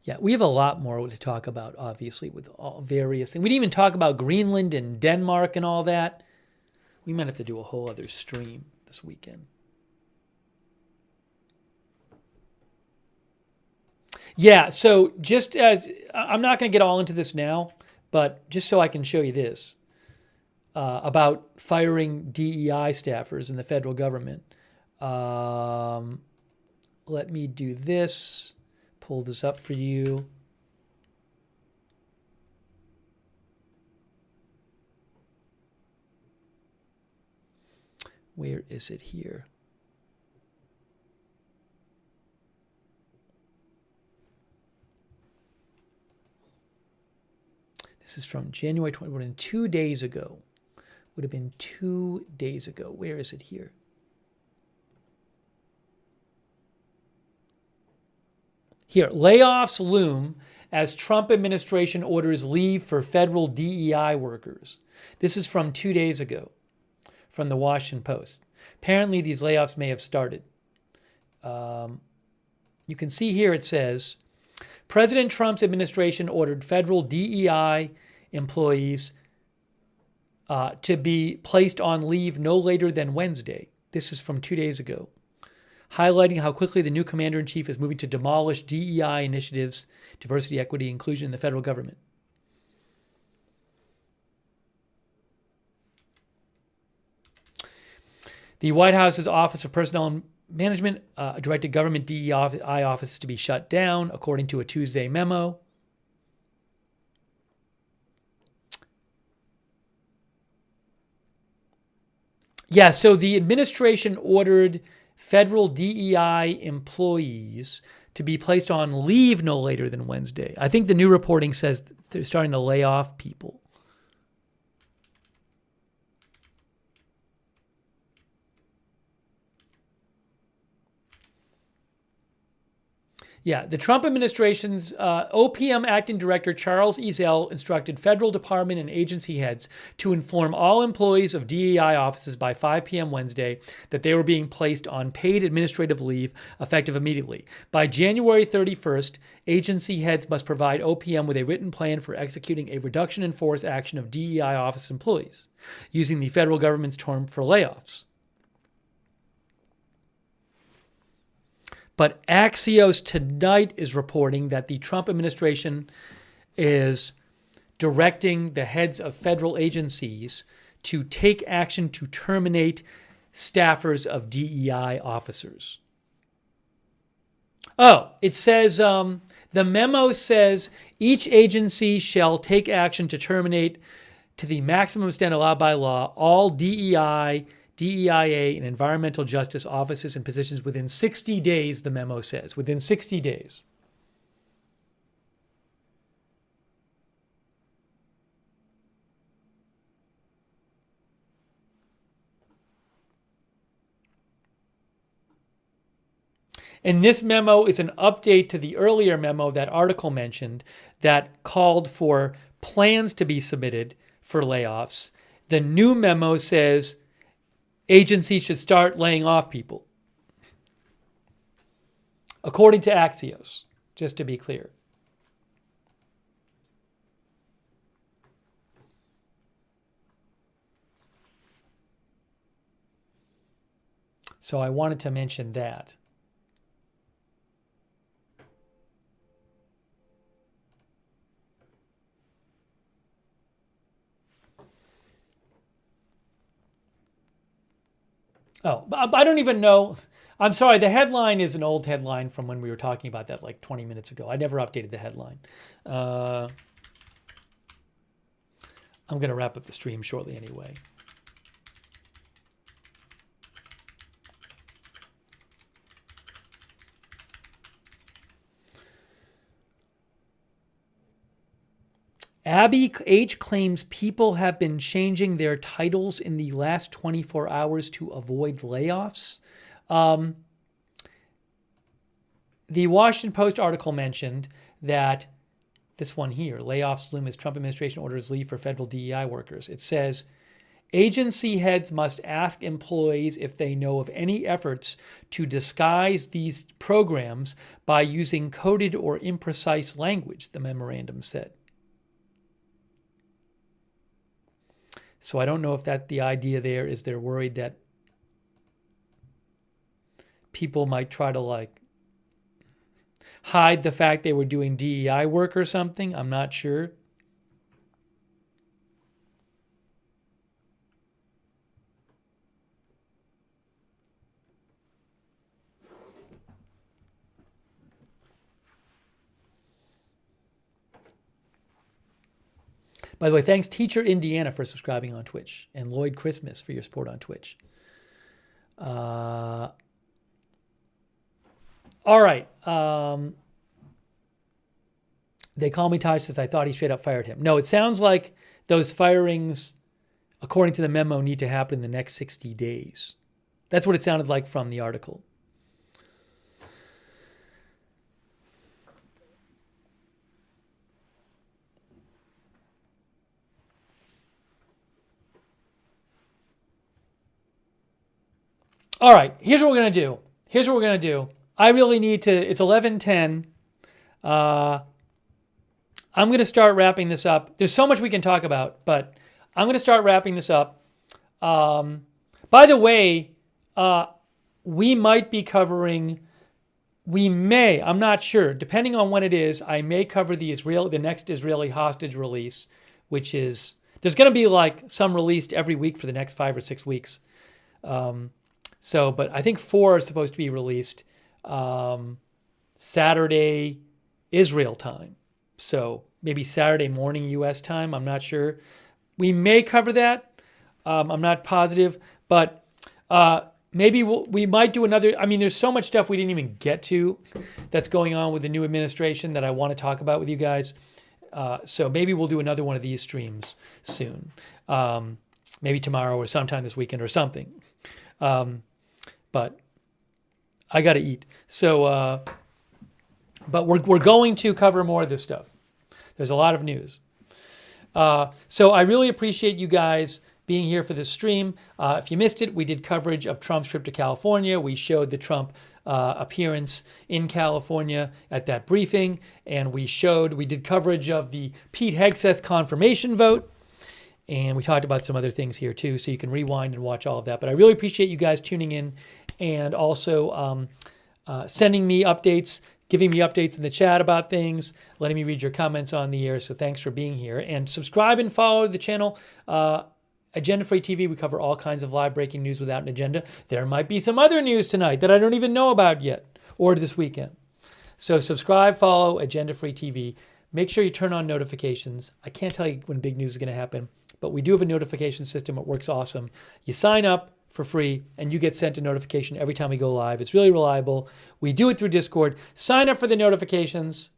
Yeah, we have a lot more to talk about, obviously, with all various things. We didn't even talk about Greenland and Denmark and all that. We might have to do a whole other stream this weekend. Yeah, so just as, I'm not going to get all into this now, but just so I can show you this, about firing DEI staffers in the federal government. Let me do this. Pull this up for you. Where is it here? This is from January 20, would have been 2 days ago. Would have been 2 days ago. Where is it here? Here, layoffs loom as Trump administration orders leave for federal DEI workers. This is from 2 days ago from the Washington Post. Apparently, these layoffs may have started. You can see here it says, President Trump's administration ordered federal DEI employees to be placed on leave no later than Wednesday. This is from 2 days ago, highlighting how quickly the new commander-in-chief is moving to demolish DEI initiatives, diversity, equity, inclusion in the federal government. The White House's Office of Personnel Management directed government DEI offices to be shut down, according to a Tuesday memo. Yeah, so the administration ordered federal DEI employees to be placed on leave no later than Wednesday. I think the new reporting says they're starting to lay off people. Yeah, the Trump administration's OPM acting director Charles Ezell instructed federal department and agency heads to inform all employees of DEI offices by 5 p.m. Wednesday that they were being placed on paid administrative leave effective immediately. By January 31st, agency heads must provide OPM with a written plan for executing a reduction in force action of DEI office employees, using the federal government's term for layoffs. But Axios tonight is reporting that the Trump administration is directing the heads of federal agencies to take action to terminate staffers of DEI officers. Oh, it says, the memo says each agency shall take action to terminate to the maximum extent allowed by law all DEI, DEIA, and environmental justice offices and positions within 60 days, the memo says, within 60 days. And this memo is an update to the earlier memo that article mentioned that called for plans to be submitted for layoffs. The new memo says agencies should start laying off people, according to Axios, just to be clear. So I wanted to mention that. Oh, I don't even know. I'm sorry, the headline is an old headline from when we were talking about that like 20 minutes ago. I never updated the headline. I'm going to wrap up the stream shortly anyway. Abby H. claims people have been changing their titles in the last 24 hours to avoid layoffs. The Washington Post article mentioned that this one here, layoffs loom as Trump administration orders leave for federal DEI workers. It says, agency heads must ask employees if they know of any efforts to disguise these programs by using coded or imprecise language, the memorandum said. So I don't know if that the idea there is they're worried that people might try to like hide the fact they were doing DEI work or something. I'm not sure. By the way, thanks Teacher Indiana for subscribing on Twitch, and Lloyd Christmas for your support on Twitch. All right. They call me Taj says I thought he straight up fired him. No, it sounds like those firings, according to the memo, need to happen in the next 60 days. That's what it sounded like from the article. All right, here's what we're going to do. I really need to, it's 11:10. I'm going to start wrapping this up. There's so much we can talk about, but I'm going to start wrapping this up. By the way, we might be covering, I'm not sure, depending on when it is, I may cover the next Israeli hostage release, which is, there's going to be like some released every week for the next 5 or 6 weeks. But I think 4 is supposed to be released Saturday Israel time. So maybe Saturday morning U.S. time. I'm not sure. We may cover that. I'm not positive. But maybe we might do another. I mean, there's so much stuff we didn't even get to that's going on with the new administration that I want to talk about with you guys. So maybe we'll do another one of these streams soon. Maybe tomorrow or sometime this weekend or something. But I got to eat. So, but we're going to cover more of this stuff. There's a lot of news. So I really appreciate you guys being here for this stream. If you missed it, we did coverage of Trump's trip to California. We showed the Trump appearance in California at that briefing. And we did coverage of the Pete Hegseth confirmation vote. And we talked about some other things here too, so you can rewind and watch all of that. But I really appreciate you guys tuning in and also sending me updates, giving me updates in the chat about things, letting me read your comments on the air. So thanks for being here. And subscribe and follow the channel. Agenda Free TV, we cover all kinds of live breaking news without an agenda. There might be some other news tonight that I don't even know about yet, or this weekend. So subscribe, follow Agenda Free TV. Make sure you turn on notifications. I can't tell you when big news is going to happen, but we do have a notification system. It works awesome. You sign up for free, and you get sent a notification every time we go live. It's really reliable. We do it through Discord. Sign up for the notifications.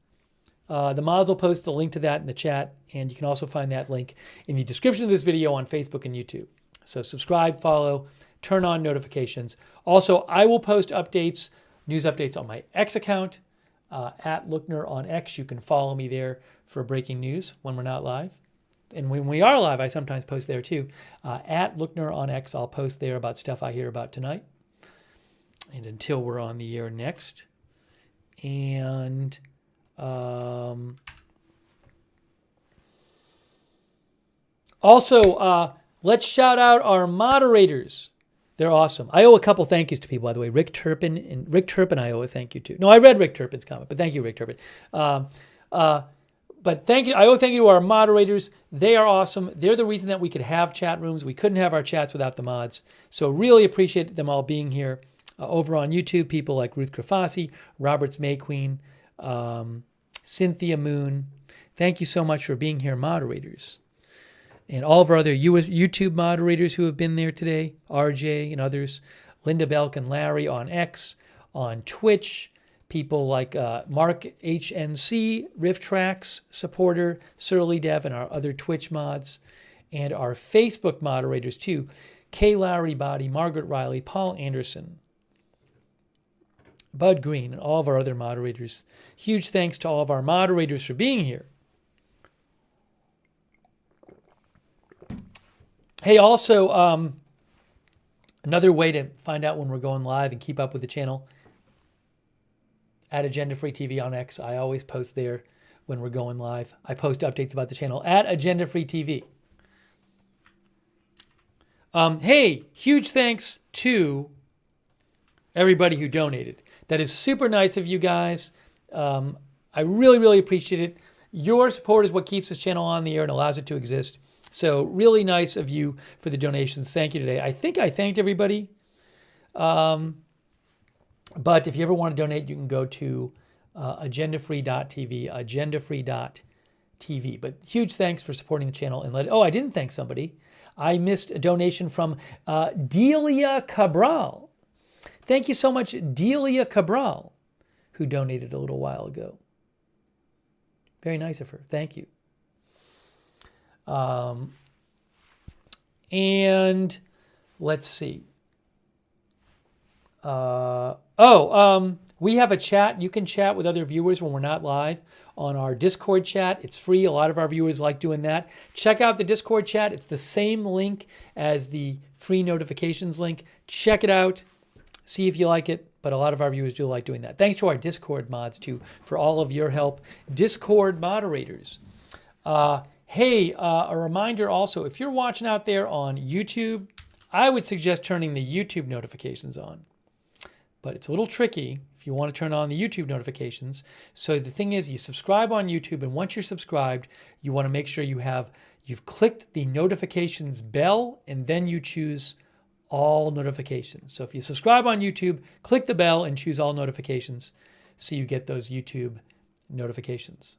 The mods will post the link to that in the chat, and you can also find that link in the description of this video on Facebook and YouTube. So subscribe, follow, turn on notifications. Also, I will post updates, news updates on my X account, at Lookner on X. You can follow me there for breaking news when we're not live. And when we are live, I sometimes post there too. At Lookner on X, I'll post there about stuff I hear about tonight. And until we're on the air next. And also, let's shout out our moderators. They're awesome. I owe a couple thank yous to people, by the way. Rick Turpin, I owe a thank you to. No, I read Rick Turpin's comment, but thank you, Rick Turpin. But thank you. I owe thank you to our moderators. They are awesome. They're the reason that we could have chat rooms. We couldn't have our chats without the mods. So really appreciate them all being here. Over on YouTube, people like Ruth Grafasi, Roberts May Queen, Cynthia Moon. Thank you so much for being here, moderators. And all of our other YouTube moderators who have been there today, RJ and others, Linda Belk and Larry on X, on Twitch, people like Mark HNC, Riff Tracks supporter, Surly Dev, and our other Twitch mods, and our Facebook moderators too, Kay Larry Body, Margaret Riley, Paul Anderson, Bud Green, and all of our other moderators. Huge thanks to all of our moderators for being here. Hey, also, another way to find out when we're going live and keep up with the channel, at Agenda Free TV on X. I always post there when we're going live. I post updates about the channel at Agenda Free TV. Hey, huge thanks to everybody who donated. That is super nice of you guys. I really, really appreciate it. Your support is what keeps this channel on the air and allows it to exist. So really nice of you for the donations. Thank you today. I think I thanked everybody. But if you ever want to donate, you can go to agendafree.tv, agendafree.tv. But huge thanks for supporting the channel. And I didn't thank somebody. I missed a donation from Delia Cabral. Thank you so much, Delia Cabral, who donated a little while ago. Very nice of her. Thank you. And let's see. We have a chat. You can chat with other viewers when we're not live on our Discord chat. It's free. A lot of our viewers like doing that. Check out the Discord chat. It's the same link as the free notifications link. Check it out. See if you like it. But a lot of our viewers do like doing that. Thanks to our Discord mods, too, for all of your help. Discord moderators. Hey, a reminder also, if you're watching out there on YouTube, I would suggest turning the YouTube notifications on. But it's a little tricky if you want to turn on the YouTube notifications. So the thing is, you subscribe on YouTube, and once you're subscribed, you want to make sure you've clicked the notifications bell, and then you choose all notifications. So if you subscribe on YouTube, click the bell and choose all notifications so you get those YouTube notifications.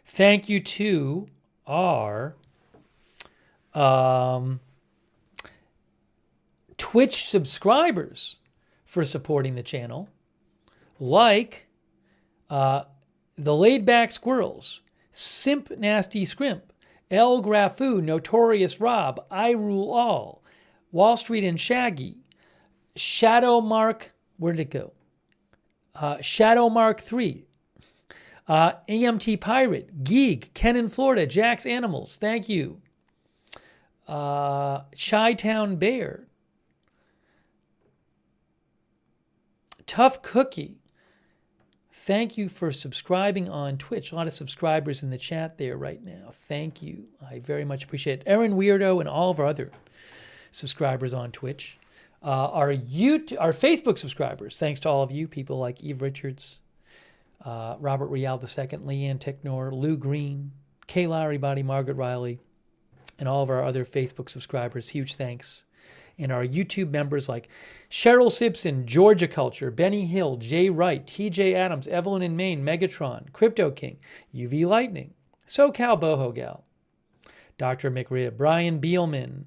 Thank you to our Twitch subscribers for supporting the channel, like the Laid Back Squirrels, Simp Nasty Scrimp, El Grafu, Notorious Rob, I Rule All, Wall Street and Shaggy, Shadow Mark, where did it go? Shadow Mark 3, AMT Pirate, Geek, Ken in Florida, Jack's Animals, thank you. Chi-Town Bear, Tough Cookie, thank you for subscribing on Twitch. A lot of subscribers in the chat there right now. Thank you. I very much appreciate it. Aaron Weirdo and all of our other subscribers on Twitch. Our Facebook subscribers, thanks to all of you, people like Eve Richards, Robert Rial II, Leanne Ticknor, Lou Green, Kay Larry Body, Margaret Riley, and all of our other Facebook subscribers. Huge thanks. And our YouTube members like Cheryl Simpson, Georgia Culture, Benny Hill, Jay Wright, TJ Adams, Evelyn in Maine, Megatron, Crypto King, UV Lightning, SoCal Boho Gal, Dr. McRib, Brian Beelman,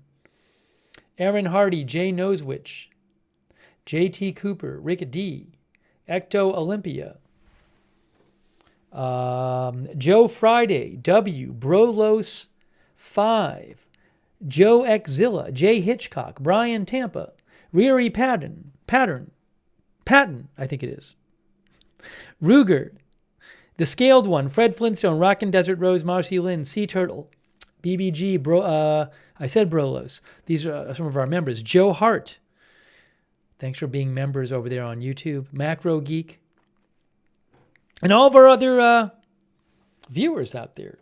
Aaron Hardy, Jay Nosewitch, JT Cooper, Rick D, Ecto Olympia, Joe Friday, W, Brolos 5, Joe Xzilla, Jay Hitchcock, Brian Tampa, Riri Patton, I think it is, Ruger, The Scaled One, Fred Flintstone, Rockin' Desert Rose, Marcy Lynn, Sea Turtle, BBG, I said Brolos. These are some of our members. Joe Hart, thanks for being members over there on YouTube. Macro Geek, and all of our other viewers out there.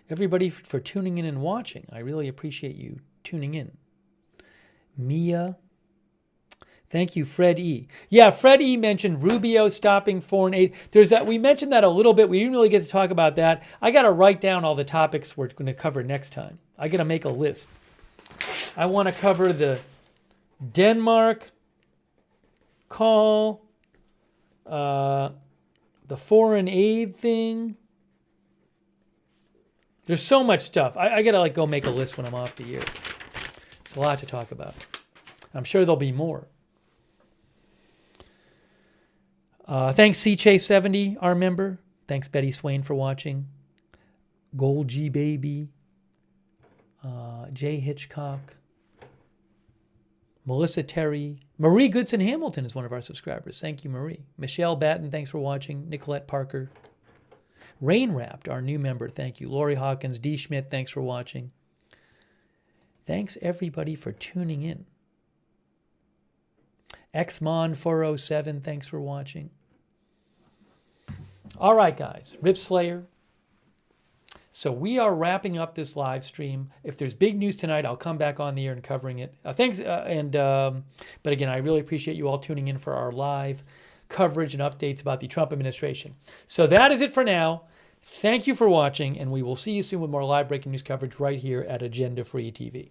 Everybody for tuning in and watching. I really appreciate you tuning in. Mia, Thank you, Fred E. Yeah, Fred E. mentioned Rubio stopping foreign aid. There's that. We mentioned that a little bit. We didn't really get to talk about that. I got to write down all the topics we're going to cover next time. I got to make a list. I want to cover the Denmark call, the foreign aid thing. There's so much stuff. I got to go make a list when I'm off the air. It's a lot to talk about. I'm sure there'll be more. Thanks CJ70, our member. Thanks Betty Swain for watching. Gold G Baby. Jay Hitchcock. Melissa Terry. Marie Goodson Hamilton is one of our subscribers. Thank you, Marie. Michelle Batten, thanks for watching. Nicolette Parker. Rain Wrapped, our new member. Thank you. Lori Hawkins. D. Schmidt, thanks for watching. Thanks everybody for tuning in. Xmon407, thanks for watching. All right, guys, Rip Slayer. So we are wrapping up this live stream. If there's big news tonight, I'll come back on the air and covering it. Thanks, but again, I really appreciate you all tuning in for our live coverage and updates about the Trump administration. So that is it for now. Thank you for watching, and we will see you soon with more live breaking news coverage right here at Agenda Free TV.